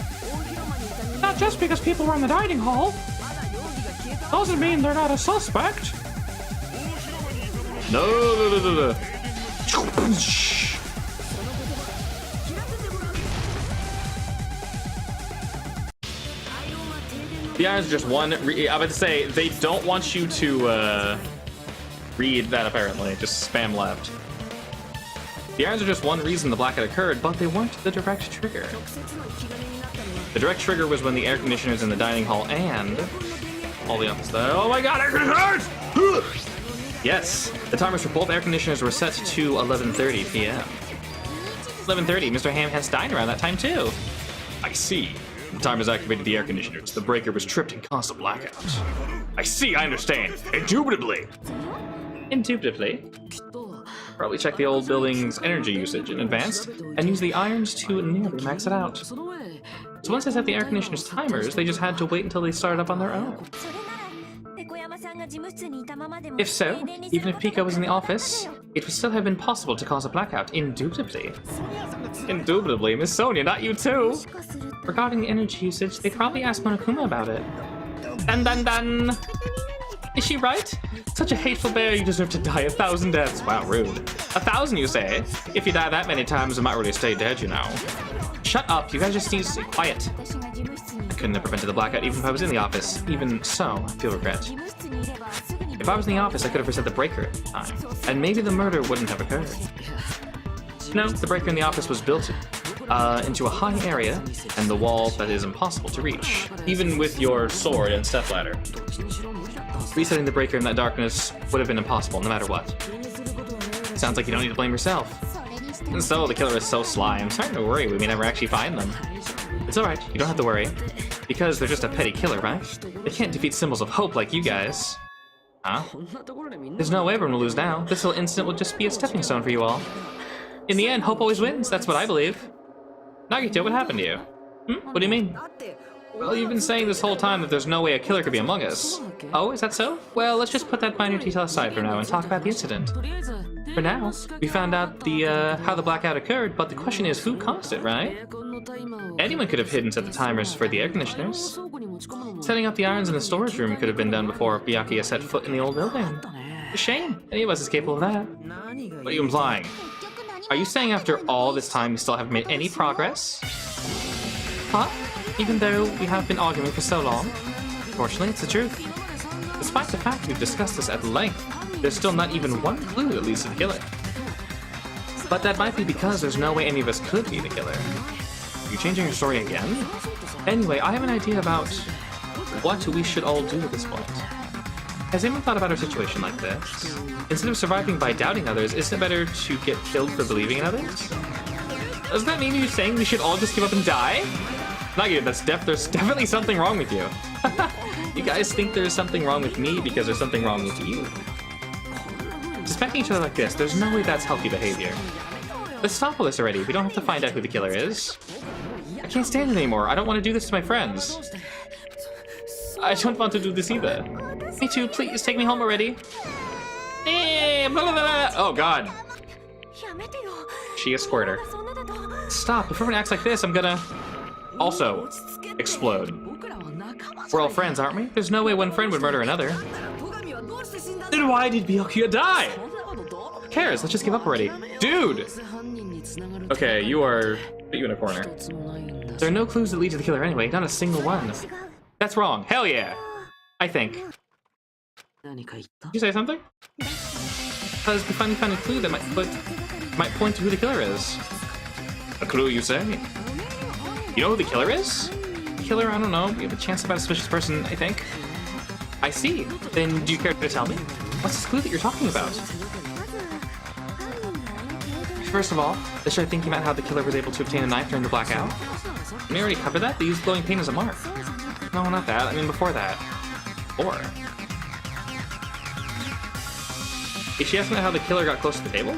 Not just because people were in the dining hall. Doesn't mean they're not a suspect. No. The irons are just one. I'm about to say, they don't want you to read that apparently. Just spam left. The irons are just one reason the blackout occurred, but they weren't the direct trigger. The direct trigger was when the air conditioners in the dining hall and all the others. Oh my god, air conditioners! Yes, the timers for both air conditioners were set to 11:30 p.m. 11:30, Mr. Hamhead's died around that time too. I see. The timers activated the air conditioners. The breaker was tripped and caused a blackout. I see, I understand. Indubitably. Probably check the old building's energy usage in advance and use the irons to nearly max it out. So once they set the air conditioner's timers, they just had to wait until they started up on their own. If so, even if Pico was in the office, it would still have been possible to cause a blackout, indubitably. Indubitably, Miss Sonia, not you too! Regarding the energy usage, they probably asked Monokuma about it. Dun. Is she right? Such a hateful bear, you deserve to die 1,000 deaths. Wow, rude. 1,000, you say? If you die that many times, I might really stay dead, you know. Shut up, you guys just need to stay quiet. I couldn't have prevented the blackout even if I was in the office. Even so, I feel regret. If I was in the office, I could have reset the breaker at the time, and maybe the murder wouldn't have occurred. No, the breaker in the office was built into a high area, and the wall that is impossible to reach, even with your sword and stepladder. Resetting the breaker in that darkness would have been impossible, no matter what. Sounds like you don't need to blame yourself. And so, the killer is so sly, I'm starting to worry we may never actually find them. It's alright, you don't have to worry. Because they're just a petty killer, right? They can't defeat symbols of hope like you guys. Huh? There's no way we're gonna lose now. This little incident will just be a stepping stone for you all. In the end, hope always wins, that's what I believe. Nagito, what happened to you? What do you mean? Well, you've been saying this whole time that there's no way a killer could be among us. Oh, is that so? Well, let's just put that minor detail aside for now and talk about the incident. For now, we found out how the blackout occurred, but the question is who caused it, right? Anyone could have hidden set the timers for the air conditioners. Setting up the irons in the storage room could have been done before Byakuya set foot in the old building. A shame. Any of us is capable of that. What are you implying? Are you saying after all this time we still haven't made any progress? Huh? Even though we have been arguing for so long? Fortunately, it's the truth. Despite the fact we've discussed this at length, there's still not even one clue that leads to the killer. But that might be because there's no way any of us could be the killer. Are you changing your story again? Anyway, I have an idea about what we should all do at this point. Has anyone thought about a situation like this? Instead of surviving by doubting others, isn't it better to get killed for believing in others? Does that mean you're saying we should all just give up and die? Nagito, there's definitely something wrong with you. You guys think there's something wrong with me because there's something wrong with you. Suspecting each other like this, there's no way that's healthy behavior. Let's stop all this already. We don't have to find out who the killer is. I can't stand it anymore. I don't want to do this to my friends. I don't want to do this either. Me too, please take me home already. Oh god. She a squirter. Stop, if everyone acts like this, I'm gonna also explode. We're all friends, aren't we? There's no way one friend would murder another. Then why did Byakuya die? Who cares? Let's just give up already. Dude! Okay, you in a corner. There are no clues that lead to the killer anyway, not a single one. That's wrong. Hell yeah! I think. Did you say something? Because we finally found a clue that might point to who the killer is. A clue, you say? You know who the killer is? The killer, I don't know. We have a chance about a suspicious person, I think. I see. Then do you care to tell me? What's this clue that you're talking about? First of let's start thinking about how the killer was able to obtain a knife during the blackout. We already covered that? They used glowing paint as a mark. No, not that. I mean before that. Or... Is she asking how the killer got close to the table?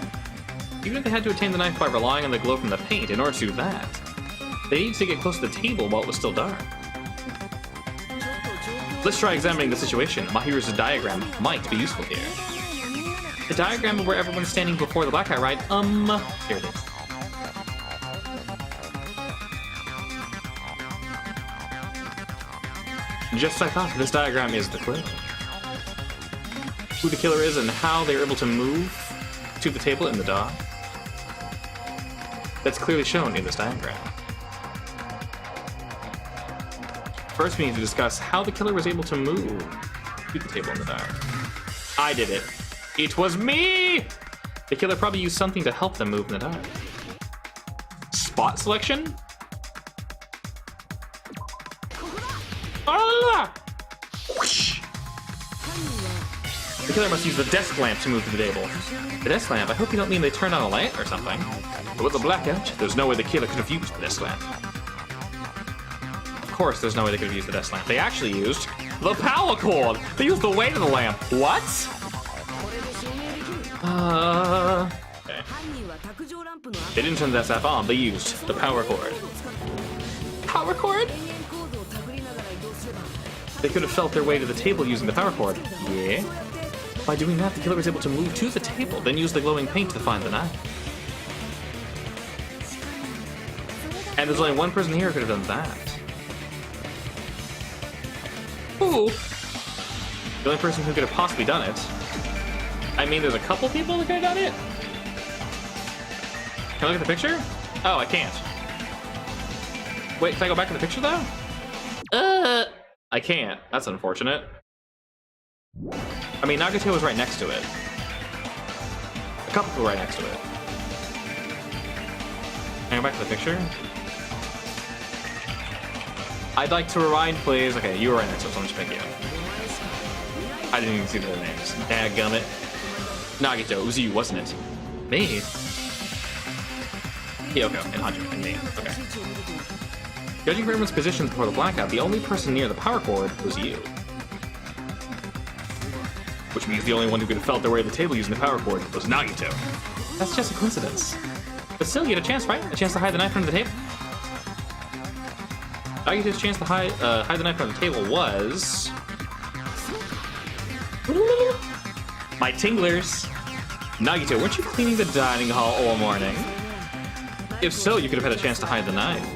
Even if they had to obtain the knife by relying on the glow from the paint in order to do that, they needed to get close to the table while it was still dark. Let's try examining the situation. Mahiru's diagram might be useful here. The diagram of where everyone's standing before the blackout, right? Here it is. Just as I thought, this diagram is the clue. Who the killer is and how they were able to move to the table in the dark. That's clearly shown in this diagram. First, we need to discuss how the killer was able to move to the table in the dark. I did it. It was me! The killer probably used something to help them move in the dark. Spot selection? Ah! Whoosh! The killer must use the desk lamp to move to the table. The desk lamp? I hope you don't mean they turned on a light or something. But with the blackout, there's no way the killer could have used the desk lamp. Of course there's no way they could have used the desk lamp. They actually used the power cord! They used the weight of the lamp. What? Okay. They didn't turn the desk lamp on, they used the power cord. Power cord? They could have felt their way to the table using the power cord. Yeah? By doing that, the killer was able to move to the table, then use the glowing paint to find the knife. And there's only one person here who could have done that. Ooh! The only person who could have possibly done it. I mean, there's a couple people that could have done it? Can I look at the picture? Oh, I can't. Wait, can I go back to the picture, though? I can't. That's unfortunate. I mean, Nagito was right next to it. A couple people right next to it. Can I go back to the picture? I'd like to rewind, please. Okay, you were right next to it, so I'm just picking you. I didn't even see their names. Dadgummit. Nagito, it was you, wasn't it? Me? Kyoko and Hanjo and me. Okay. Judging from everyone's positions before the blackout, the only person near the power cord was you. Which means the only one who could have felt their way to the table using the power cord was Nagito. That's just a coincidence. But still, you had a chance, right? A chance to hide the knife under the table? Nagito's chance to hide the knife under the table was... my tinglers! Nagito, weren't you cleaning the dining hall all morning? If so, you could have had a chance to hide the knife.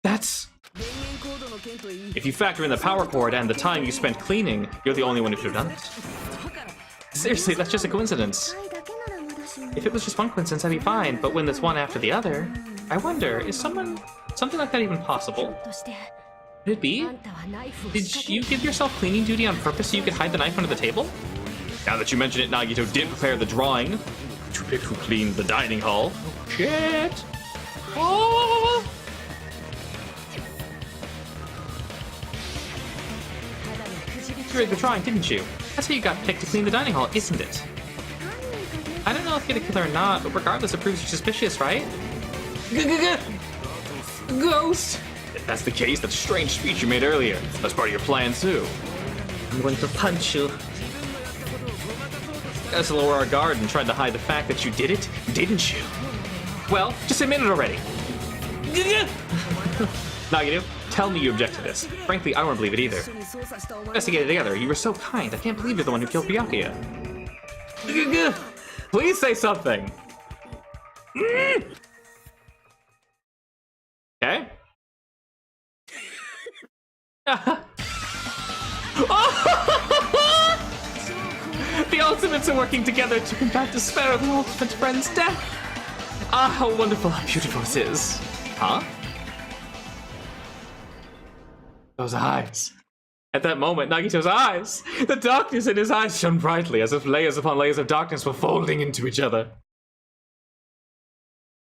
That's... If you factor in the power cord and the time you spent cleaning, you're the only one who should have done it. Seriously, that's just a coincidence. If it was just one coincidence, I'd be fine, but when it's one after the other, I wonder, is something like that even possible? Could it be? Did you give yourself cleaning duty on purpose so you could hide the knife under the table? Now that you mention it, Nagito did prepare the drawing to pick who cleaned the dining hall. Shit! Oh! You read the drawing, didn't you? That's how you got picked to clean the dining hall, isn't it? I don't know if you're the killer or not, but regardless, it proves you're suspicious, right? Ghost! If that's the case, that strange speech you made earlier, that's part of your plan too. I'm going to punch you. Let's lower our guard and try to hide the fact that you did it, didn't you? Well, just admit it already. Nagito, tell me you object to this. Frankly, I won't believe it either. Investigate it together. You were so kind. I can't believe you're the one who killed Byakuya. Please say something. Okay. The ultimates are working together to combat despair of the ultimate friend's death. Ah, how wonderful, how beautiful it is. Huh? Those eyes. At that moment, Nagito's eyes, the darkness in his eyes shone brightly, as if layers upon layers of darkness were folding into each other.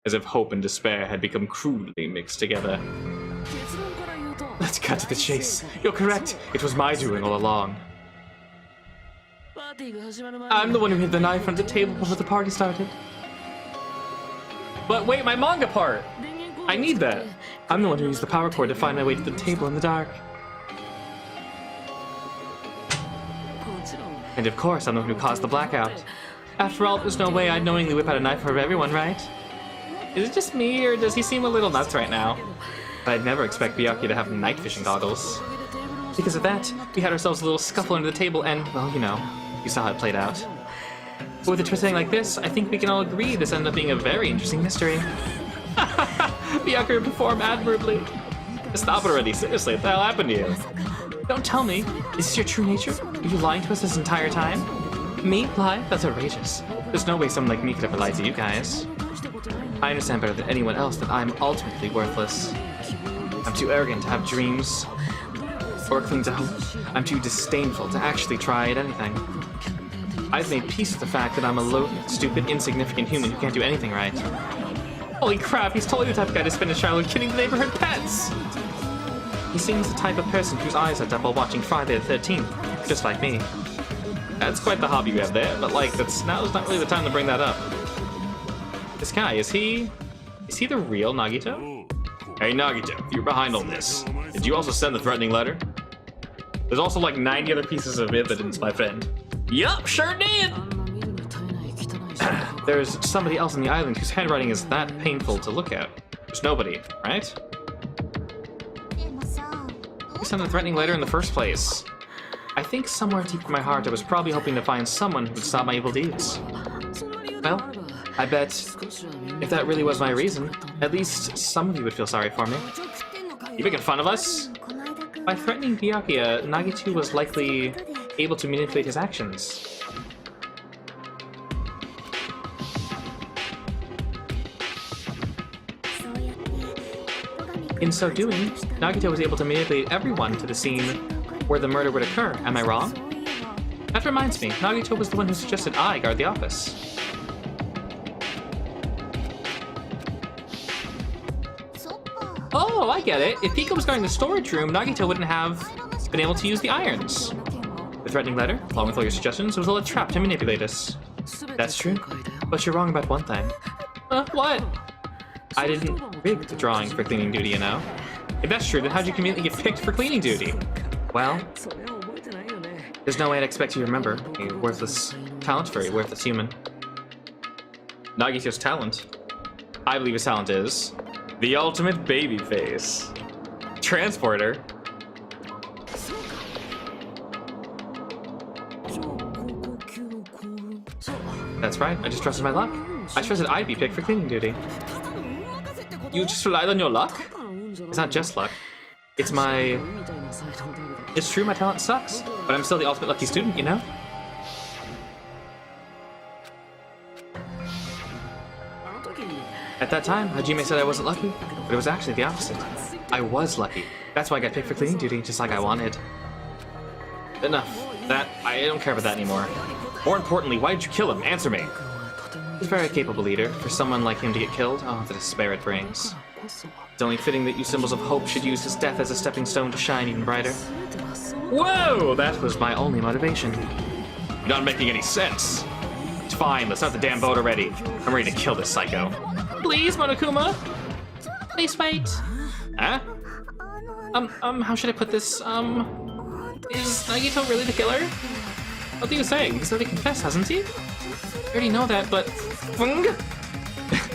As if hope and despair had become crudely mixed together. Let's cut to the chase. You're correct. It was my doing all along. I'm the one who hid the knife on the table before the party started. But wait, my manga part! I need that. I'm the one who used the power cord to find my way to the table in the dark. And of course, I'm the one who caused the blackout. After all, there's no way I'd knowingly whip out a knife for everyone, right? Is it just me, or does he seem a little nuts right now? But I'd never expect Byakuya to have night fishing goggles. Because of that, we had ourselves a little scuffle under the table and, well, you know, you saw how it played out. But with a twist like this, I think we can all agree this ended up being a very interesting mystery. Byakuya performed admirably. Stop it already, seriously, what the hell happened to you? Don't tell me, is this your true nature? Are you lying to us this entire time? Me? Lie? That's outrageous. There's no way someone like me could ever lie to you guys. I understand better than anyone else that I'm ultimately worthless. I'm too arrogant to have dreams or cling to hope. I'm too disdainful to actually try at anything. I've made peace with the fact that I'm a low, stupid, insignificant human who can't do anything right. Holy crap, he's totally the type of guy to spend his childhood killing the neighborhood pets! He seems the type of person whose eyes are up while watching Friday the 13th, just like me. That's quite the hobby you have there, but like, now's not really the time to bring that up. This guy, is he the real Nagito? Hey Nagito, you're behind all this. Did you also send the threatening letter? There's also like 90 other pieces of evidence, my friend. Yup, sure did! There's somebody else on the island whose handwriting is that painful to look at. There's nobody, right? Who sent the threatening letter in the first place? I think somewhere deep in my heart I was probably hoping to find someone who would stop my evil deeds. Well, I bet if that really was my reason, at least some of you would feel sorry for me. You making fun of us? By threatening Byakuya, Nagito was likely able to manipulate his actions. In so doing, Nagito was able to manipulate everyone to the scene where the murder would occur. Am I wrong? That reminds me, Nagito was the one who suggested I guard the office. Oh, I get it. If Pika was guarding the storage room, Nagito wouldn't have been able to use the irons. The threatening letter, along with all your suggestions, was all a trap to manipulate us. That's true, but you're wrong about one thing. What? I didn't rig the drawing for cleaning duty, you know? If that's true, then how'd you conveniently get picked for cleaning duty? Well, there's no way I'd expect you to remember a worthless talent for a worthless human. Nagito's talent? I believe his talent is the ultimate baby face. Transporter. That's right, I just trusted my luck. I trusted I'd be picked for cleaning duty. You just relied on your luck? It's not just luck. It's my... It's true my talent sucks, but I'm still the ultimate lucky student, you know? At that time, Hajime said I wasn't lucky, but it was actually the opposite. I was lucky. That's why I got picked for cleaning duty, just like I wanted. Enough. I don't care about that anymore. More importantly, why did you kill him? Answer me. He's a very capable leader. For someone like him to get killed, oh, the despair it brings. It's only fitting that you symbols of hope should use his death as a stepping stone to shine even brighter. Whoa! That was my only motivation. You're not making any sense. It's fine, let's start the damn boat already. I'm ready to kill this psycho. Please, Monokuma! Please wait. Huh? How should I put this? Is Nagito really the killer? What are you saying? He's already confessed, hasn't he? I already know that, but...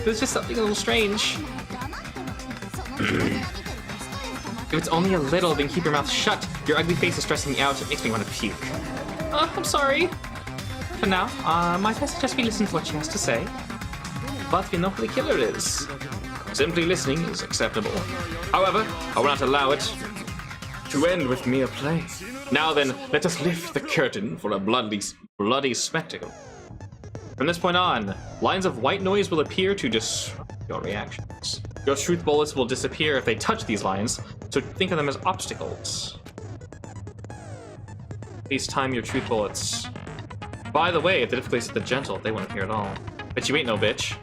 There's just something a little strange. If it's only a little, then keep your mouth shut. Your ugly face is stressing me out. It makes me want to puke. I'm sorry. For now, might I suggest we listen to what she has to say? But we know who the killer is. Simply listening is acceptable. However, I will not allow it to end with mere play. Now then, let us lift the curtain for a bloody spectacle. From this point on, lines of white noise will appear to disrupt your reactions. Your truth bullets will disappear if they touch these lines, so think of them as obstacles. Please time your truth bullets. By the way, if the difficulty is the gentle, they won't appear at all. But you ain't no bitch.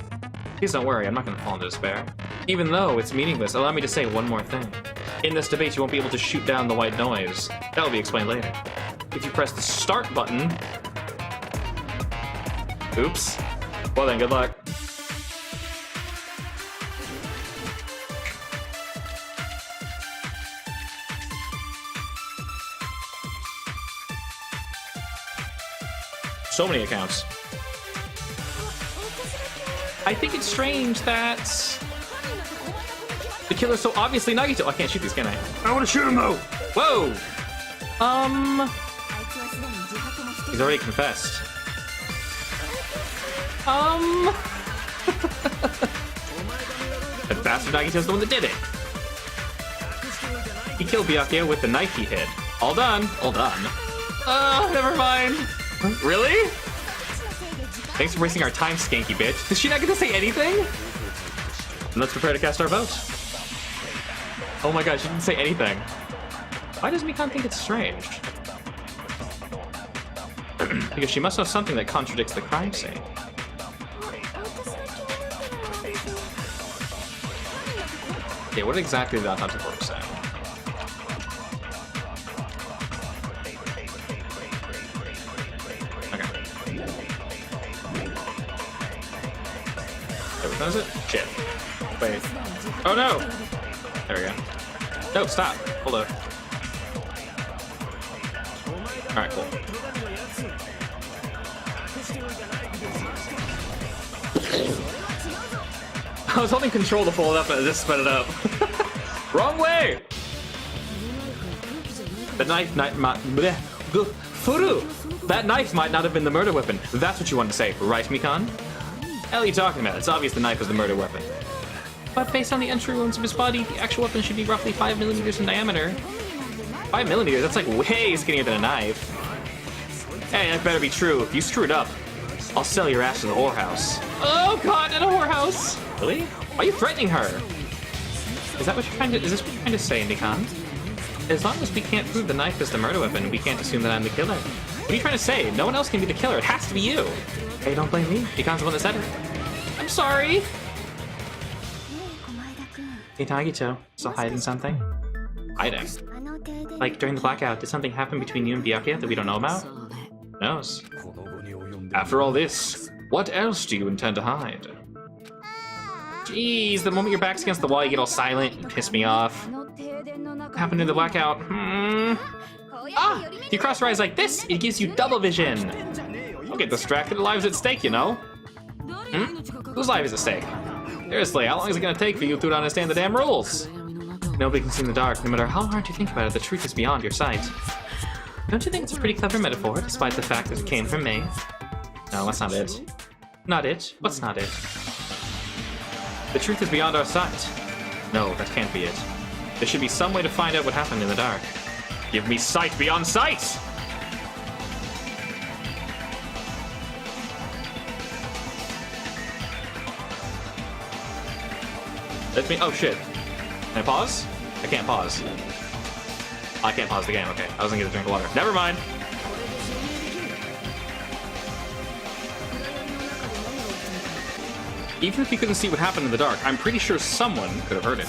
Please don't worry, I'm not gonna fall into despair. Even though it's meaningless, allow me to say one more thing. In this debate, you won't be able to shoot down the white noise. That will be explained later. If you press the start button... Oops. Well then, good luck. So many accounts. I think it's strange that the killer's so obviously Nagito. I can't shoot these, can I? I want to shoot him though. Whoa. He's already confessed. That bastard Nagito's the one that did it. He killed Byakuya with the knife he hid. All done. All done. Never mind. Really? Thanks for wasting our time, skanky bitch. Did she not get to say anything? And let's prepare to cast our vote. Oh my god, she didn't say anything. Why does Mikan think it's strange? Because she must know something that contradicts the crime scene. Okay, what exactly did the autopsy report say? That was it? Shit. Wait. Oh no! There we go. No, stop. Hold up. Alright, cool. I was holding control to pull it up and it just sped it up. Wrong way! The knife That knife might not have been the murder weapon. That's what you wanted to say, right, Mikan? Hell are you talking about? It's obvious the knife was the murder weapon. But based on the entry wounds of his body, the actual weapon should be roughly 5 millimeters in diameter. 5 millimeters? That's like way skinnier than a knife. Hey, that better be true. If you screw it up, I'll sell your ass to the whorehouse. Oh god, in a whorehouse! Really? Why are you threatening her? Is that what you're trying to... Is this what you're trying to say, Mikan? As long as we can't prove the knife is the murder weapon, we can't assume that I'm the killer. What are you trying to say? No one else can be the killer. It has to be you. Hey, don't blame me. Ikon's the one that said it. I'm sorry. Hey, Nagito. Still hiding something? Hiding? Like, during the blackout, did something happen between you and Byakuya that we don't know about? Who knows? After all this, what else do you intend to hide? Jeez, the moment your back's against the wall, you get all silent. You piss me off. What happened in the blackout? Ah! If you cross your eyes like this, it gives you double vision. Don't get distracted. Lives at stake, you know. Whose life is at stake? Seriously, how long is it gonna take for you two to understand the damn rules? Nobody can see in the dark. No matter how hard you think about it, the truth is beyond your sight. Don't you think it's a pretty clever metaphor, despite the fact that it came from me? No, that's not it. Not it? What's not it? The truth is beyond our sight. No, that can't be it. There should be some way to find out what happened in the dark. Give me sight beyond sight! Let me. Oh shit. Can I pause? I can't pause. I can't pause the game. Okay, I was gonna get a drink of water. Never mind. Even if you couldn't see what happened in the dark, I'm pretty sure someone could have heard it.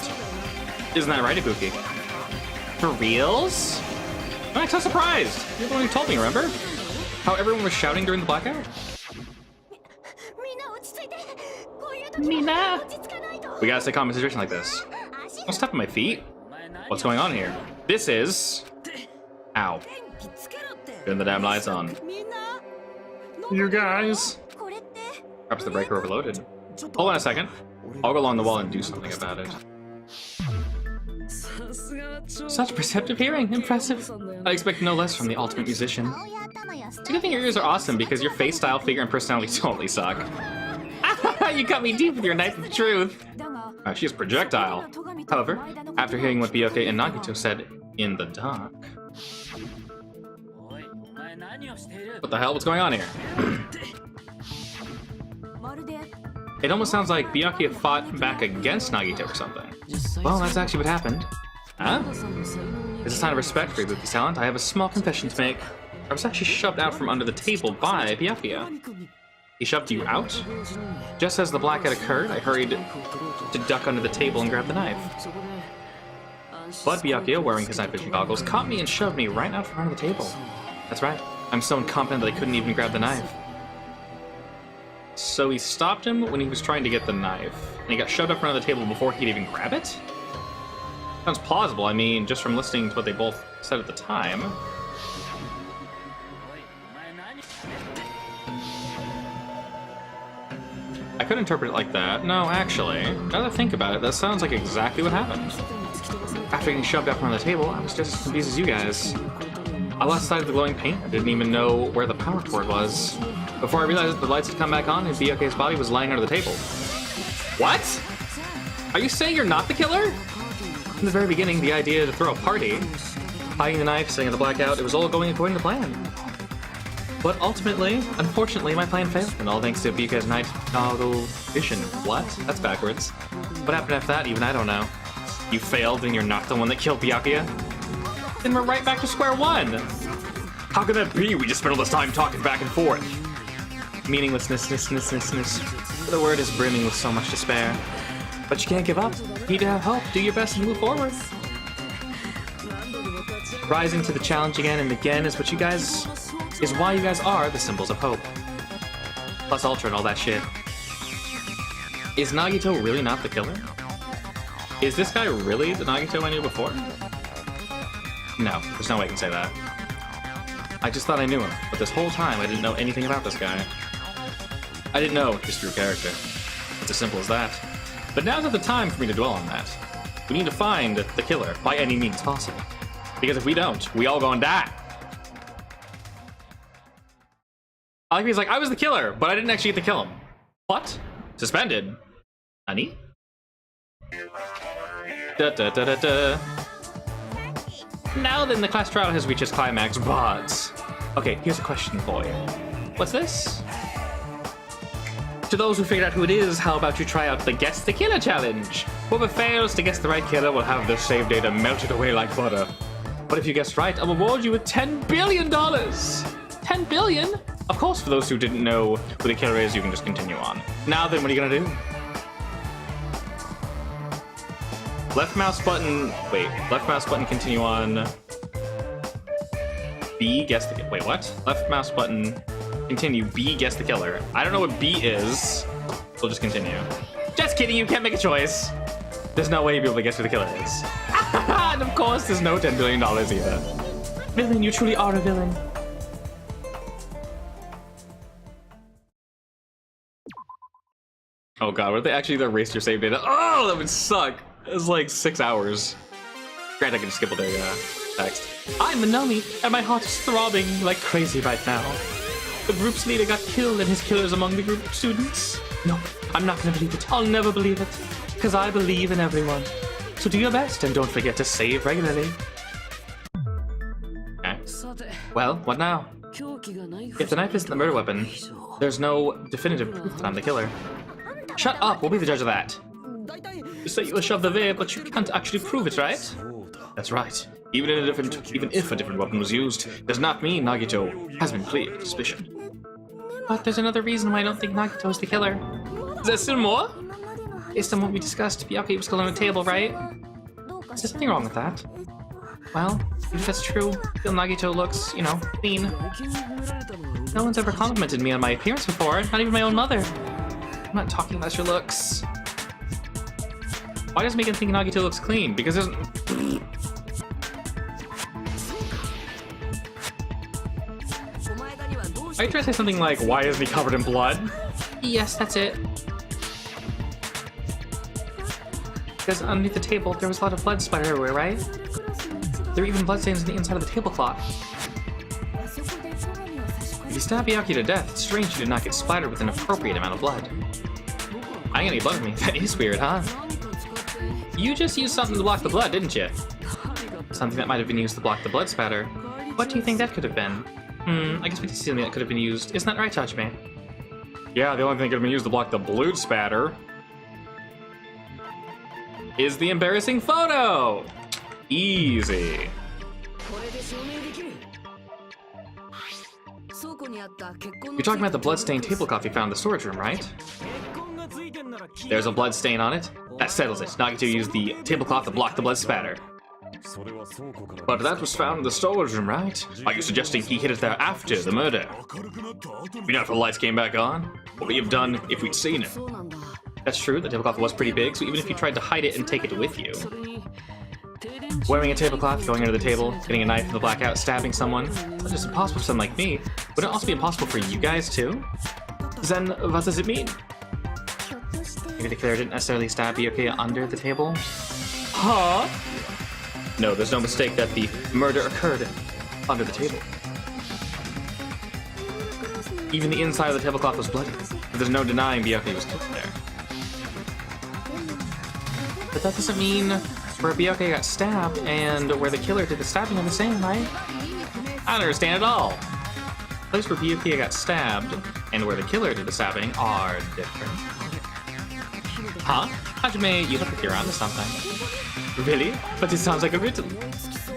Isn't that right, Ibuki? For reals? I'm so surprised. You're the one who told me, remember? How everyone was shouting during the blackout? Mina! We gotta stay calm in a situation like this. Don't step on my feet. What's going on here? This is... Ow. Turn the damn lights on. You guys. Perhaps the breaker overloaded. Hold on a second. I'll go along the wall and do something about it. Such perceptive hearing. Impressive. I expect no less from the ultimate musician. It's a good thing your ears are awesome because your face, style, figure, and personality totally suck. You cut me deep with your knife of truth. She is projectile. However, after hearing what Byakuya and Nagito said in the dark... What the hell? What's going on here? It almost sounds like Byakuya fought back against Nagito or something. Well, that's actually what happened. Huh? As a sign of respect for Ibuki's talent, I have a small confession to make. I was actually shoved out from under the table by Byakuya. He shoved you out? Just as the blackout occurred, I hurried to duck under the table and grab the knife. But Byakuya, wearing his night vision goggles, caught me and shoved me right out from under the table. That's right. I'm so incompetent that I couldn't even grab the knife. So he stopped him when he was trying to get the knife, and he got shoved up under the table before he'd even grab it? Sounds plausible, I mean, just from listening to what they both said at the time. I could interpret it like that. No, actually, now that I think about it, that sounds like exactly what happened. After getting shoved up on the table, I was just as confused as you guys. I lost sight of the glowing paint. I didn't even know where the power cord was. Before I realized that the lights had come back on and Byakuya's body was lying under the table. What? Are you saying you're not the killer? From the very beginning, the idea to throw a party, hiding the knife, setting the blackout, it was all going according to plan. But ultimately, unfortunately, my plan failed, and all thanks to Byakuya's night vision. What? That's backwards. What happened after that, even I don't know. You failed and you're not the one that killed Byakuya? Then we're right back to square one! How could that be? We just spent all this time talking back and forth. Meaninglessness. The word is brimming with so much despair. But you can't give up. You need to have hope. Do your best and move forward. Rising to the challenge again and again is why you guys are the symbols of hope. Plus Ultra and all that shit. Is Nagito really not the killer? Is this guy really the Nagito I knew before? No, there's no way I can say that. I just thought I knew him, but this whole time I didn't know anything about this guy. I didn't know his true character. It's as simple as that. But now's not the time for me to dwell on that. We need to find the killer by any means possible. Because if we don't, we all gonna die. I like he's like, I was the killer, but I didn't actually get to kill him. What? Suspended? Honey? Now then, the class trial has reached its climax, but... Okay, here's a question for you. What's this? To those who figured out who it is, how about you try out the Guess the Killer challenge? Whoever fails to guess the right killer will have their save data melted away like butter. But if you guess right, I'll reward you with $10 billion! $10 10 billion? Of course, for those who didn't know who the killer is, you can just continue on. Now then, what are you gonna do? Left mouse button, wait, left mouse button, continue on. B, guess the, wait, what? Left mouse button, continue, B, guess the killer. I don't know what B is. We'll just continue. Just kidding, you can't make a choice. There's no way you'll be able to guess who the killer is. And of course, there's no $10 billion either. Villain, you truly are a villain. Oh god, what if they actually erased your save data? Oh, that would suck. It's like 6 hours. Granted, I can just skip all the text. I'm Minomi, and my heart is throbbing like crazy right now. The group's leader got killed, and his killer's among the group of students. No, I'm not gonna believe it. I'll never believe it. Because I believe in everyone. So do your best, and don't forget to save regularly. Okay. Well, what now? If the knife isn't the murder weapon, there's no definitive proof that I'm the killer. Shut up, we'll be the judge of that. You say you'll shove the veil, but you can't actually prove it, right? That's right. Even if a different weapon was used, does not mean Nagito has been cleared of suspicion. But there's another reason why I don't think Nagito is the killer. Is there still more? Based on what we discussed, Byakuya was still on the table, right? Is there something wrong with that? Well, if that's true, I feel Nagito looks, you know, clean. No one's ever complimented me on my appearance before, not even my own mother. I'm not talking about your looks. Why does Megan think Nagito looks clean? Because there's... Are you trying to say something like, why isn't he covered in blood? Yes, that's it. Because underneath the table, there was a lot of blood splattered everywhere, right? There were even bloodstains on the inside of the tablecloth. If you stab Byakuya to death, it's strange you did not get splattered with an appropriate amount of blood. I ain't got any blood on me. That is weird, huh? You just used something to block the blood, didn't you? Something that might have been used to block the blood spatter. What do you think that could have been? I guess we did see something that could have been used. Isn't that right, Tajime? Yeah, the only thing that could have been used to block the blood spatter is the embarrassing photo! Easy. You're talking about the bloodstained tablecloth you found in the storage room, right? There's a blood stain on it. That settles it. Nagito used the tablecloth to block the blood spatter. But that was found in the storage room, right? Are you suggesting he hid it there after the murder? You know, if the lights came back on, what would you have done if we'd seen it? That's true, the tablecloth was pretty big, so even if you tried to hide it and take it with you... Wearing a tablecloth, going under the table, getting a knife in the blackout, stabbing someone, that's just impossible for someone like me. Would it also be impossible for you guys, too? Then, what does it mean? Maybe the killer didn't necessarily stab Byakuya under the table? Huh? No, there's no mistake that the murder occurred under the table. Even the inside of the tablecloth was bloody, but there's no denying Byakuya was killed there. But that doesn't mean where Byakuya got stabbed and where the killer did the stabbing are the same, right? I don't understand at all. The place where Byakuya got stabbed and where the killer did the stabbing are different. Huh? Hajime, you look like you're onto something. Really? But it sounds like a riddle.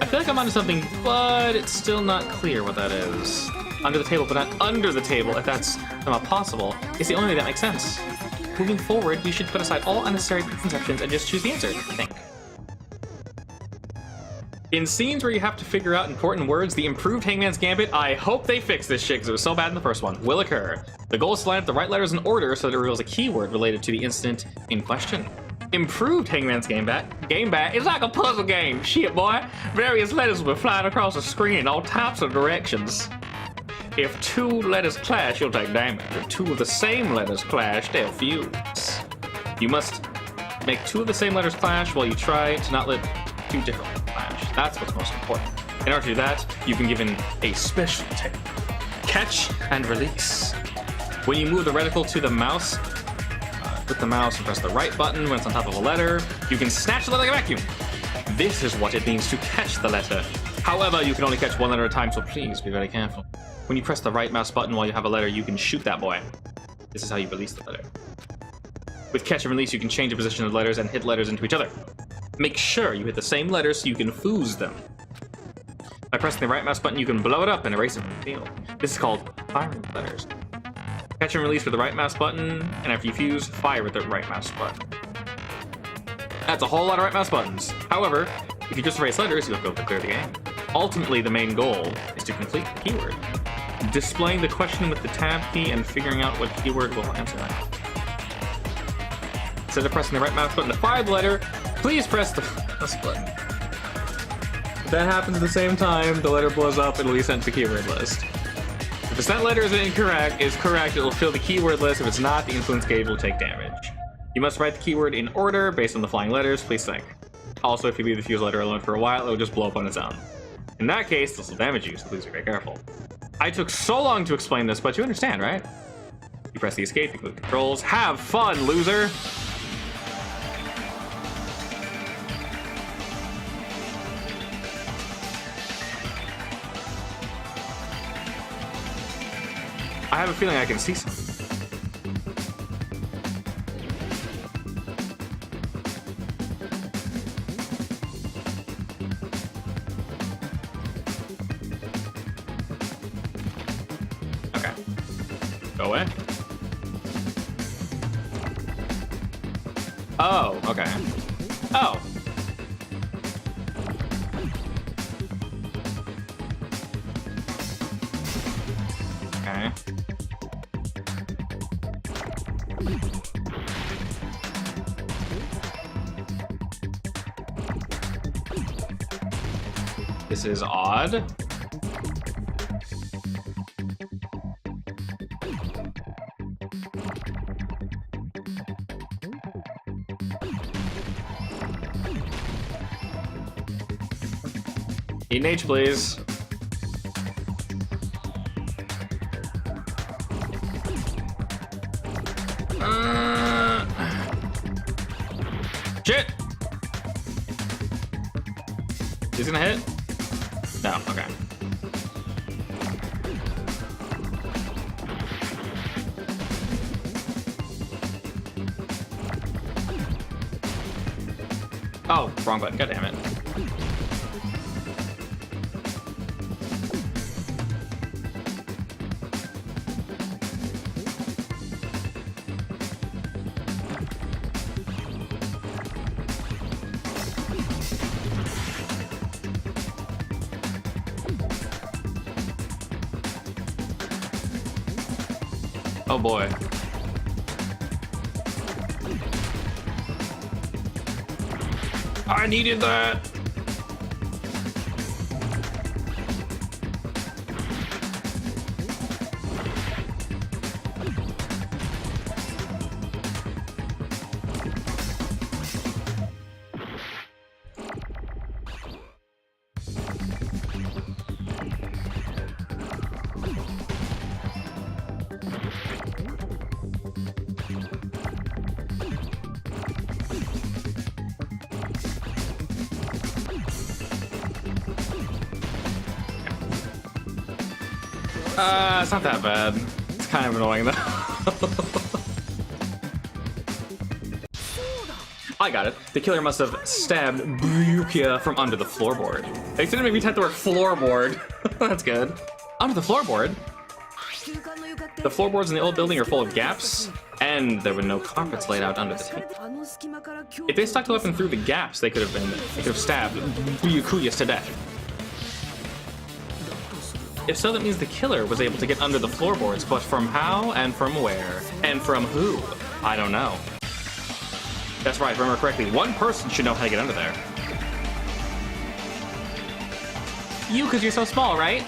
I feel like I'm onto something, but it's still not clear what that is. Under the table, but not under the table, if that's not possible. It's the only way that makes sense. Moving forward, we should put aside all unnecessary preconceptions and just choose the answer, I think. In scenes where you have to figure out important words, the improved Hangman's Gambit, I hope they fix this shit because it was so bad in the first one, will occur. The goal is to line up the right letters in order so that it reveals a keyword related to the incident in question. Improved Hangman's Gambit is like a puzzle game, shit boy. Various letters will be flying across the screen in all types of directions. If two letters clash, you'll take damage. If two of the same letters clash, they'll fuse. You must make two of the same letters clash while you try to not let two different ones clash. That's what's most important. In order to do that, you've been given a special technique. Catch and release. When you move the reticle to the mouse, with the mouse and press the right button when it's on top of a letter, you can snatch the letter like a vacuum. This is what it means to catch the letter. However, you can only catch one letter at a time, so please be very careful. When you press the right mouse button while you have a letter, you can shoot that boy. This is how you release the letter. With catch and release, you can change the position of letters and hit letters into each other. Make sure you hit the same letters so you can fuse them. By pressing the right mouse button, you can blow it up and erase it from the field. This is called firing letters. Catch and release with the right mouse button, and after you fuse, fire with the right mouse button. That's a whole lot of right mouse buttons. However, if you just erase letters, you'll be able to clear the game. Ultimately, the main goal is to complete the keyword. Displaying the question with the tab key and figuring out what keyword will answer that. Instead of pressing the right mouse button to fire the letter, please press the mouse button. If that happens at the same time, the letter blows up, it'll be sent to the keyword list. If the sent letter is correct, it will fill the keyword list. If it's not, the influence gauge will take damage. You must write the keyword in order based on the flying letters. Please think. Also, if you leave the fuse letter alone for a while, it will just blow up on its own. In that case, this will damage you, so please be very careful. I took so long to explain this, but you understand, right? You press the escape, you click controls. Have fun, loser! I have a feeling I can see something. Okay. Go away. Oh, okay. Oh. Okay. This is odd. Eat an H, please. Shit! He's gonna hit? No, okay. Oh, wrong button, god damn it. Oh boy. I needed that. It's not that bad. It's kind of annoying though. I got it. The killer must have stabbed Ryukia from under the floorboard. They didn't make me type the word floorboard. That's good. Under the floorboard? The floorboards in the old building are full of gaps, and there were no carpets laid out under the table. If they stuck the weapon through the gaps, they could have stabbed Ryukia to death. If so, that means the killer was able to get under the floorboards, but from how and from where and from who? I don't know. That's right, if I remember correctly, one person should know how to get under there. You, because you're so small, right?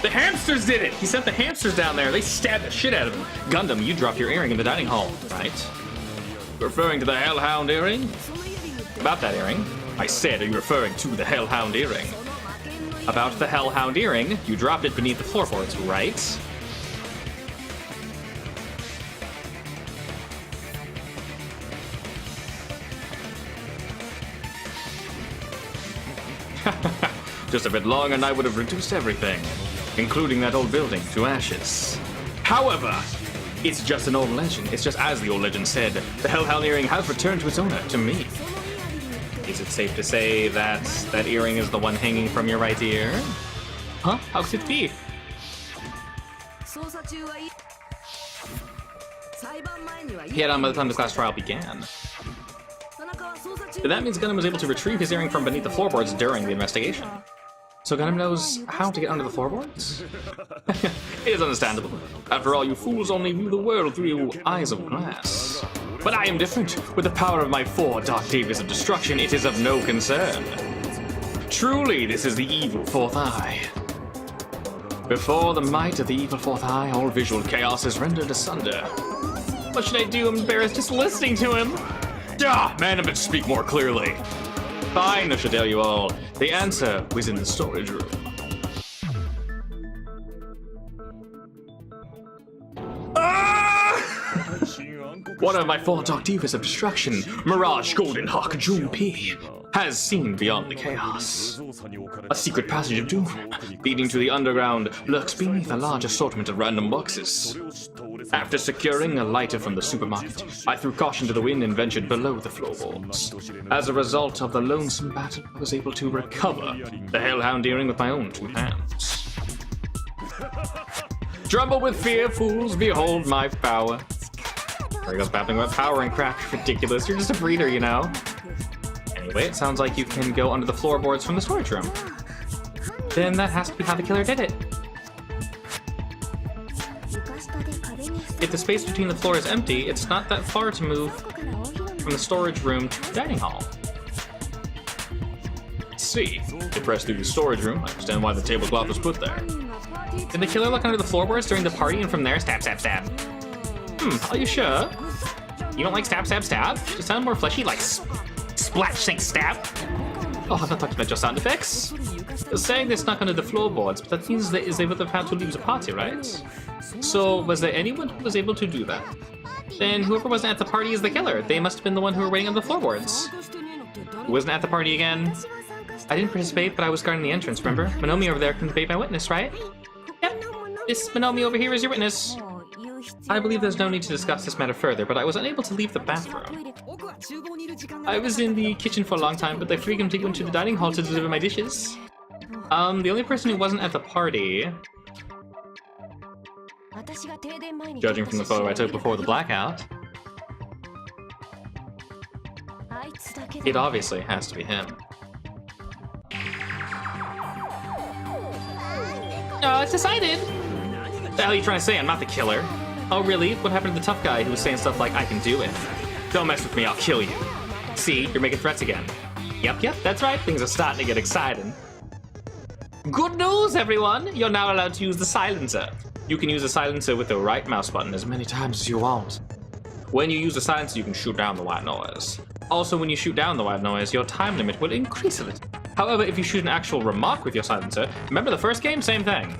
The hamsters did it! He sent the hamsters down there. They stabbed the shit out of him. Gundam, you dropped your earring in the dining hall, right? Referring to the Hellhound earring? About that earring. I said, are you referring to the Hellhound earring? About the Hellhound earring, you dropped it beneath the floorboards, right? Just a bit long and I would have reduced everything, including that old building, to ashes. However, it's just an old legend. It's just as the old legend said, the Hellhound earring has returned to its owner, to me. Is it safe to say that that earring is the one hanging from your right ear? Huh? How could it be? He had on by the time the class trial began. But that means Gundam was able to retrieve his earring from beneath the floorboards during the investigation. So Gundam knows how to get under the floorboards? It is understandable. After all, you fools only view the world through eyes of glass. But I am different. With the power of my 4 Dark Davies of Destruction, it is of no concern. Truly, this is the evil fourth eye. Before the might of the evil fourth eye, all visual chaos is rendered asunder. What should I do? I'm embarrassed just listening to him. Man, I better speak more clearly. Fine, I should tell you all. The answer was in the storage room. One of my 4 Dark Divas of Destruction, Mirage Golden Hawk Junpei, has seen beyond the chaos. A secret passage of doom, leading to the underground, lurks beneath a large assortment of random boxes. After securing a lighter from the supermarket, I threw caution to the wind and ventured below the floorboards. As a result of the lonesome battle, I was able to recover the Hellhound earring with my own 2 hands. Tremble with fear, fools, behold my power. There he goes babbling about power and crap. Ridiculous, you're just a breeder, you know. Anyway, it sounds like you can go under the floorboards from the storage room. Then that has to be how the killer did it. If the space between the floor is empty, it's not that far to move from the storage room to the dining hall. Let's see. They press through the storage room. I understand why the tablecloth was put there. Did the killer look under the floorboards during the party and from there stab, stab, stab? Are you sure? You don't like stab, stab, stab? Should it sound more fleshy, like splash, sink, stab? Oh, I'm not talking about your sound effects. You're saying they snuck under the floorboards, but that means they would have had to leave the party, right? So, was there anyone who was able to do that? Then whoever wasn't at the party is the killer. They must have been the one who were waiting on the floorboards. Who wasn't at the party again? I didn't participate, but I was guarding the entrance, remember? Minomi over there can be my witness, right? Yep. This Minomi over here is your witness. I believe there's no need to discuss this matter further, but I was unable to leave the bathroom. I was in the kitchen for a long time, but they freaked to go into the dining hall to deliver my dishes. The only person who wasn't at the party, judging from the photo I took before the blackout, it obviously has to be him. It's decided! What the hell are you trying to say? I'm not the killer. Oh, really? What happened to the tough guy who was saying stuff like, I can do it? Don't mess with me, I'll kill you. See, you're making threats again. Yep, that's right, things are starting to get exciting. Good news, everyone! You're now allowed to use the silencer. You can use the silencer with the right mouse button as many times as you want. When you use the silencer, you can shoot down the white noise. Also, when you shoot down the white noise, your time limit will increase a little. However, if you shoot an actual remark with your silencer, remember the first game? Same thing.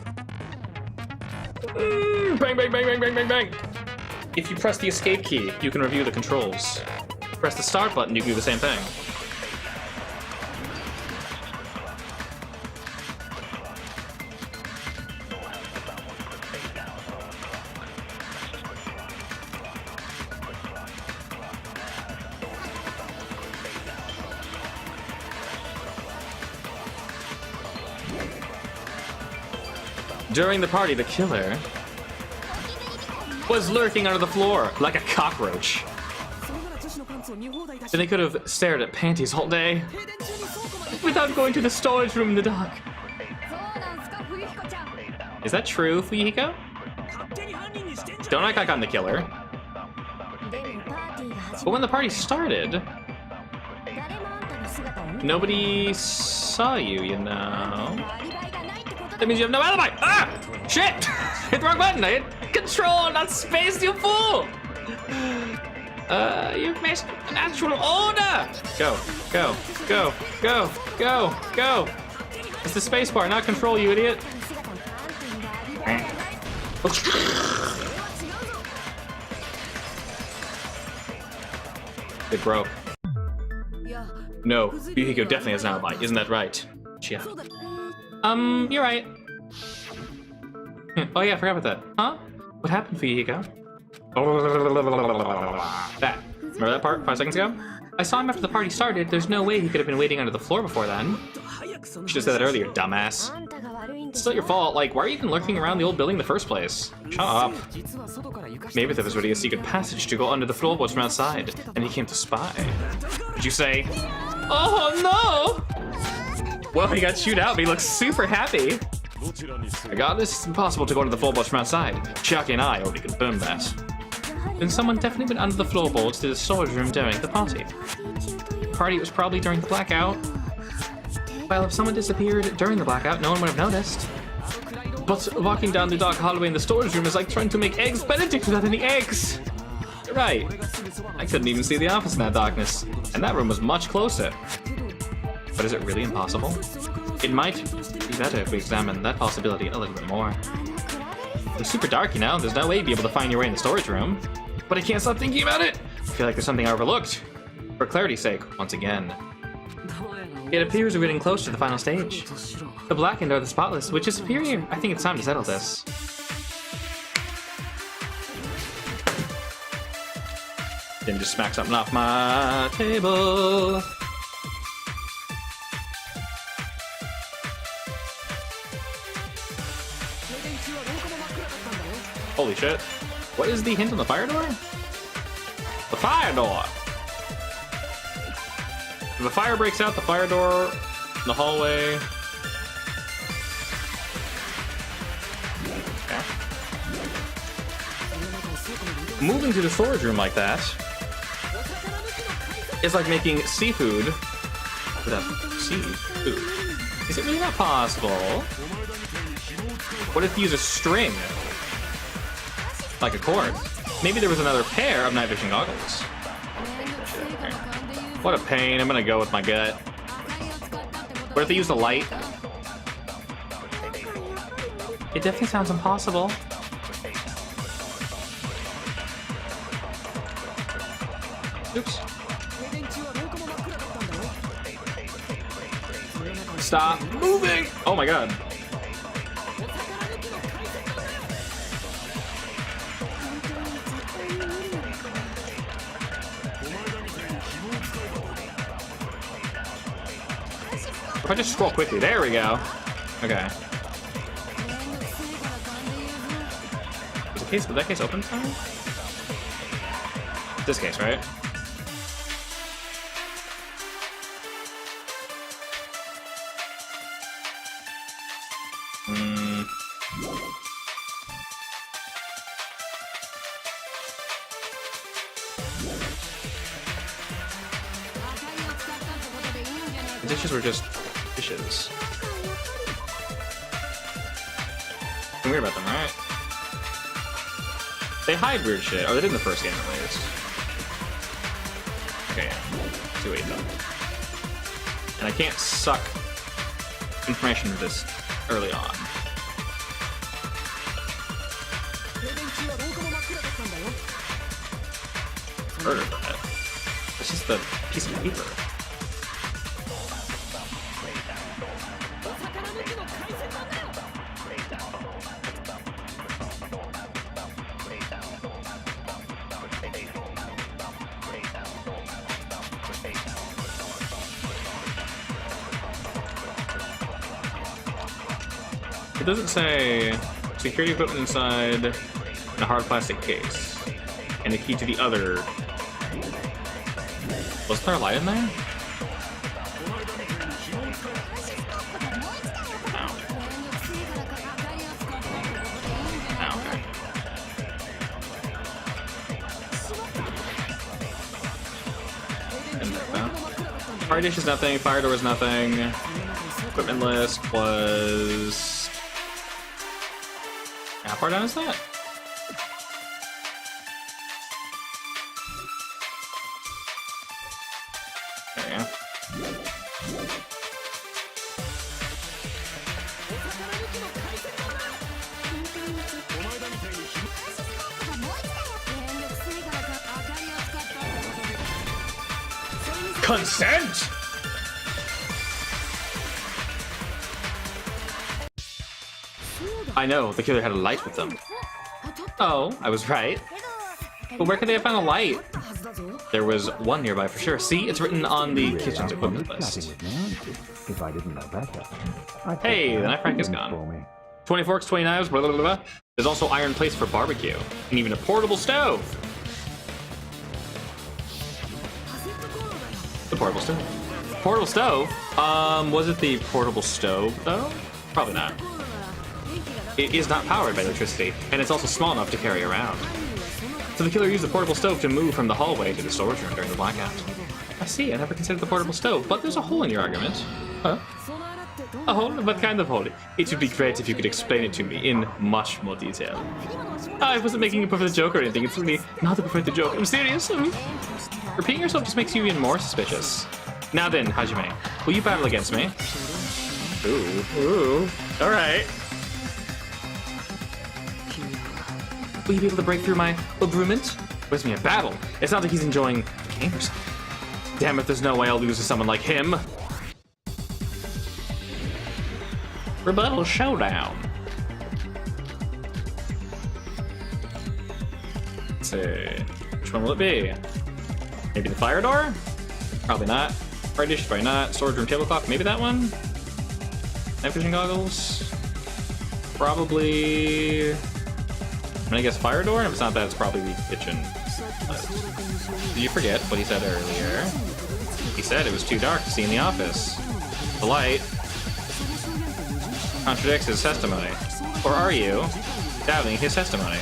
Bang, bang, bang, bang, bang, bang, bang. If you press the escape key, you can review the controls. Press the start button, you can do the same thing. During the party, the killer was lurking under the floor like a cockroach. And they could have stared at panties all day without going to the storage room in the dark. Is that true, Fuyuhiko? Don't act like I'm the killer. But when the party started, nobody saw you, you know. That means you have no alibi! Ah! Shit! Hit the wrong button! I hit control, not space, you fool! You've missed an actual order! Go, go, go, go, go, go! It's the space bar, not control, you idiot! It broke. No, Fuyuhiko definitely has an alibi, isn't that right? Yeah. You're right. Oh yeah, I forgot about that. Huh? What happened, Fuyuhiko? That. Remember that part 5 seconds ago? I saw him after the party started. There's no way he could have been waiting under the floor before then. You should have said that earlier, dumbass. It's not your fault. Like, why are you even lurking around the old building in the first place? Shut up. Maybe there was already a secret passage to go under the floorboards from outside, and he came to spy. Did you say, oh no? Well, he got chewed out, but he looks super happy. Regardless, it's impossible to go under the floorboards from outside. Chucky and I already confirmed that. Then someone definitely went under the floorboards to the storage room during the party. The party was probably during the blackout. Well, if someone disappeared during the blackout, no one would have noticed. But walking down the dark hallway in the storage room is like trying to make eggs Benedict without any eggs. Right. I couldn't even see the office in that darkness, and that room was much closer. But is it really impossible? It might be better if we examine that possibility a little bit more. It's super dark, you know. There's no way you'd be able to find your way in the storage room. But I can't stop thinking about it. I feel like there's something I overlooked. For clarity's sake, once again. It appears we're getting close to the final stage. The blackened or the spotless, which is superior? I think it's time to settle this. Then just smack something off my table. Holy shit. What is the hint on the fire door? The fire door! If the fire breaks out, the fire door in the hallway. Okay. Moving to the storage room like that is like making seafood without seafood. Is it really not possible? What if you use a string? Like a cord? Maybe there was another pair of night vision goggles. What a pain. I'm gonna go with my gut. What if they used a light? It definitely sounds impossible. Oops. Stop moving! Oh my god. If I just scroll quickly, there we go. Okay. Was that case open time? This case, right? The dishes were just dishes. I'm weird about them, right? They hide weird shit. Oh, they did in the first game at least. Okay, yeah. 2-8 though. And I can't suck information from this early on. Heard of that. It's just a piece of paper. It doesn't say security equipment inside in a hard plastic case and the key to the other. Was there a light in there? Ow. Ow, okay. Fire dish is nothing, fire door is nothing. Equipment list was... How far down is that? There you go. Consent! I know, the killer had a light with them. Oh, I was right. But where could they have found a light? Did There was one nearby for sure. See, it's written on the kitchen's equipment list.
If I didn't know better.
Hey, the knife rack is gone. 20 forks, 20 knives, blah, blah, blah, blah. There's also iron plates for barbecue, and even a portable stove. The portable stove. Portable stove? Was it the portable stove, though? Probably not. It is not powered by electricity, and it's also small enough to carry around. So the killer used the portable stove to move from the hallway to the storage room during the blackout. I see, I never considered the portable stove, but there's a hole in your argument. Huh? A hole? What kind of hole? It would be great if you could explain it to me in much more detail. I wasn't making a perfect joke or anything, it's really not a perfect joke. I'm serious. Repeating yourself just makes you even more suspicious. Now then, Hajime, will you battle against me? Ooh, alright. Will you be able to break through my agreement? Where's me a battle? It's not like he's enjoying the game or something. Damn it, there's no way I'll lose to someone like him. Rebuttal showdown. Let's see. Which one will it be? Maybe the fire door? Probably not. Fire dish, probably not. Storage room tablecloth, maybe that one? Night vision goggles? Probably... I'm gonna guess fire door, and if it's not that, it's probably the kitchen. Did you forget what he said earlier? He said it was too dark to see in the office. The light contradicts his testimony. Or are you doubting his testimony?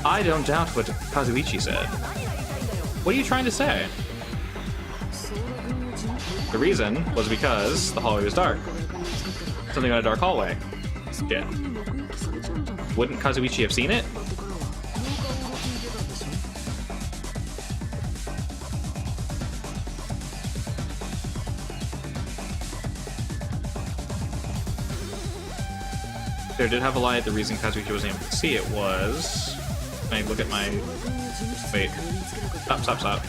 I don't doubt what Kazuichi said. What are you trying to say? The reason was because the hallway was dark. Something on a dark hallway. Yeah. Wouldn't Kazuichi have seen it? There did have a light. The reason Kazuichi wasn't able to see it was... Can I look at my... Wait. Stop.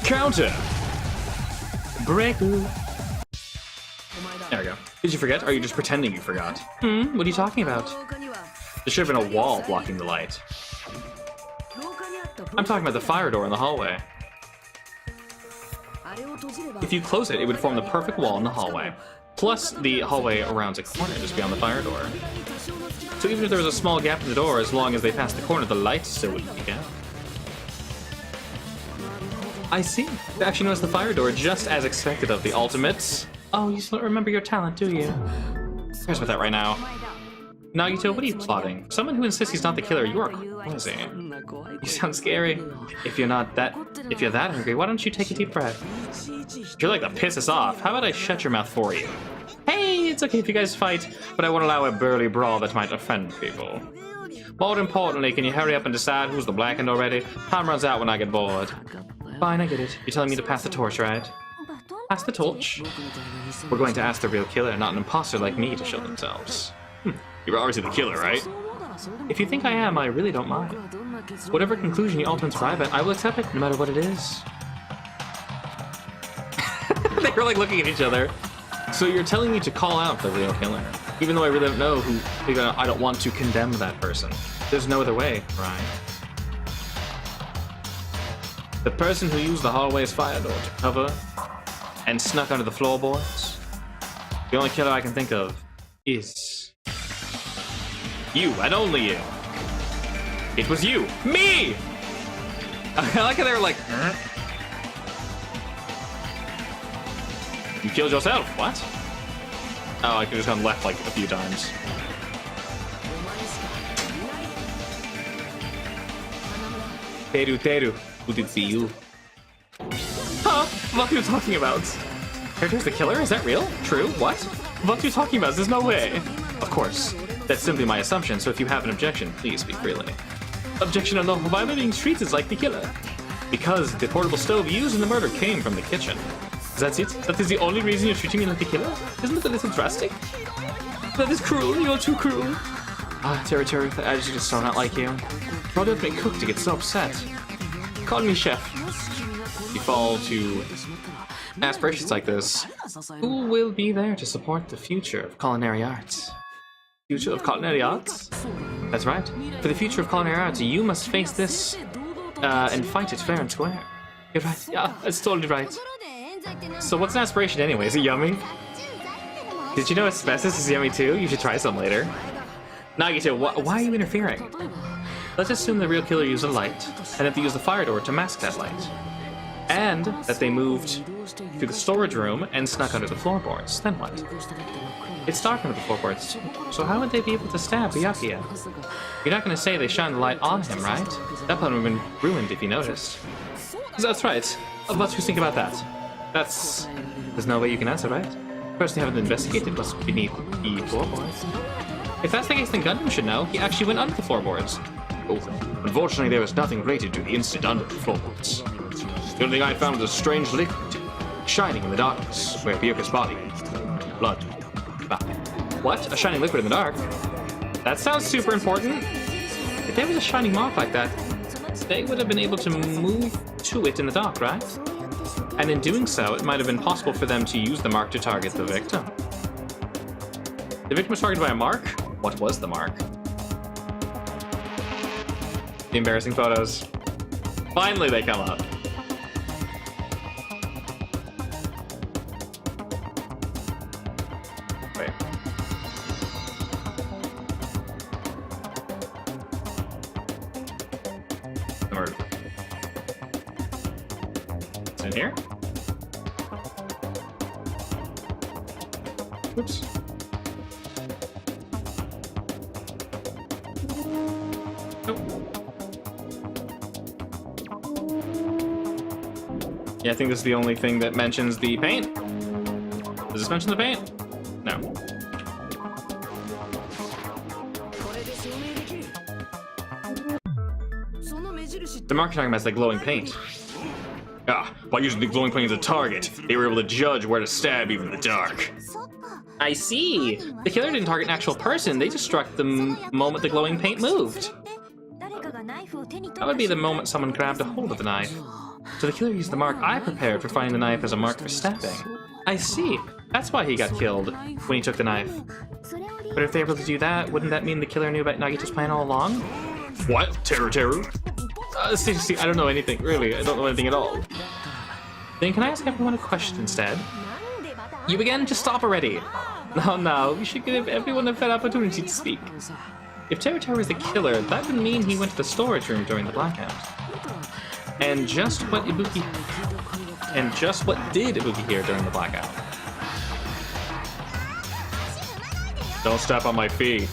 Counter! Breaker! There we go. Did you forget? Or are you just pretending you forgot? What are you talking about? There should have been a wall blocking the light. I'm talking about the fire door in the hallway. If you close it, it would form the perfect wall in the hallway. Plus, the hallway around a corner just beyond the fire door. So even if there was a small gap in the door, as long as they passed the corner, the light still wouldn't be down. I see. You actually noticed the fire door just as expected of the ultimates. Oh, you still remember your talent, do you? Here's with that right now. Nagito, what are you plotting? Someone who insists he's not the killer, you are crazy. You sound scary. If you're that hungry, why don't you take a deep breath? You're like to piss us off. How about I shut your mouth for you? Hey, it's okay if you guys fight, but I won't allow a burly brawl that might offend people. More importantly, can you hurry up and decide who's the blackened already? Time runs out when I get bored. Fine, I get it. You're telling me to pass the torch, right? Pass the torch? We're going to ask the real killer, not an imposter like me, to show themselves. You're obviously the killer, right? If you think I am, I really don't mind. Whatever conclusion you ultimately arrive at, I will accept it, no matter what it is. They were like looking at each other. So you're telling me to call out the real killer, even though I really don't know who, I don't want to condemn that person. There's no other way, right? The person who used the hallway's fire door to cover and snuck under the floorboards. The only killer I can think of is you, and only you. It was you, me! I like how they were like, huh? You killed yourself, what? Oh, I could have just gone left like a few times. Teru, would it be you? Huh? What are you talking about? Here's the killer? Is that real? True? What? What are you talking about? There's no way. Of course. That's simply my assumption, so if you have an objection, please speak freely. Objection on violating streets is like the killer. Because the portable stove used in the murder came from the kitchen. That's it? That is the only reason you're treating me like the killer? Isn't that a little drastic? That is cruel. You're too cruel. Ah, Teru, the attitude is so not like you. Why don't make cook to get so upset? Call me chef. You fall to aspirations like this, who will be there to support the future of culinary arts? Future of culinary arts? That's right. For the future of culinary arts, you must face this and fight it fair and square. You're right. Yeah, that's totally right. So what's an aspiration anyway? Is it yummy? Did you know asbestos is yummy too? You should try some later. Nagito, why are you interfering? Let's assume the real killer used a light, and that they used the fire door to mask that light. And that they moved through the storage room and snuck under the floorboards. Then what? It's dark under the floorboards too, so how would they be able to stab Byakuya? You're not going to say they shined the light on him, right? That plan would have been ruined if you noticed. That's right. What do you think about that? There's no way you can answer, right? First, you haven't investigated what's beneath the floorboards. If that's the case, then Gundam should know. He actually went under the floorboards. Oh, unfortunately, there was nothing related to the incident under the floorboards. The only thing I found was a strange liquid shining in the darkness, where Byakuya's body, blood. What? A shining liquid in the dark? That sounds super important. If there was a shining mark like that, they would have been able to move to it in the dark, right? And in doing so, it might have been possible for them to use the mark to target the victim. The victim was targeted by a mark? What was the mark? The embarrassing photos. Finally they come up. Wait. Murder. It's in here? Oops. Yeah, I think this is the only thing that mentions the paint. Does this mention the paint? No. The mark you're talking about is the glowing paint. Ah, by using the glowing paint as a target, they were able to judge where to stab even in the dark. I see. The killer didn't target an actual person, they just struck the moment the glowing paint moved. That would be the moment someone grabbed a hold of the knife. So the killer used the mark I prepared for finding the knife as a mark for stabbing. I see. That's why he got killed when he took the knife. But if they were able to do that, wouldn't that mean the killer knew about Nagito's plan all along? What? Teru? Seriously, I don't know anything, really. I don't know anything at all. Then can I ask everyone a question instead? You again? Just stop already. No, we should give everyone a fair opportunity to speak. If Teru is the killer, that would mean he went to the storage room during the blackout. And just what did Ibuki hear during the blackout? Don't step on my feet.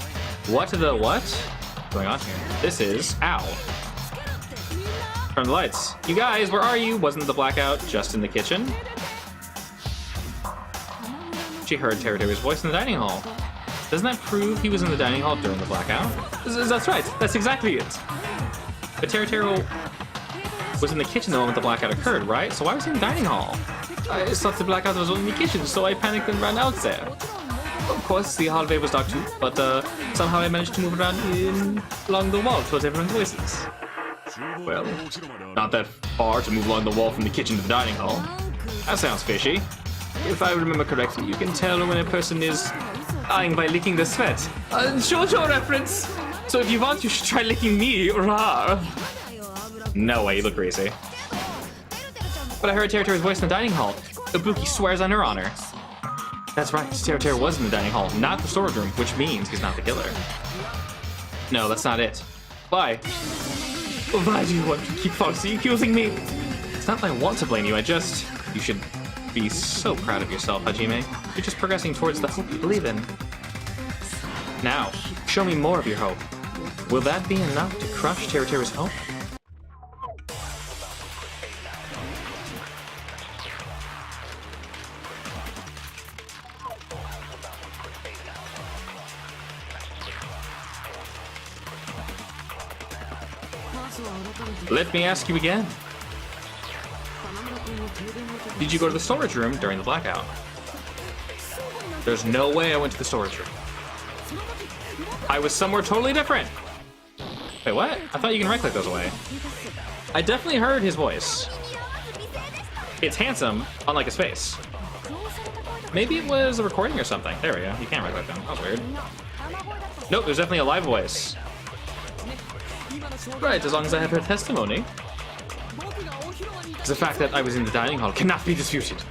What? What's going on here? This is Turn the lights. You guys, where are you? Wasn't the blackout just in the kitchen? She heard Teru's voice in the dining hall. Doesn't that prove he was in the dining hall during the blackout? That's right. That's exactly it. But Teru was in the kitchen the moment the blackout occurred, right? So why was he in the dining hall? I just thought the blackout was only in the kitchen, so I panicked and ran out there. Of course, the hallway was dark too, but somehow I managed to move around along the wall towards everyone's voices. Well, not that far to move along the wall from the kitchen to the dining hall. That sounds fishy. If I remember correctly, you can tell when a person is dying by licking the sweat. Shoujo reference! So if you want, you should try licking me, rah! No way, you look crazy. But I heard Teru's voice in the dining hall. Ibuki swears on her honor. That's right, Teru was in the dining hall, not the storage room, which means he's not the killer. No, that's not it. Why? Why do you want to keep falsely accusing me? It's not that I want to blame you, you should be so proud of yourself, Hajime. You're just progressing towards the hope you believe in. Now, show me more of your hope. Will that be enough to crush Teru's hope? Let me ask you again. Did you go to the storage room during the blackout? There's no way I went to the storage room. I was somewhere totally different. Wait, what? I thought you can right-click those away. I definitely heard his voice. It's handsome, unlike his face. Maybe it was a recording or something. There we go. You can't write that down. That was weird. Nope, there's definitely a live voice. Right, as long as I have her testimony. The fact that I was in the dining hall cannot be disputed.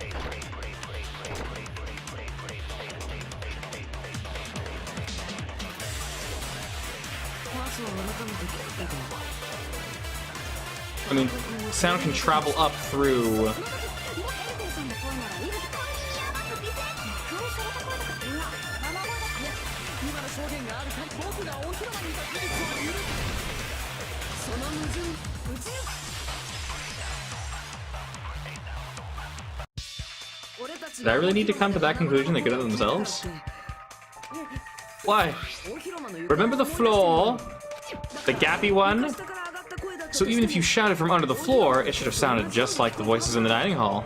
I mean, sound can travel up through... Did I really need to come to that conclusion? They could have themselves? Why? Remember the floor? The gappy one? So even if you shouted from under the floor, it should have sounded just like the voices in the dining hall.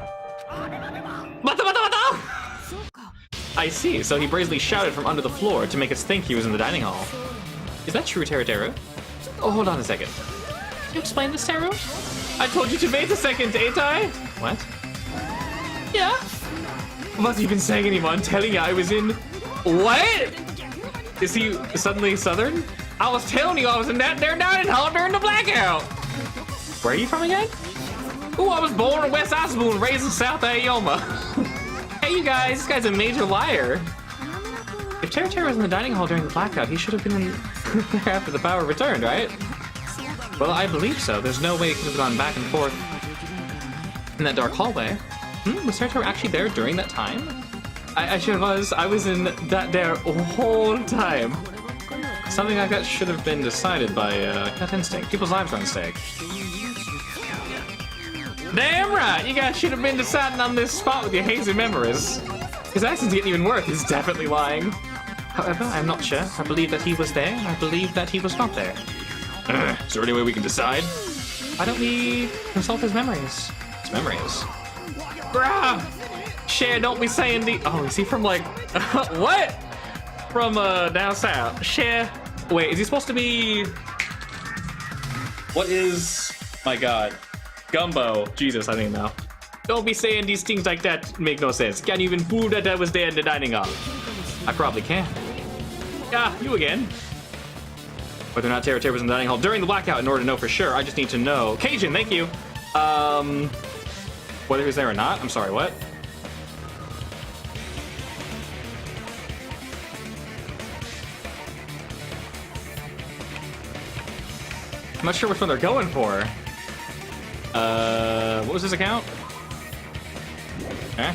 I see, so he brazenly shouted from under the floor to make us think he was in the dining hall. Is that true, Teru? Oh, hold on a second. Can you explain this, Teru? I told you to wait a second, ain't I? What? Yeah? What have you been saying, anyone? Telling you I was in... What? Is he suddenly Southern? I was telling you I was in that there dining hall during the blackout. Where are you from again? Ooh, I was born in West Osborne, raised in South Ayoma. Hey, you guys, this guy's a major liar. If Teru was in the dining hall during the blackout, he should have been in there after the power returned, right? Well, I believe so. There's no way he could have gone back and forth in that dark hallway. Was Teru actually there during that time? I sure was. I was in that there whole time. Something like that should have been decided by gut instinct. People's lives are on stake. Damn right! You guys should have been deciding on this spot with your hazy memories. His accent's getting even worse. He's definitely lying. However, I'm not sure. I believe that he was there. I believe that he was not there. Is there any way we can decide? Why don't we consult his memories? His memories? Bruh! Cher, don't be saying the... Oh, is he from like... What? From down south. Cher. Wait, is he supposed to be... What is... My god. Gumbo. Jesus, I don't even know. Don't be saying these things like that. Make no sense. Can't even prove that I was there in the dining hall. I probably can. Yeah, you again. Whether or not Teru was in the dining hall during the blackout, in order to know for sure, I just need to know. Cajun, thank you. Whether he was there or not. I'm sorry, what? I'm not sure which one they're going for. What was his account? Okay.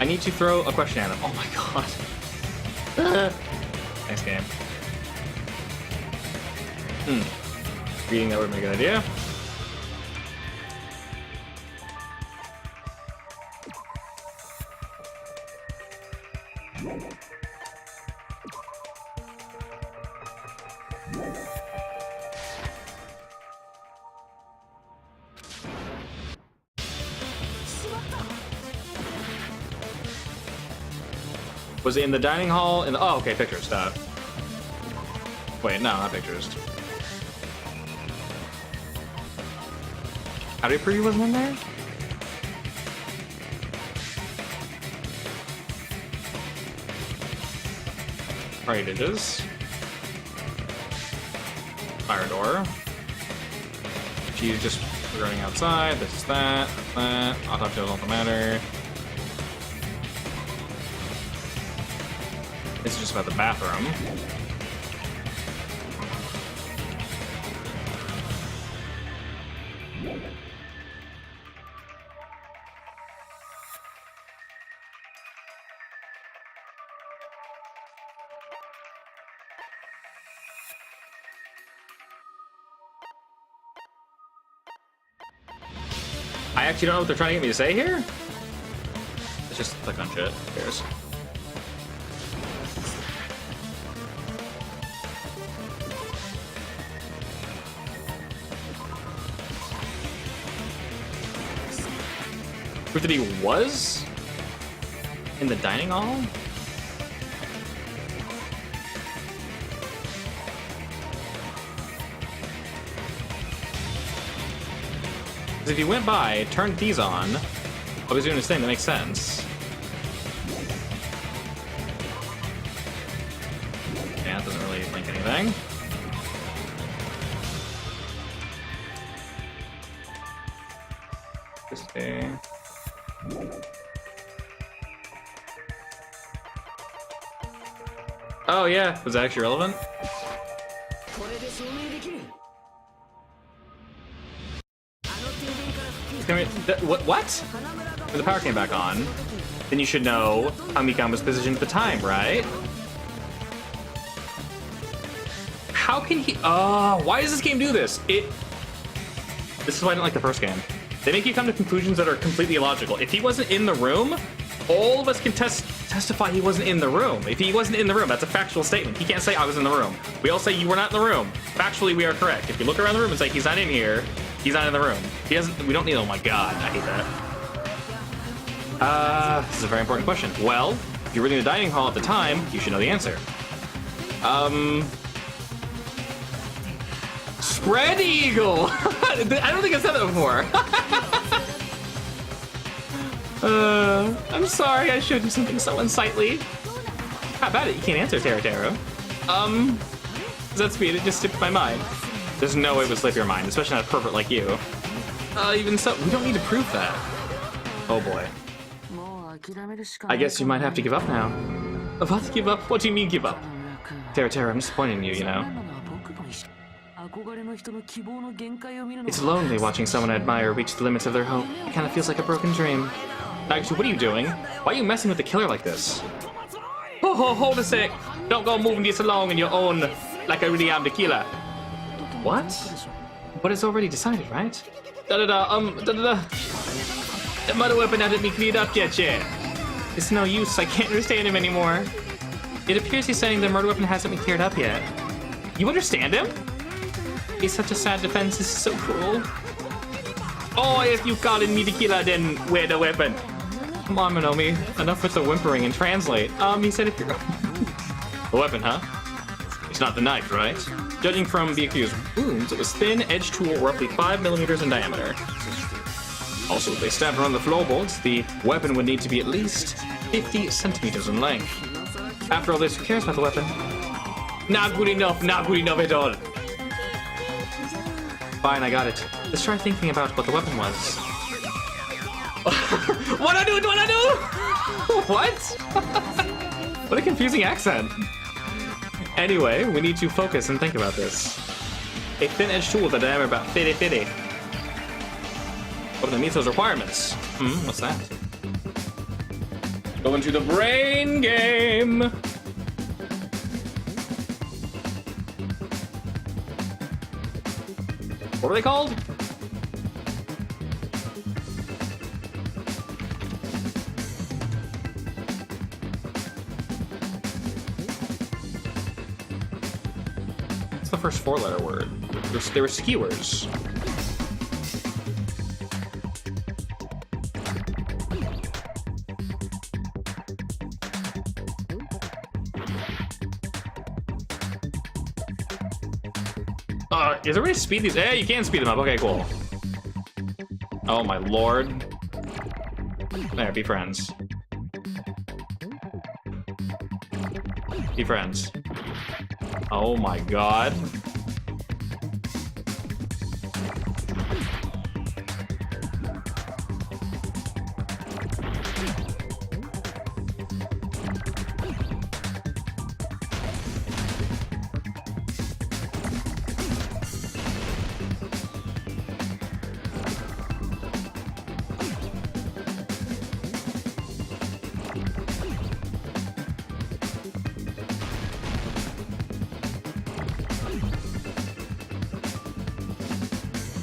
I need to throw a question at him. Oh my god. Nice game. Reading that would be a good idea. Was it in the dining hall? In the, oh, okay, pictures. Wait, no, not pictures. How did he prove he wasn't in there? Right, it is. Fire door. She's just running outside. This is that. That. Autopsy doesn't matter. This is just about the bathroom. I actually don't know what they're trying to get me to say here. Let's just click on shit. Who cares? Proof that he was in the dining hall? Because if he went by, turned these on, while he's doing his thing, that makes sense. Yeah, that doesn't really link anything. Just a... Oh yeah, was that actually relevant? What? When the power came back on, then you should know how Mikan was positioned at the time, right? How can he... Oh, why does this game do this? This is why I didn't like the first game. They make you come to conclusions that are completely illogical. If he wasn't in the room, all of us can testify he wasn't in the room. If he wasn't in the room, that's a factual statement. He can't say I was in the room. We all say you were not in the room. Factually, we are correct. If you look around the room and say he's not in here, he's not in the room. He doesn't. We don't need. Oh my god, I hate that. This is a very important question. Well, if you were in the dining hall at the time, you should know the answer. Spread eagle. I don't think I said that before. I'm sorry. I showed you something so unsightly. How about it? You can't answer, Taro. Does that speed? It just slipped my mind. There's no way it would slip your mind, especially not a pervert like you. Even so, we don't need to prove that. Oh boy. I guess you might have to give up now. What? Give up? What do you mean give up? Taro, I'm disappointed in you, you know. It's lonely watching someone I admire reach the limits of their hope. It kind of feels like a broken dream. Nagashi, what are you doing? Why are you messing with the killer like this? Oh, hold a sec. Don't go moving this along in your own, like I really am the killer. What? But it's already decided, right? The murder weapon hasn't been cleared up yet. It's no use, I can't understand him anymore. It appears he's saying the murder weapon hasn't been cleared up yet. You understand him? He's such a sad defense, this is so cruel. Oh, if you calling me the killer, then where the weapon? Come on, Monomi. Enough with the whimpering and translate. He said if you're... The weapon, huh? It's not the knife, right? Judging from the accused's wounds, it was thin, edged tool roughly 5 millimeters in diameter. Also, if they stabbed around the floorboards, the weapon would need to be at least 50 centimeters in length. After all this, who cares about the weapon? Not good enough at all. Fine, I got it. Let's try thinking about what the weapon was. What I do? What? What a confusing accent. Anyway, we need to focus and think about this. A thin-edged tool with a diameter about 50. What meets those requirements? What's that? Going to the brain game. What are they called? What's the first 4-letter word? They were skewers. Is there a way to speed these? Yeah, you can speed them up. Okay, cool. Oh my lord. There, be friends. Be friends. Oh my god.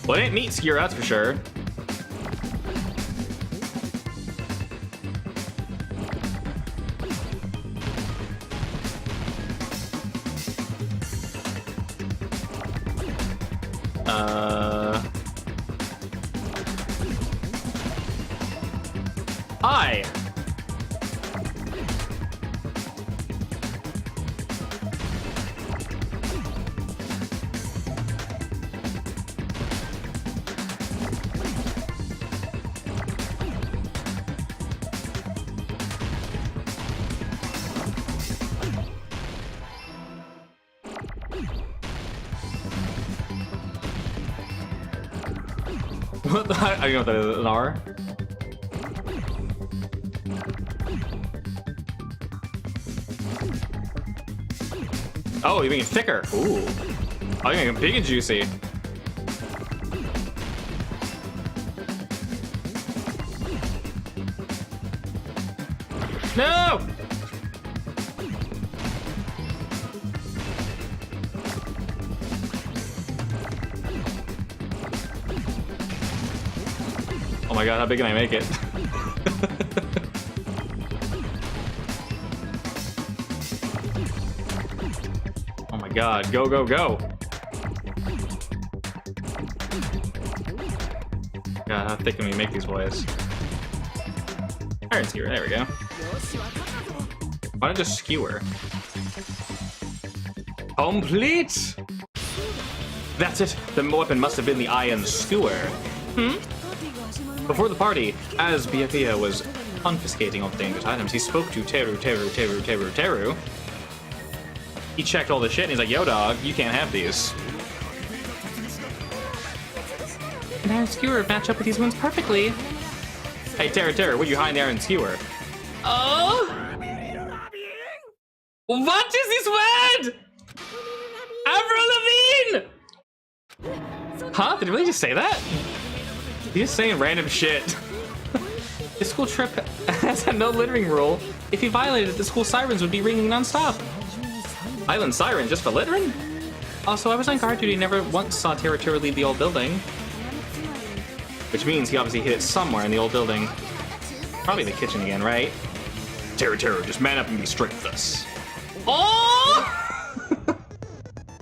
Well, it ain't meat skewer, that's for sure. Hi. What the, I don't know what that is, an R? Oh, you're making thicker. Ooh. Oh, you're making big and juicy. No! Oh my god, how big can I make it? Oh my god, go, go, go! God, how thick can we make these boys? Iron skewer, there we go. Why not just skewer? Complete! That's it! The weapon must have been the iron skewer. Before the party, as Byakuya was confiscating all the dangerous items, he spoke to Teru. He checked all the shit and he's like, yo dog, you can't have these. An iron skewer would match up with these wounds perfectly. Hey, Teru, what are you hiding the iron skewer? Oh? What is this word? Avril Lavigne! Huh? Did he really just say that? He's just saying random shit. The school trip has a no littering rule. If he violated it, the school sirens would be ringing non-stop. Island siren just for littering? Also, I was on guard duty and never once saw Teru leave the old building. Which means he obviously hid it somewhere in the old building. Probably the kitchen again, right? Teru, just man up and be strict with us. Oh!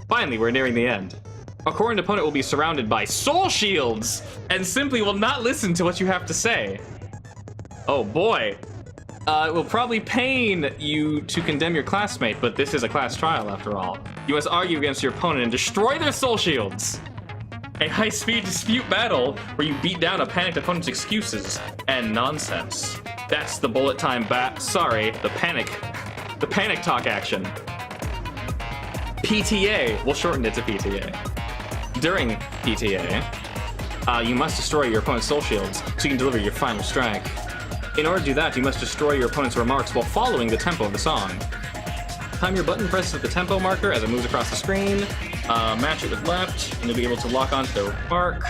Finally, we're nearing the end. Our current opponent will be surrounded by soul shields and simply will not listen to what you have to say. Oh boy. It will probably pain you to condemn your classmate, but this is a class trial after all. You must argue against your opponent and destroy their soul shields. A high-speed dispute battle where you beat down a panicked opponent's excuses and nonsense. That's the bullet time the panic talk action. PTA, we'll shorten it to PTA. During PTA, you must destroy your opponent's soul shields so you can deliver your final strike. In order to do that, you must destroy your opponent's remarks while following the tempo of the song. Time your button presses with the tempo marker as it moves across the screen. Match it with left, and you'll be able to lock onto the remark.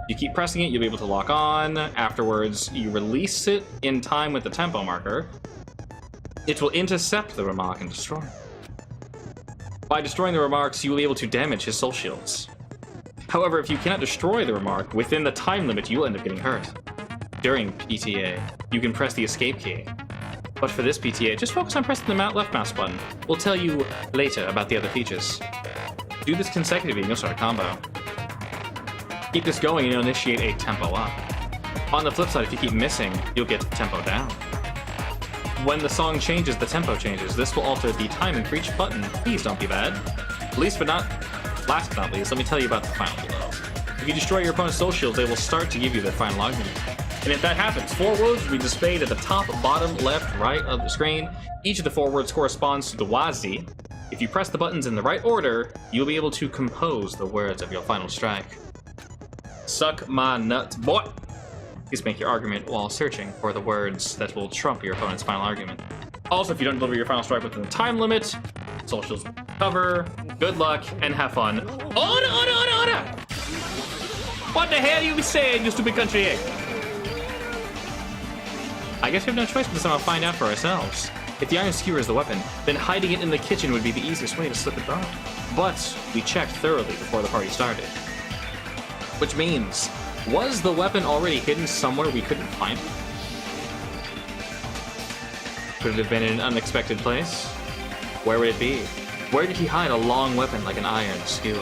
You keep pressing it, you'll be able to lock on. Afterwards, you release it in time with the tempo marker. It will intercept the remark and destroy it. By destroying the remarks, you will be able to damage his soul shields. However, if you cannot destroy the remark within the time limit, you will end up getting hurt. During PTA, you can press the escape key. But for this PTA, just focus on pressing the left mouse button. We'll tell you later about the other features. Do this consecutively and you'll start a combo. Keep this going and you'll initiate a tempo up. On the flip side, if you keep missing, you'll get tempo down. When the song changes, the tempo changes. This will alter the timing for each button. Please don't be bad. Last but not least, let me tell you about the final blow. If you destroy your opponent's soul shields, they will start to give you their final argument. And if that happens, 4 words will be displayed at the top, bottom, left, right of the screen. Each of the 4 words corresponds to the wazi. If you press the buttons in the right order, you'll be able to compose the words of your final strike. Suck my nuts, boy! Please make your argument while searching for the words that will trump your opponent's final argument. Also, if you don't deliver your final strike within the time limit, soul shields will cover. Good luck and have fun. Order! What the hell you be saying, you stupid country egg? I guess we have no choice but to somehow find out for ourselves. If the iron skewer is the weapon, then hiding it in the kitchen would be the easiest way to slip it out. But we checked thoroughly before the party started. Which means, was the weapon already hidden somewhere we couldn't find it? Could it have been in an unexpected place? Where would it be? Where did he hide a long weapon like an iron skewer?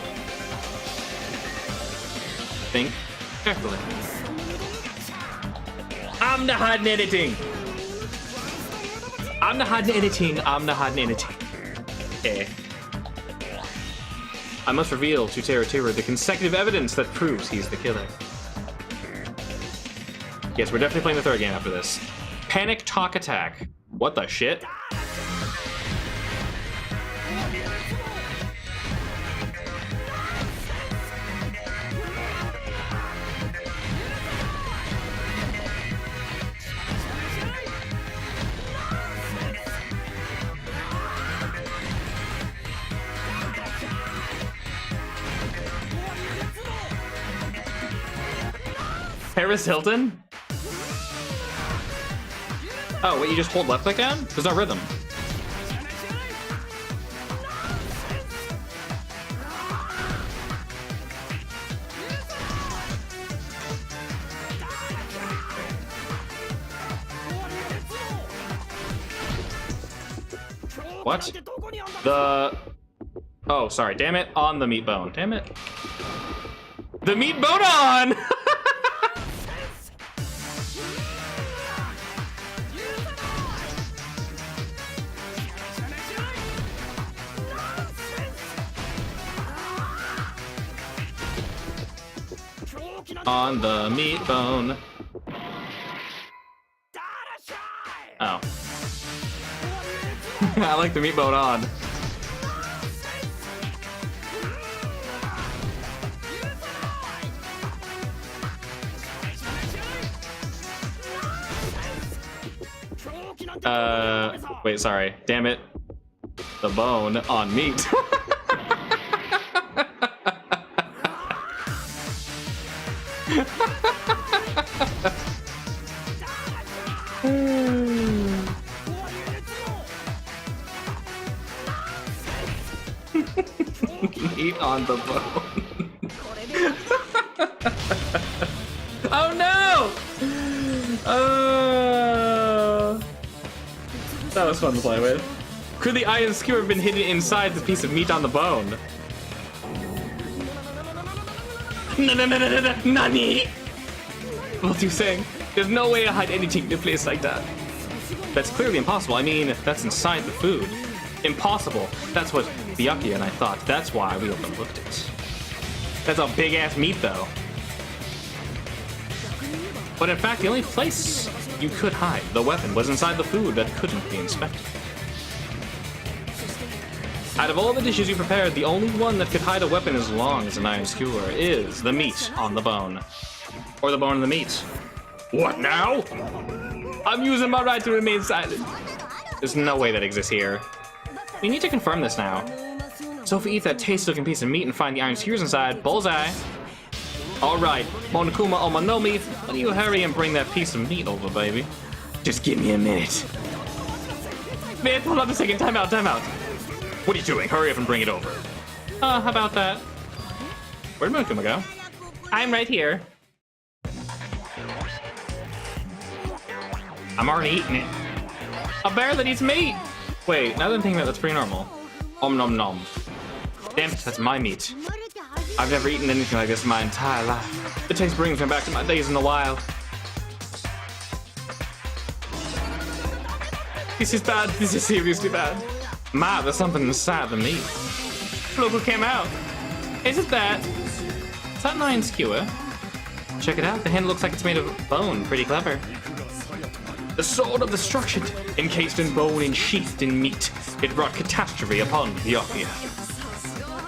Think carefully. I'm not hiding anything. I'm not hiding anything. Okay. I must reveal to Teru the consecutive evidence that proves he's the killer. Yes, we're definitely playing the third game after this. Panic Talk Attack. What the shit? Paris Hilton? Oh, wait, you just hold left click down? There's no rhythm. What? Oh, sorry. Damn it. On the meat bone. Damn it. The meat bone on! On the meat bone. Oh. I like the meat bone on. Wait, sorry. Damn it. The bone on meat. Meat on the bone. Oh no! That was fun to play with. Could the iron skewer have been hidden inside the piece of meat on the bone? No, Nani? What are you saying? There's no way to hide anything in a place like that. That's clearly impossible. I mean, that's inside the food. Impossible. That's what Byakuya and I thought. That's why we overlooked it. That's a big-ass meat, though. But in fact, the only place you could hide the weapon was inside the food that couldn't be inspected. Out of all the dishes you prepared, the only one that could hide a weapon as long as an iron skewer is the meat on the bone. Or the bone on the meat. What now? I'm using my right to remain silent. There's no way that exists here. We need to confirm this now. So if we eat that tasty-looking piece of meat and find the iron skewers inside, bullseye. Alright, Monokuma Omanomi, why don't you hurry and bring that piece of meat over, baby? Just give me a minute. Man, hold on a second, time out. What are you doing? Hurry up and bring it over. How about that? Where'd Monokuma go? I'm right here. I'm already eating it. A bear that eats meat! Wait, now that I'm thinking about it, that's pretty normal. Om nom nom. Damn it, that's my meat. I've never eaten anything like this in my entire life. The taste brings me back to my days in the wild. This is bad. This is seriously bad. Ma, there's something inside the meat. Look what came out. Is it that? Is that an iron skewer? Check it out. The hand looks like it's made of bone. Pretty clever. The sword of destruction, encased in bone and sheathed in meat. It brought catastrophe upon Byakuya.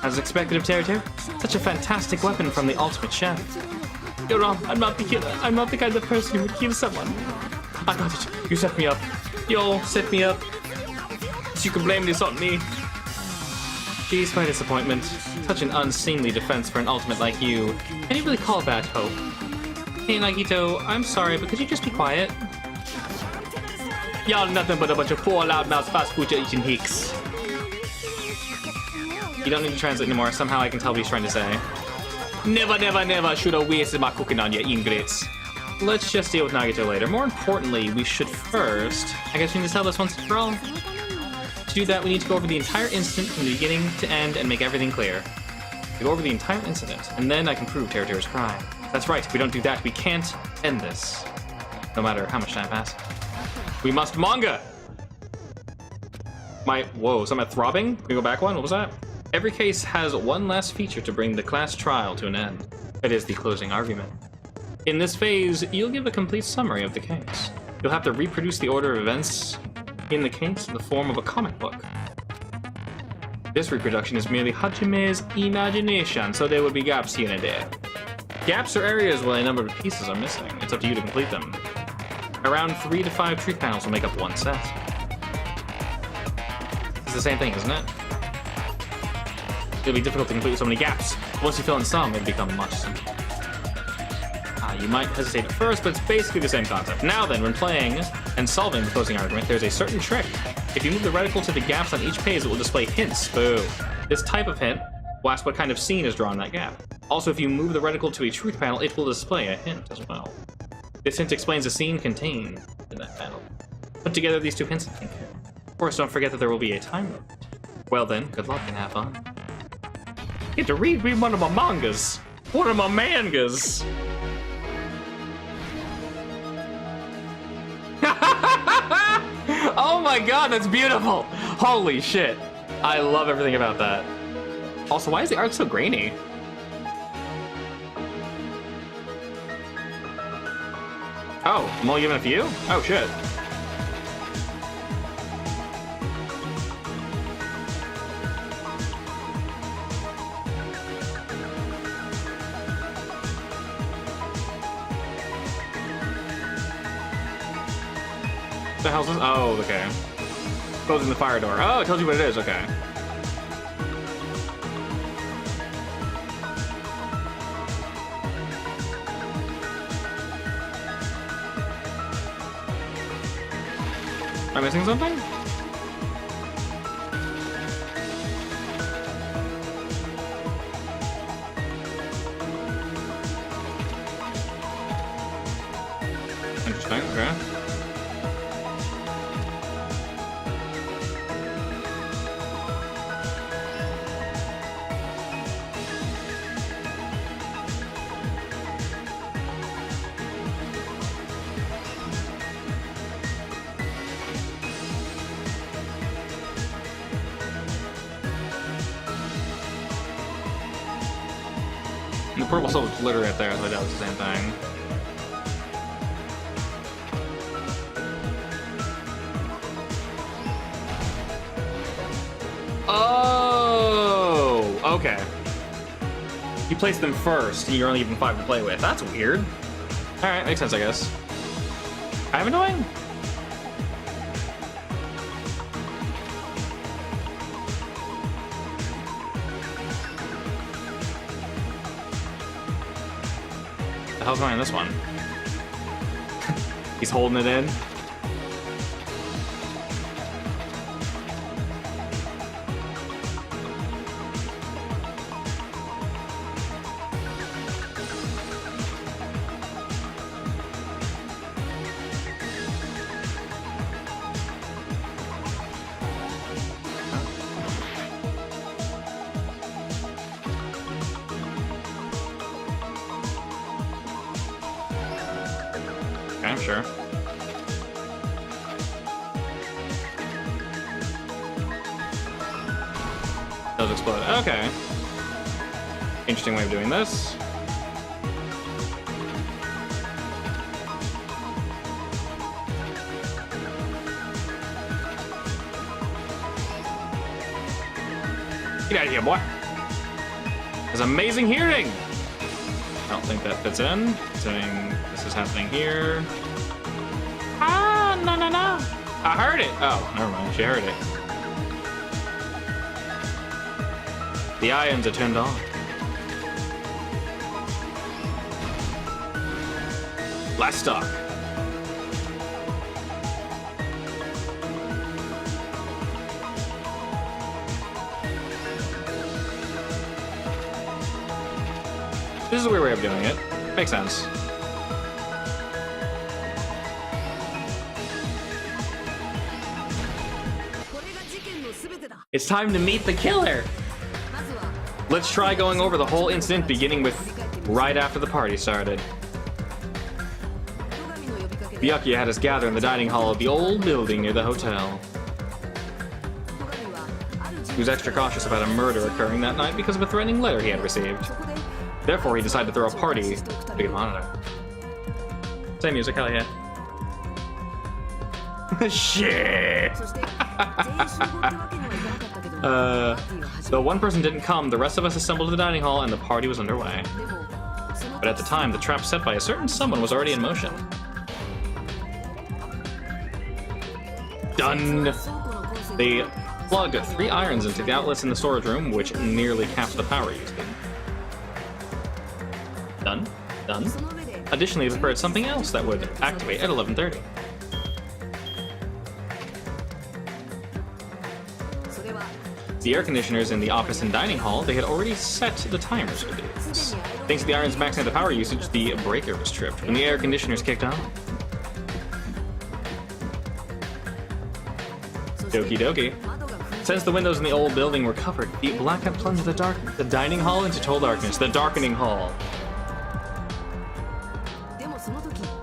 As expected of Teruteru, such a fantastic weapon from the ultimate chef. You're wrong. I'm not the killer. I'm not the kind of person who would kill someone. I got it. You set me up. You all set me up. So you can blame this on me. Geez, my disappointment. Such an unseemly defense for an ultimate like you. Can you really call that hope? Hey, Nagito, I'm sorry, but could you just be quiet? Y'all nothing but a bunch of poor loudmouths fast food eating hicks. You don't need to translate anymore. Somehow I can tell what he's trying to say. Never should have wasted my cooking on your ingredients. Let's just deal with Nagito later. More importantly, we should first... I guess we need to settle this once and for all. To do that, we need to go over the entire incident from the beginning to end and make everything clear. We go over the entire incident, and then I can prove Teruteru's crime. That's right, if we don't do that, we can't end this. No matter how much time passes. We must manga! Whoa, is that throbbing? Can we go back one? What was that? Every case has one last feature to bring the class trial to an end. It is the closing argument. In this phase, you'll give a complete summary of the case. You'll have to reproduce the order of events in the case in the form of a comic book. This reproduction is merely Hajime's imagination, so there will be gaps here and there. Gaps are areas where a number of pieces are missing. It's up to you to complete them. Around 3 to 5 truth panels will make up one set. It's the same thing, isn't it? It'll be difficult to complete with so many gaps. Once you fill in some, it'll become much simpler. You might hesitate at first, but it's basically the same concept. Now then, when playing and solving the opposing argument, there's a certain trick. If you move the reticle to the gaps on each page, it will display hints. Boo. This type of hint will ask what kind of scene is drawn in that gap. Also, if you move the reticle to a truth panel, it will display a hint as well. This hint explains the scene contained in that panel. Put together these two hints and think. Of course, don't forget that there will be a time limit. Well then, good luck and have fun. Get to read one of my mangas. One of my mangas. Oh my god, that's beautiful. Holy shit. I love everything about that. Also, why is the art so grainy? Oh, I'm only giving a few? Oh shit. What the hell's this? Oh, okay. Closing the fire door. Oh, it tells you what it is, okay. Am I missing something? Interesting, okay. The purple soul is literally right there, so that was the same thing. Oh, okay. You place them first, and you're only given 5 to play with. That's weird. Alright, makes sense, I guess. Kind of annoying? The hell's going on this one? He's holding it in. I'm sure. Those explode. Okay. Interesting way of doing this. Get out of here, boy. There's amazing hearing. I don't think that fits in. Saying this is happening here. Ah, no, no, no. I heard it. Oh, never mind. She heard it. The ions are turned on. Last stop. This is a weird way of doing it. Makes sense. It's time to meet the killer! Let's try going over the whole incident, beginning with right after the party started. Byakuya had us gather in the dining hall of the old building near the hotel. He was extra cautious about a murder occurring that night because of a threatening letter he had received. Therefore, he decided to throw a party to get monitor. Same music, hell yeah. Shit! Though one person didn't come, the rest of us assembled at the dining hall and the party was underway. But at the time, the trap set by a certain someone was already in motion. Done! They plugged 3 irons into the outlets in the storage room, which nearly capped the power usage. Done? Done? additionally prepared something else that would activate at 11:30. The air conditioners in the office and dining hall, they had already set the timers for these. Thanks to the irons maxing out the power usage, the breaker was tripped when the air conditioners kicked on. Doki doki. Since the windows in the old building were covered, the blackout plunged the dining hall into total darkness, the darkening hall.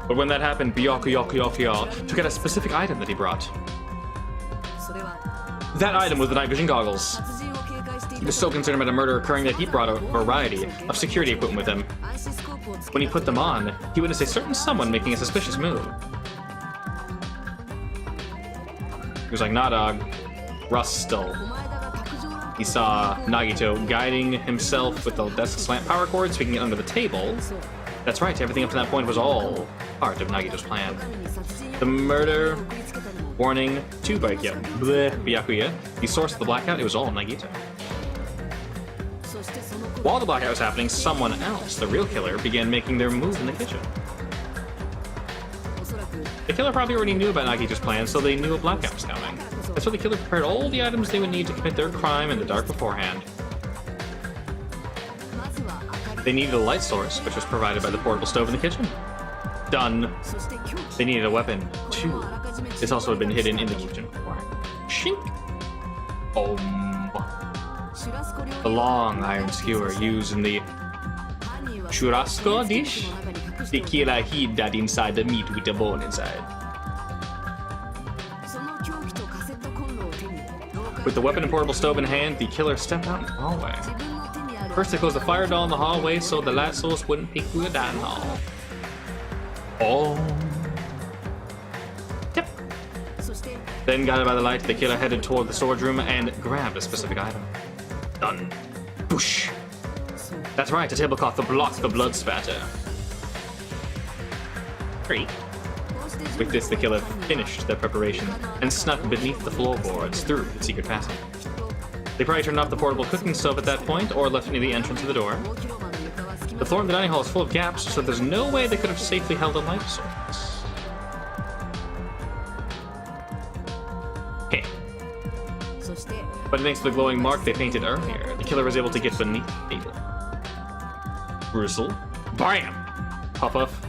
But when that happened, Byakuya took out a specific item that he brought. That item was the night vision goggles. He was so concerned about a murder occurring that he brought a variety of security equipment with him. When he put them on, he witnessed a certain someone making a suspicious move. He was like, nah dog, Rustle. He saw Nagito guiding himself with the desk slant power cord, tweaking it under the table. That's right, everything up to that point was all part of Nagito's plan. The murder, warning to Byakuya, the source of the blackout, it was all Nagito. While the blackout was happening, someone else, the real killer, began making their move in the kitchen. The killer probably already knew about Nagito's plan, so they knew a blackout was coming. That's why the killer prepared all the items they would need to commit their crime in the dark beforehand. They needed a light source, which was provided by the portable stove in the kitchen. Done. They needed a weapon, too. This also had been hidden in the kitchen before. Shink! The long iron skewer used in the churrasco dish. The killer hid that inside the meat with the bone inside. With the weapon and portable stove in hand, the killer stepped out into the hallway. First, they closed the fire door in the hallway so the light source wouldn't peek through the dining hall. Oh. Yep. Then, guided by the light, the killer headed toward the storage room and grabbed a specific item. Done. Boosh. That's right, a tablecloth to block the blood spatter. 3. With this, the killer finished their preparation and snuck beneath the floorboards through the secret passage. They probably turned off the portable cooking stove at that point, or left it near the entrance of the door. The floor in the dining hall is full of gaps, so there's no way they could have safely held a light source. Okay. But thanks to the glowing mark they painted earlier, the killer was able to get beneath the table. Bristle. Bam! Puff puff.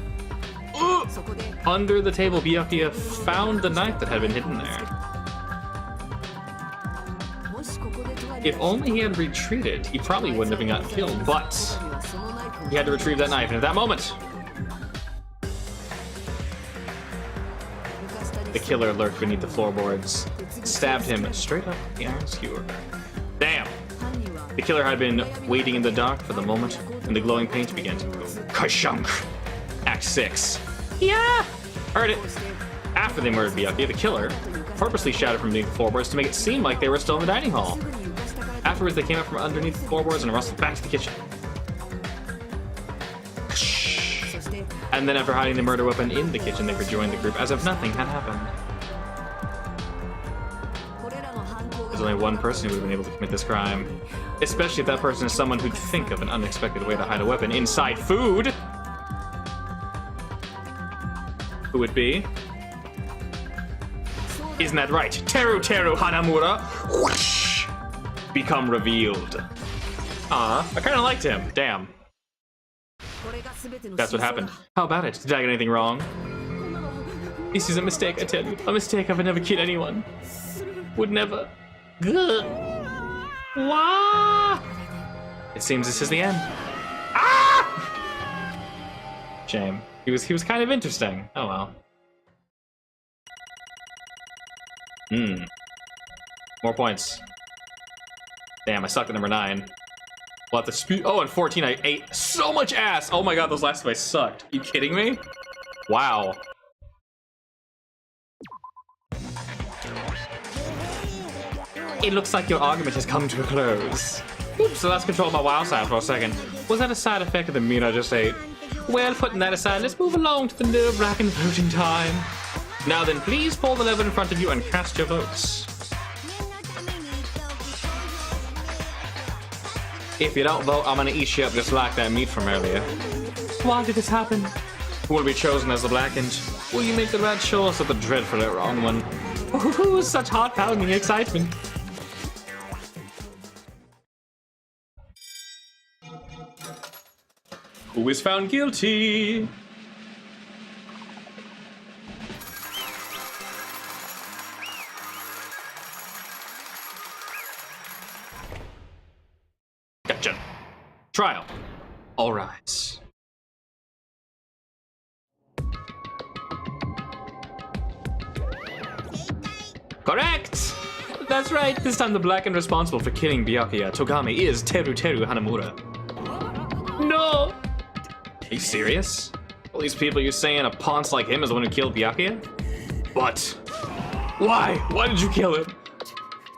Under the table, Byakuya found the knife that had been hidden there. If only he had retreated, he probably wouldn't have been gotten killed, but he had to retrieve that knife, and at that moment, the killer lurked beneath the floorboards, stabbed him straight up with the iron skewer. Damn! The killer had been waiting in the dark for the moment when the glowing paint began to move. Kashunk! Act 6. Yeah! Heard it! After they murdered Byakuya, the killer purposely shouted from beneath the floorboards to make it seem like they were still in the dining hall. Afterwards, they came up from underneath the floorboards and rustled back to the kitchen. And then after hiding the murder weapon in the kitchen, they rejoined the group as if nothing had happened. There's only one person who would have been able to commit this crime. Especially if that person is someone who'd think of an unexpected way to hide a weapon inside food. Who would be? Isn't that right? Teru Hanamura. Whoosh! Become revealed. I kind of liked him. Damn. That's what happened. How about it? Did I get anything wrong? This is a mistake, I tell you. A mistake. I would never kid anyone. Would never. Gah. Wah. It seems this is the end. Ah! Shame. He was kind of interesting. Oh well. More points. Damn, I sucked at number 9. We'll have to speed. Oh, and 14, I ate so much ass. Oh my god, those last 2 sucked. Are you kidding me? Wow. It looks like your argument has come to a close. Oops, so let's control my WoW sound for a second. Was that a side effect of the meat I just ate? Well, putting that aside, let's move along to the nerve-wracking voting time. Now then, please pull the lever in front of you and cast your votes. If you don't vote, I'm gonna eat you up just like that meat from earlier. Why did this happen? Who will be chosen as the blackened? Will you make the right choice or the dreadfully wrong one? Ooh, such heart-pounding excitement. Who is found guilty? Gotcha. Trial. All rise. Correct! That's right. This time the blackened responsible for killing Byakuya Togami is Teru Hanamura. No! Are you serious? All these people you're saying a ponce like him is the one who killed Byakuya? But why? Why did you kill him?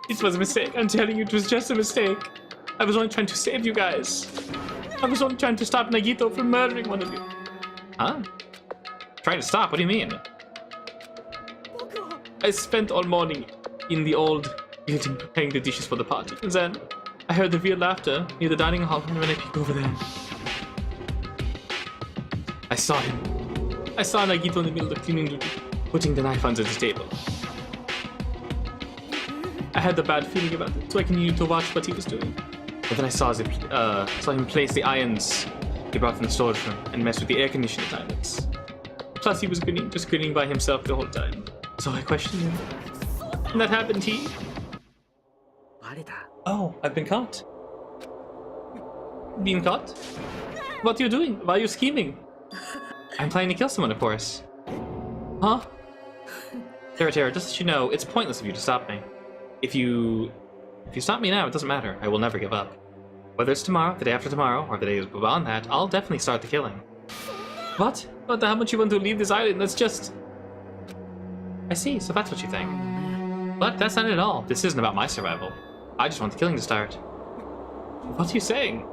It was a mistake. I'm telling you, it was just a mistake. I was only trying to save you guys. I was only trying to stop Nagito from murdering one of you. Huh? Trying to stop? What do you mean? I spent all morning in the old building preparing the dishes for the party. And then I heard the weird laughter near the dining hall, and when I peeked over there, I saw him. I saw Nagito in the middle of cleaning duty, putting the knife under the table. I had the bad feeling about it, so I continued to watch what he was doing. But then I saw him place the irons he brought from the storage room and mess with the air conditioning irons. Plus, he was grinning, just grinning by himself the whole time. So I questioned him. And that happened, he... Oh, I've been caught. Being caught? What are you doing? Why are you scheming? I'm planning to kill someone, of course. Huh? Tera, just so you know, it's pointless of you to stop me. If you stop me now, it doesn't matter. I will never give up. Whether it's tomorrow, the day after tomorrow, or the days beyond that, I'll definitely start the killing. What? What the hell much you want to leave this island? That's just... I see, so that's what you think. But that's not it at all. This isn't about my survival. I just want the killing to start. What are you saying?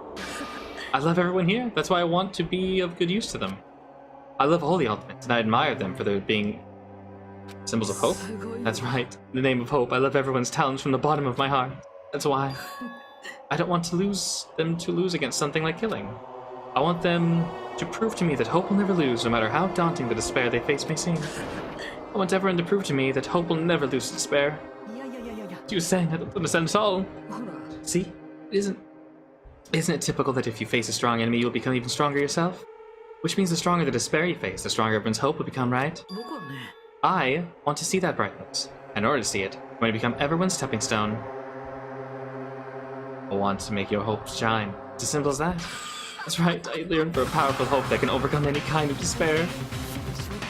I love everyone here. That's why I want to be of good use to them. I love all the Ultimates, and I admire them for their being symbols of hope. That's right. In the name of hope, I love everyone's talents from the bottom of my heart. That's why I don't want to lose against something like killing. I want them to prove to me that hope will never lose, no matter how daunting the despair they face may seem. I want everyone to prove to me that hope will never lose to despair. You were saying I don't understand at all. See? Isn't it typical that if you face a strong enemy, you'll become even stronger yourself? Which means the stronger the despair you face, the stronger everyone's hope will become, right? I want to see that brightness. In order to see it, I'm going to become everyone's stepping stone. I want to make your hope shine. It's as simple as that. That's right, I yearn for a powerful hope that can overcome any kind of despair.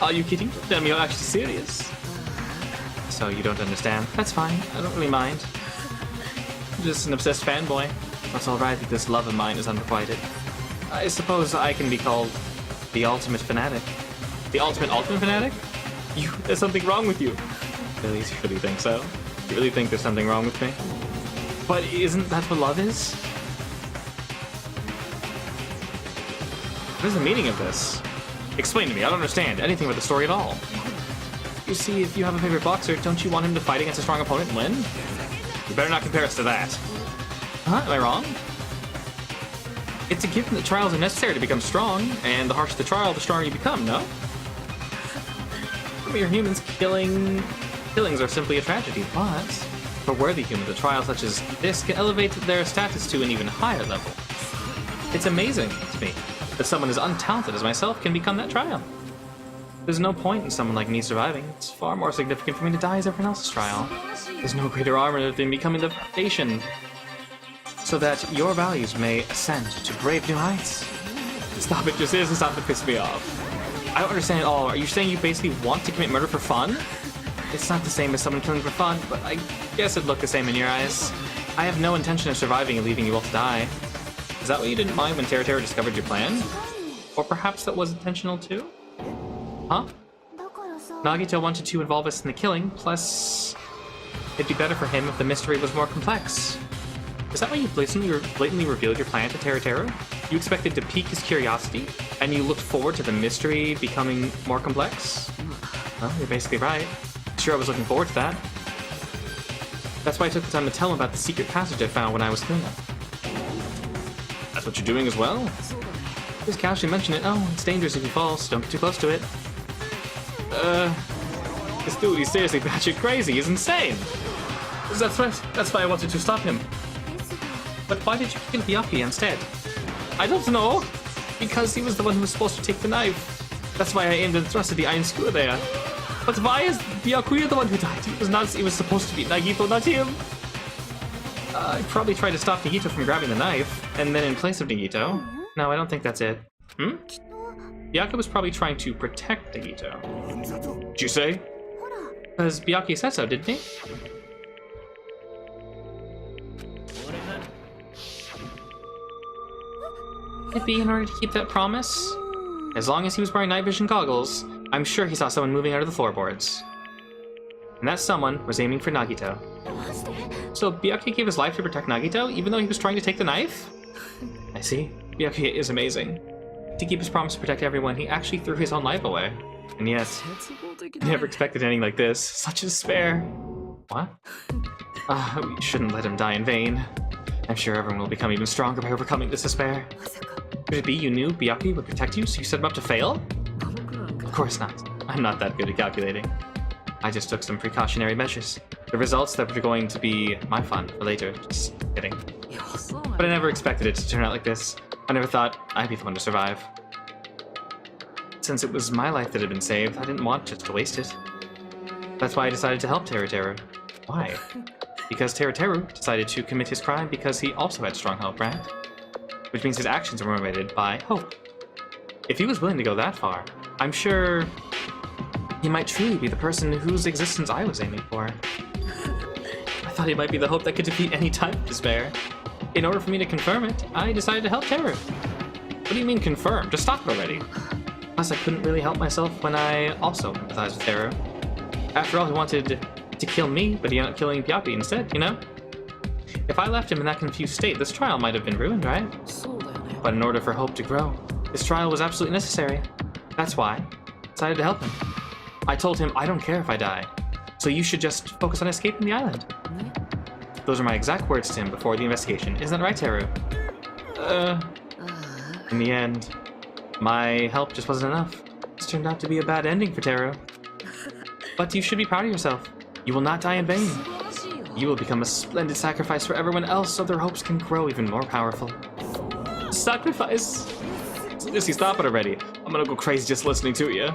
Are you kidding? Tell me you're actually serious. So you don't understand? That's fine, I don't really mind. I'm just an obsessed fanboy. That's alright that this love of mine is unrequited. I suppose I can be called the ultimate fanatic. The ultimate fanatic? There's something wrong with you. Really, you really think so? You really think there's something wrong with me? But isn't that what love is? What is the meaning of this? Explain to me, I don't understand anything about the story at all. You see, if you have a favorite boxer, don't you want him to fight against a strong opponent and win? You better not compare us to that. Huh? Am I wrong? It's a given that trials are necessary to become strong, and the harsher the trial, the stronger you become, no? For mere humans, killings are simply a tragedy, but for worthy humans, a trial such as this can elevate their status to an even higher level. It's amazing to me that someone as untalented as myself can become that trial. There's no point in someone like me surviving. It's far more significant for me to die as everyone else's trial. There's no greater armor than becoming the foundation so that your values may ascend to brave new heights. Stop it, just isn't stop to piss me off. I don't understand at all. Are you saying you basically want to commit murder for fun? It's not the same as someone killing for fun, but I guess it'd look the same in your eyes. I have no intention of surviving and leaving you all to die. Is that what you didn't mind when Tera discovered your plan? Or perhaps that was intentional too? Huh? Nagito wanted to involve us in the killing, plus it'd be better for him if the mystery was more complex. Is that why you blatantly revealed your plan to Tera? You expected to pique his curiosity, and you looked forward to the mystery becoming more complex? Well, you're basically right. Sure, I was looking forward to that. That's why I took the time to tell him about the secret passage I found when I was cleaning up. That's what you're doing as well? Just casually mention it. Oh, it's dangerous if you fall, so don't get too close to it. This dude, he's seriously batshit crazy. He's insane. That's right. That's why I wanted to stop him. But why did you kill Byakuya instead? I don't know. Because he was the one who was supposed to take the knife. That's why I aimed and thrusted the iron skewer there. But why is Byakuya the one who died? He was supposed to be Nagito, not him. I probably tried to stop Nagito from grabbing the knife, and then in place of Nagito. No, I don't think that's it. Byakuya was probably trying to protect Nagito. Did you say? Because Byakuya said so, didn't he? Could it be in order to keep that promise? As long as he was wearing night vision goggles, I'm sure he saw someone moving out of the floorboards. And that someone was aiming for Nagito. So Byakuya gave his life to protect Nagito, even though he was trying to take the knife? I see. Byakuya is amazing. To keep his promise to protect everyone, he actually threw his own life away. And yes, I never expected anything like this. Such despair. What? We shouldn't let him die in vain. I'm sure everyone will become even stronger by overcoming this despair. Could it be you knew Byakuya would protect you, so you set him up to fail? Of course not. I'm not that good at calculating. I just took some precautionary measures. The results that were going to be my fun for later. Just kidding. But I never expected it to turn out like this. I never thought I'd be the one to survive. Since it was my life that had been saved, I didn't want just to waste it. That's why I decided to help Teru. Why? Because Teru decided to commit his crime because he also had strong hope, right? Which means his actions were motivated by hope. If he was willing to go that far, I'm sure he might truly be the person whose existence I was aiming for. I thought he might be the hope that could defeat any type of despair. In order for me to confirm it, I decided to help Teru. What do you mean confirm? Just stop it already. Plus, I couldn't really help myself when I also empathized with Teru. After all, he wanted to kill me, but he ended up killing Byakuya instead, you know? If I left him in that confused state, this trial might have been ruined, right? But in order for hope to grow, this trial was absolutely necessary. That's why I decided to help him. I told him, I don't care if I die, so you should just focus on escaping the island. Those are my exact words to him before the investigation. Isn't that right, Teru? In the end, my help just wasn't enough. This turned out to be a bad ending for Teru. But you should be proud of yourself. You will not die in vain. You will become a splendid sacrifice for everyone else so their hopes can grow even more powerful. Sacrifice? Sissy, stop it already. I'm gonna go crazy just listening to you.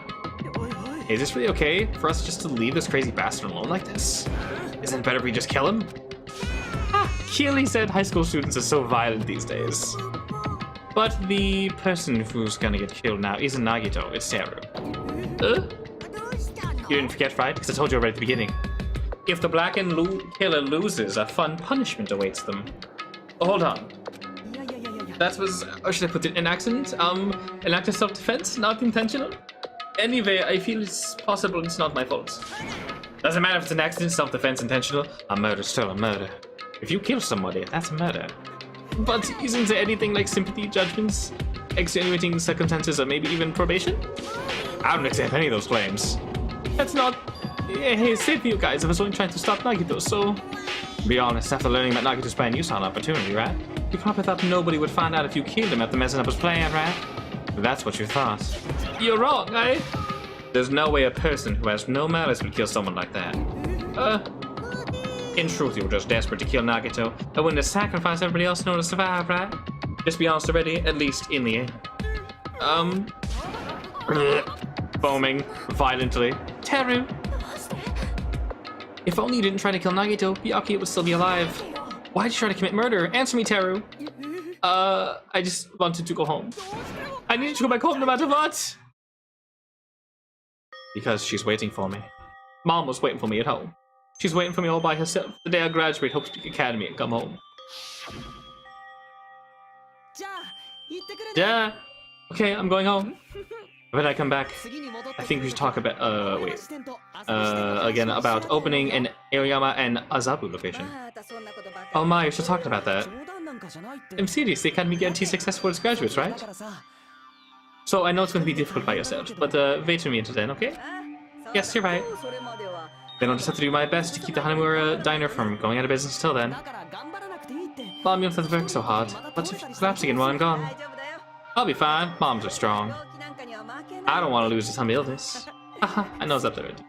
Hey, is this really okay for us just to leave this crazy bastard alone like this? Isn't it better if we just kill him? Kill, he said. High school students are so violent these days. But the person who's gonna get killed now isn't Nagito, it's Teru. You didn't forget, right? Because I told you already at the beginning. If the blackened killer loses, a fun punishment awaits them. Oh, hold on. That was, or should I put it, an accident? An act of self-defense, not intentional? Anyway, I feel it's possible it's not my fault. Doesn't matter if it's an accident, self-defense, intentional. A murder's still a murder. If you kill somebody, that's murder. But isn't there anything like sympathy, judgments, extenuating circumstances, or maybe even probation? I don't accept any of those claims. That's not... Hey, save you guys. I was only trying to stop Nagito, so... Be honest, after learning about Nagito's plan, you saw an opportunity, right? You probably thought nobody would find out if you killed him after messing up his plan, right? That's what you thought. You're wrong, eh? There's no way a person who has no malice would kill someone like that. In truth, you were just desperate to kill Nagito, and willing to sacrifice everybody else in order to survive, right? Just be honest already, at least in the end. Foaming violently. Teru! If only you didn't try to kill Nagito, Byakuya would still be alive. Why'd you try to commit murder? Answer me, Teru! I just wanted to go home. I needed to go back home no matter what! Because she's waiting for me. Mom was waiting for me at home. She's waiting for me all by herself. The day I graduate, Hope Speak Academy and come home. Yeah. Okay, I'm going home. When I come back, I think we should talk about, again, about opening an Aoyama and Azabu location. Oh my, we should talk about that. I'm serious, the Academy guarantees success for its graduates, right? So I know it's going to be difficult by yourself, but wait for me until then, okay? Yes, you're right. Then I'll just have to do my best to keep the Hanamura diner from going out of business till then. Mom, you don't have to work so hard. But if you collapse again while I'm gone? I'll be fine. Moms are strong. I don't want to lose to some illness. Haha, I know that already.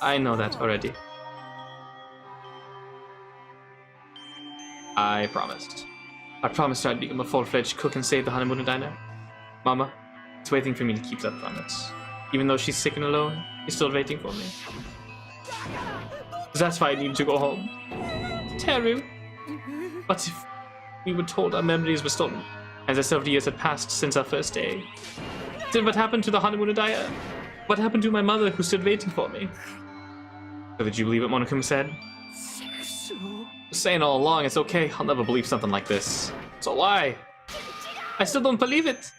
I know that already. I promised. I promised I'd become a full-fledged cook and save the honeymoon diner. Mama is waiting for me to keep that promise. Even though she's sick and alone, she's still waiting for me. That's why I need to go home. Teru! What if we were told our memories were stolen, and that several years had passed since our first day? Then what happened to the honeymoon Daya? What happened to my mother who's still waiting for me? So did you believe what Monokuma said? Saying all along, it's okay. I'll never believe something like this. So why? I still don't believe it.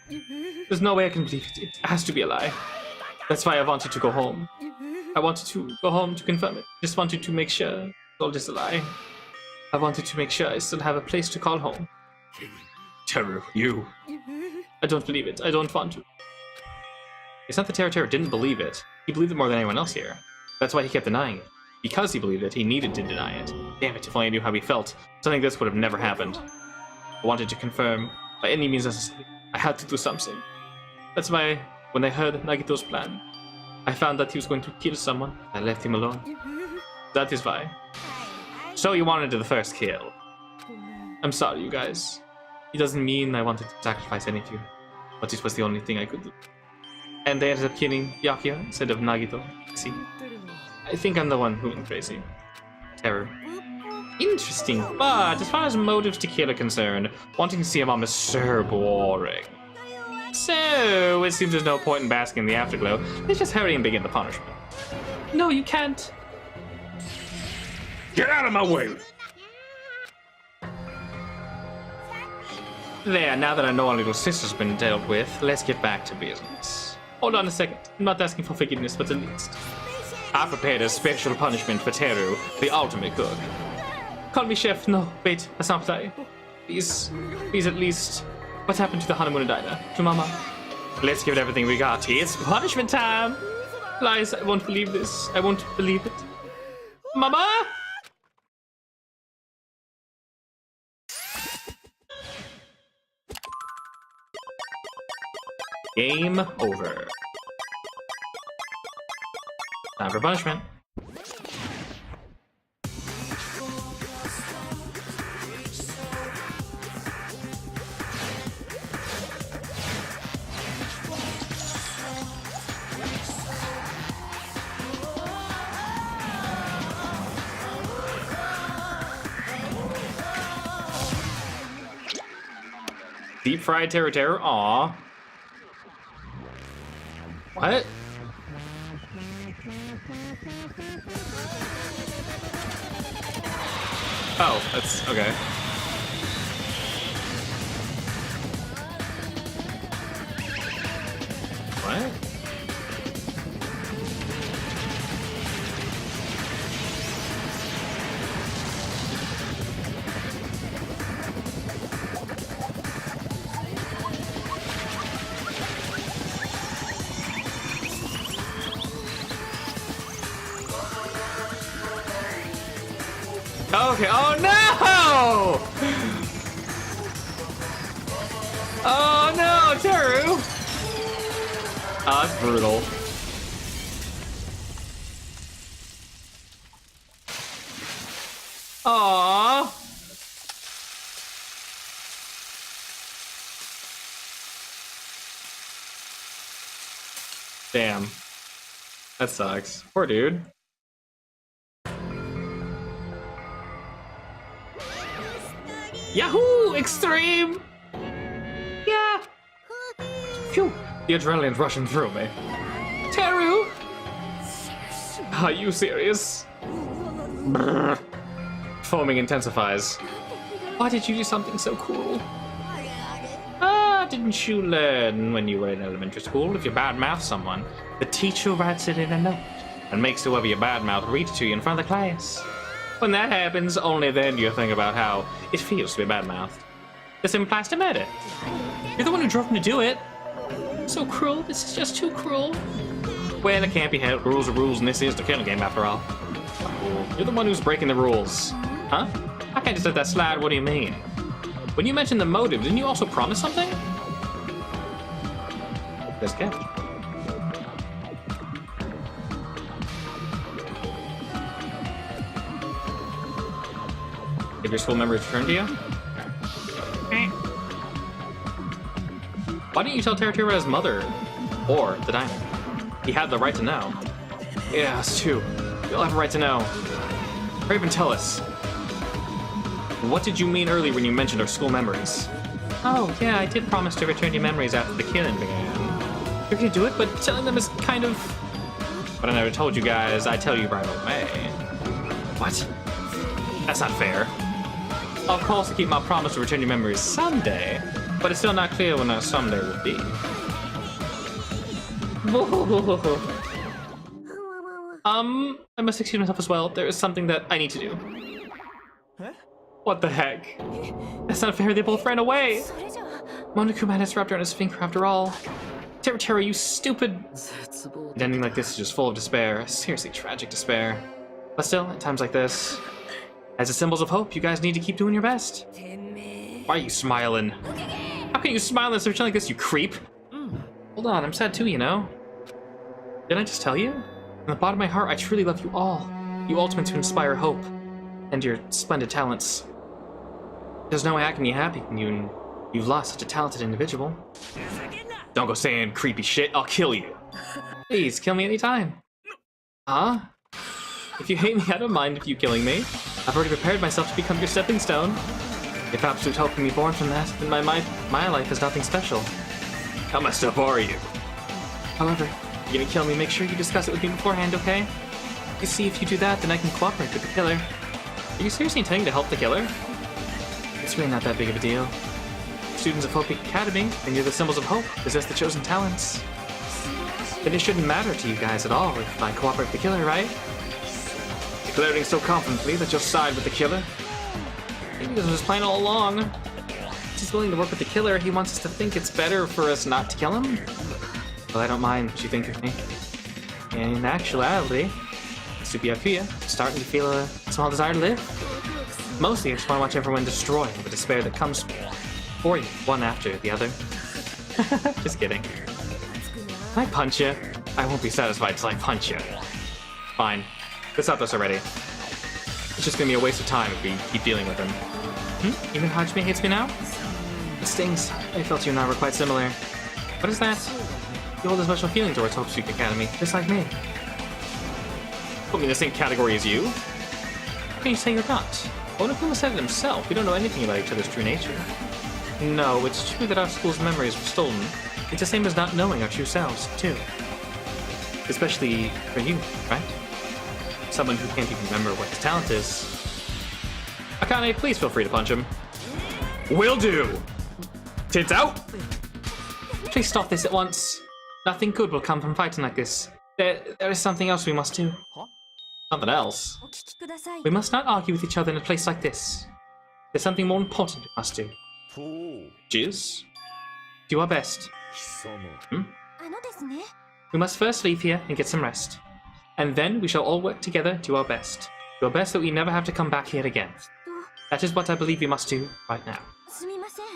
There's no way I can believe it. It has to be a lie. That's why I wanted to go home. I wanted to go home to confirm it. Just wanted to make sure it's all just a lie. I wanted to make sure I still have a place to call home. Teru, you. I don't believe it. I don't want to. It's not that Teru didn't believe it. He believed it more than anyone else here. That's why he kept denying it. Because he believed it, he needed to deny it. Damn it, if only I knew how he felt. Something like this would have never happened. I wanted to confirm, by any means necessary, I had to do something. That's why, when I heard Nagito's plan, I found that he was going to kill someone. I left him alone. That is why. So you wanted the first kill. I'm sorry, you guys. It doesn't mean I wanted to sacrifice any of you, but it was the only thing I could do. And they ended up killing Byakuya instead of Nagito. See? I think I'm the one who went crazy. Terror. Interesting, but as far as motives to kill are concerned, wanting to see a mom is so boring. So, it seems there's no point in basking in the afterglow. Let's just hurry and begin the punishment. No, you can't.
Get out of my way!
There, now that I know our little sister's been dealt with, let's get back to business. Hold on a second. I'm not asking for forgiveness, but at least I prepared a special punishment for Teru, the ultimate cook. Call me chef. No, wait, that's not what I... Please at least... What happened to the honeymoon diner? To Mama? Let's give it everything we got. It's punishment time! Lies, I won't believe this. I won't believe it. Mama? Game over. Time for punishment. Deep fried terror. Aw. What? Oh, that's okay. What? Okay, oh no! Oh no, Teru! Oh, that's brutal. Aww. Damn. That sucks. Poor dude. Yahoo! Extreme! Yeah! Phew! The adrenaline's rushing through me. Teru! Are you serious? Brrr. Foaming intensifies. Why did you do something so cruel? Didn't you learn when you were in elementary school? If you badmouth someone, the teacher writes it in a note and makes whoever you badmouth read it to you in front of the class. When that happens, only then do you think about how it feels to be badmouthed. This implies to murder. You're the one who drove him to do it. So cruel. This is just too cruel. Well, it can't be helped. Rules are rules, and this is the killing game after all. You're the one who's breaking the rules. Huh? I can't just let that slide. What do you mean? When you mentioned the motive, didn't you also promise something? This gift. If your school members return to you? Why didn't you tell Teratira's mother or the diner? He had the right to know. Yeah, us too. You'll have a right to know. Raven, tell us. What did you mean earlier when you mentioned our school memories? Oh, yeah, I did promise to return your memories after the killing began. You're gonna do it, but telling them is kind of... But I never told you guys, I tell you right away. What? That's not fair. Of course, I keep my promise to return your memories someday, but it's still not clear when that someday will be. I must excuse myself as well. There is something that I need to do.
Huh?
What the heck? That's not fair, they both ran away! Monokuma had his raptor on his finger after all. Teratira, you stupid... An ending like this is just full of despair. Seriously tragic despair. But still, at times like this, as the symbols of hope, you guys need to keep doing your best. Why are you smiling? How can you smile in a situation like this, you creep? Hold on, I'm sad too, you know? Didn't I just tell you? In the bottom of my heart, I truly love you all. You ultimates who inspire hope. And your splendid talents. There's no way I can be happy when you've lost such a talented individual. Don't go saying creepy shit, I'll kill you. Please, kill me anytime. Huh? If you hate me, I don't mind if you killing me. I've already prepared myself to become your stepping stone. If absolute hope can be born from that, then my life is nothing special. How messed up are you? However, if you're gonna kill me, make sure you discuss it with me beforehand, okay? You see, if you do that, then I can cooperate with the killer. Are you seriously intending to help the killer? It's really not that big of a deal. Students of Hope Academy, and you're the symbols of hope, possess the chosen talents. Then it shouldn't matter to you guys at all if I cooperate with the killer, right? Declaring so confidently that you'll side with the killer. Maybe this was his plan all along. He's willing to work with the killer, he wants us to think it's better for us not to kill him. Well, I don't mind what you think of me. In actuality, Subiakuya, starting to feel a small desire to live. Mostly, I just want to watch everyone destroy the despair that comes for you, one after the other. Just kidding. Can I punch you? I won't be satisfied till I punch you. Fine. Let's stop this already. It's just gonna be a waste of time if we keep dealing with him. Even Hajime hates me now? It stings. I felt you and I were quite similar. What is that? You hold a special feeling towards Hope Street Academy, just like me. Put me in the same category as you? How can you say you're not? Onokuma said it himself. We don't know anything about each other's true nature. No, it's true that our school's memories were stolen. It's the same as not knowing our true selves, too. Especially for you, right? Someone who can't even remember what his talent is. Akane, please feel free to punch him. Will do! Tits out! Please stop this at once. Nothing good will come from fighting like this. There is something else we must do. Something else? We must not argue with each other in a place like this. There's something more important we must do. Jizz? Do our best. We must first leave here and get some rest. And then we shall all work together to do our best. Do our best that we never have to come back here again. That is what I believe we must do right now.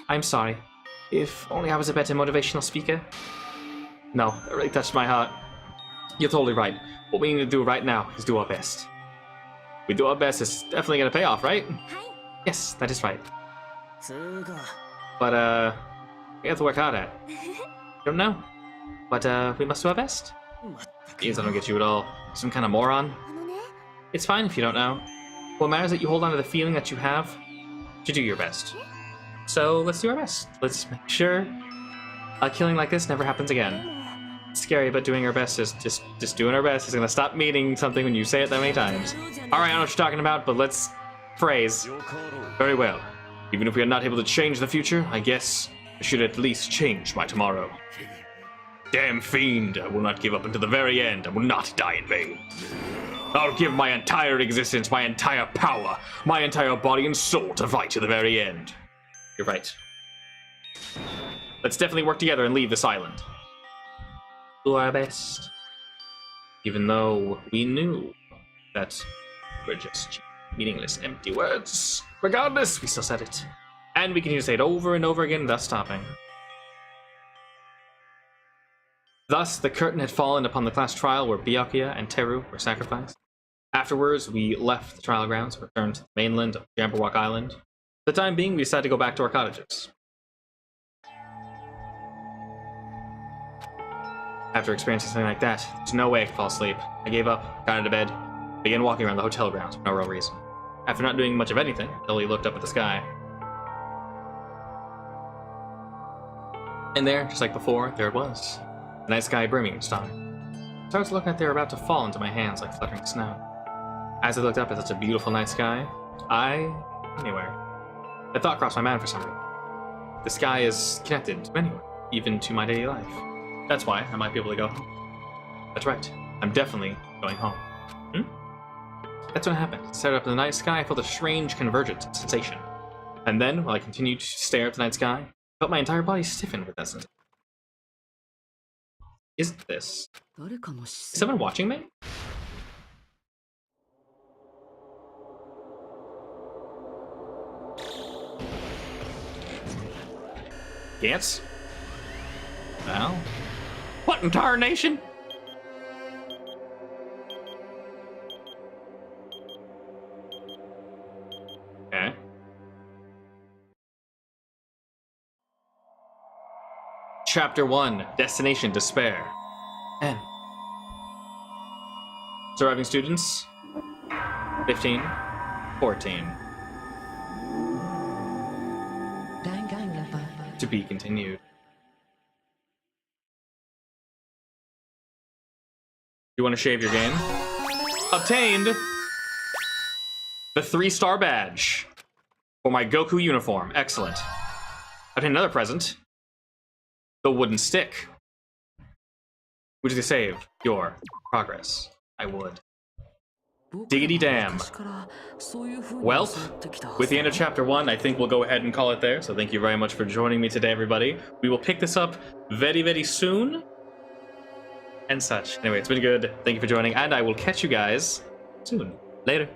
I'm sorry. If only I was a better motivational speaker. No, that really touched my heart. You're totally right. What we need to do right now is do our best. We do our best, it's definitely gonna pay off, right? Yes, that is right. But, we have to work hard at it. Don't know. But, we must do our best. Means I don't get you at all. Some kind of moron? It's fine if you don't know. What matters is that you hold on to the feeling that you have to do your best. So, let's do our best. Let's make sure a killing like this never happens again. It's scary, but doing our best is just doing our best is gonna stop meaning something when you say it that many times. Alright, I know what you're talking about, but let's phrase. Very well. Even if we are not able to change the future, I guess I should at least change my tomorrow. Damn fiend, I will not give up until the very end. I will not die in vain. I'll give my entire existence, my entire power, my entire body and soul to fight to the very end. You're right. Let's definitely work together and leave this island. Do our best. Even though we knew that we're just meaningless, empty words. Regardless, we still said it. And we can just say it over and over again without stopping. Thus, the curtain had fallen upon the class trial where Byakuya and Teru were sacrificed. Afterwards, we left the trial grounds, returned to the mainland of Jabberwock Island. For the time being, we decided to go back to our cottages. After experiencing something like that, there's no way I could fall asleep. I gave up, got into bed, began walking around the hotel grounds for no real reason. After not doing much of anything, Lily looked up at the sky. And there, just like before, there it was. The night sky brimming with stars. Stars looked like they were about to fall into my hands like fluttering snow. As I looked up at such a beautiful night sky, a thought crossed my mind for some reason. The sky is connected to anywhere, even to my daily life. That's why I might be able to go home. That's right, I'm definitely going home. That's what happened. Stared up in the night sky, I felt a strange convergent sensation. And then, while I continued to stare at the night sky, I felt my entire body stiffen with that sensation. Is someone watching me? Gantz? Well, what in tarnation? Okay. Chapter 1, Destination Despair. N. Surviving students, 15, 14. To be continued. You want to shave your game? Obtained the 3-star badge for my Goku uniform. Excellent. Obtained another present. The wooden stick. Would you save your progress? I would. Diggity damn. Well, with the end of chapter 1, I think we'll go ahead and call it there. So thank you very much for joining me today, everybody. We will pick this up very, very soon. And such. Anyway, it's been good. Thank you for joining, and I will catch you guys soon. Later.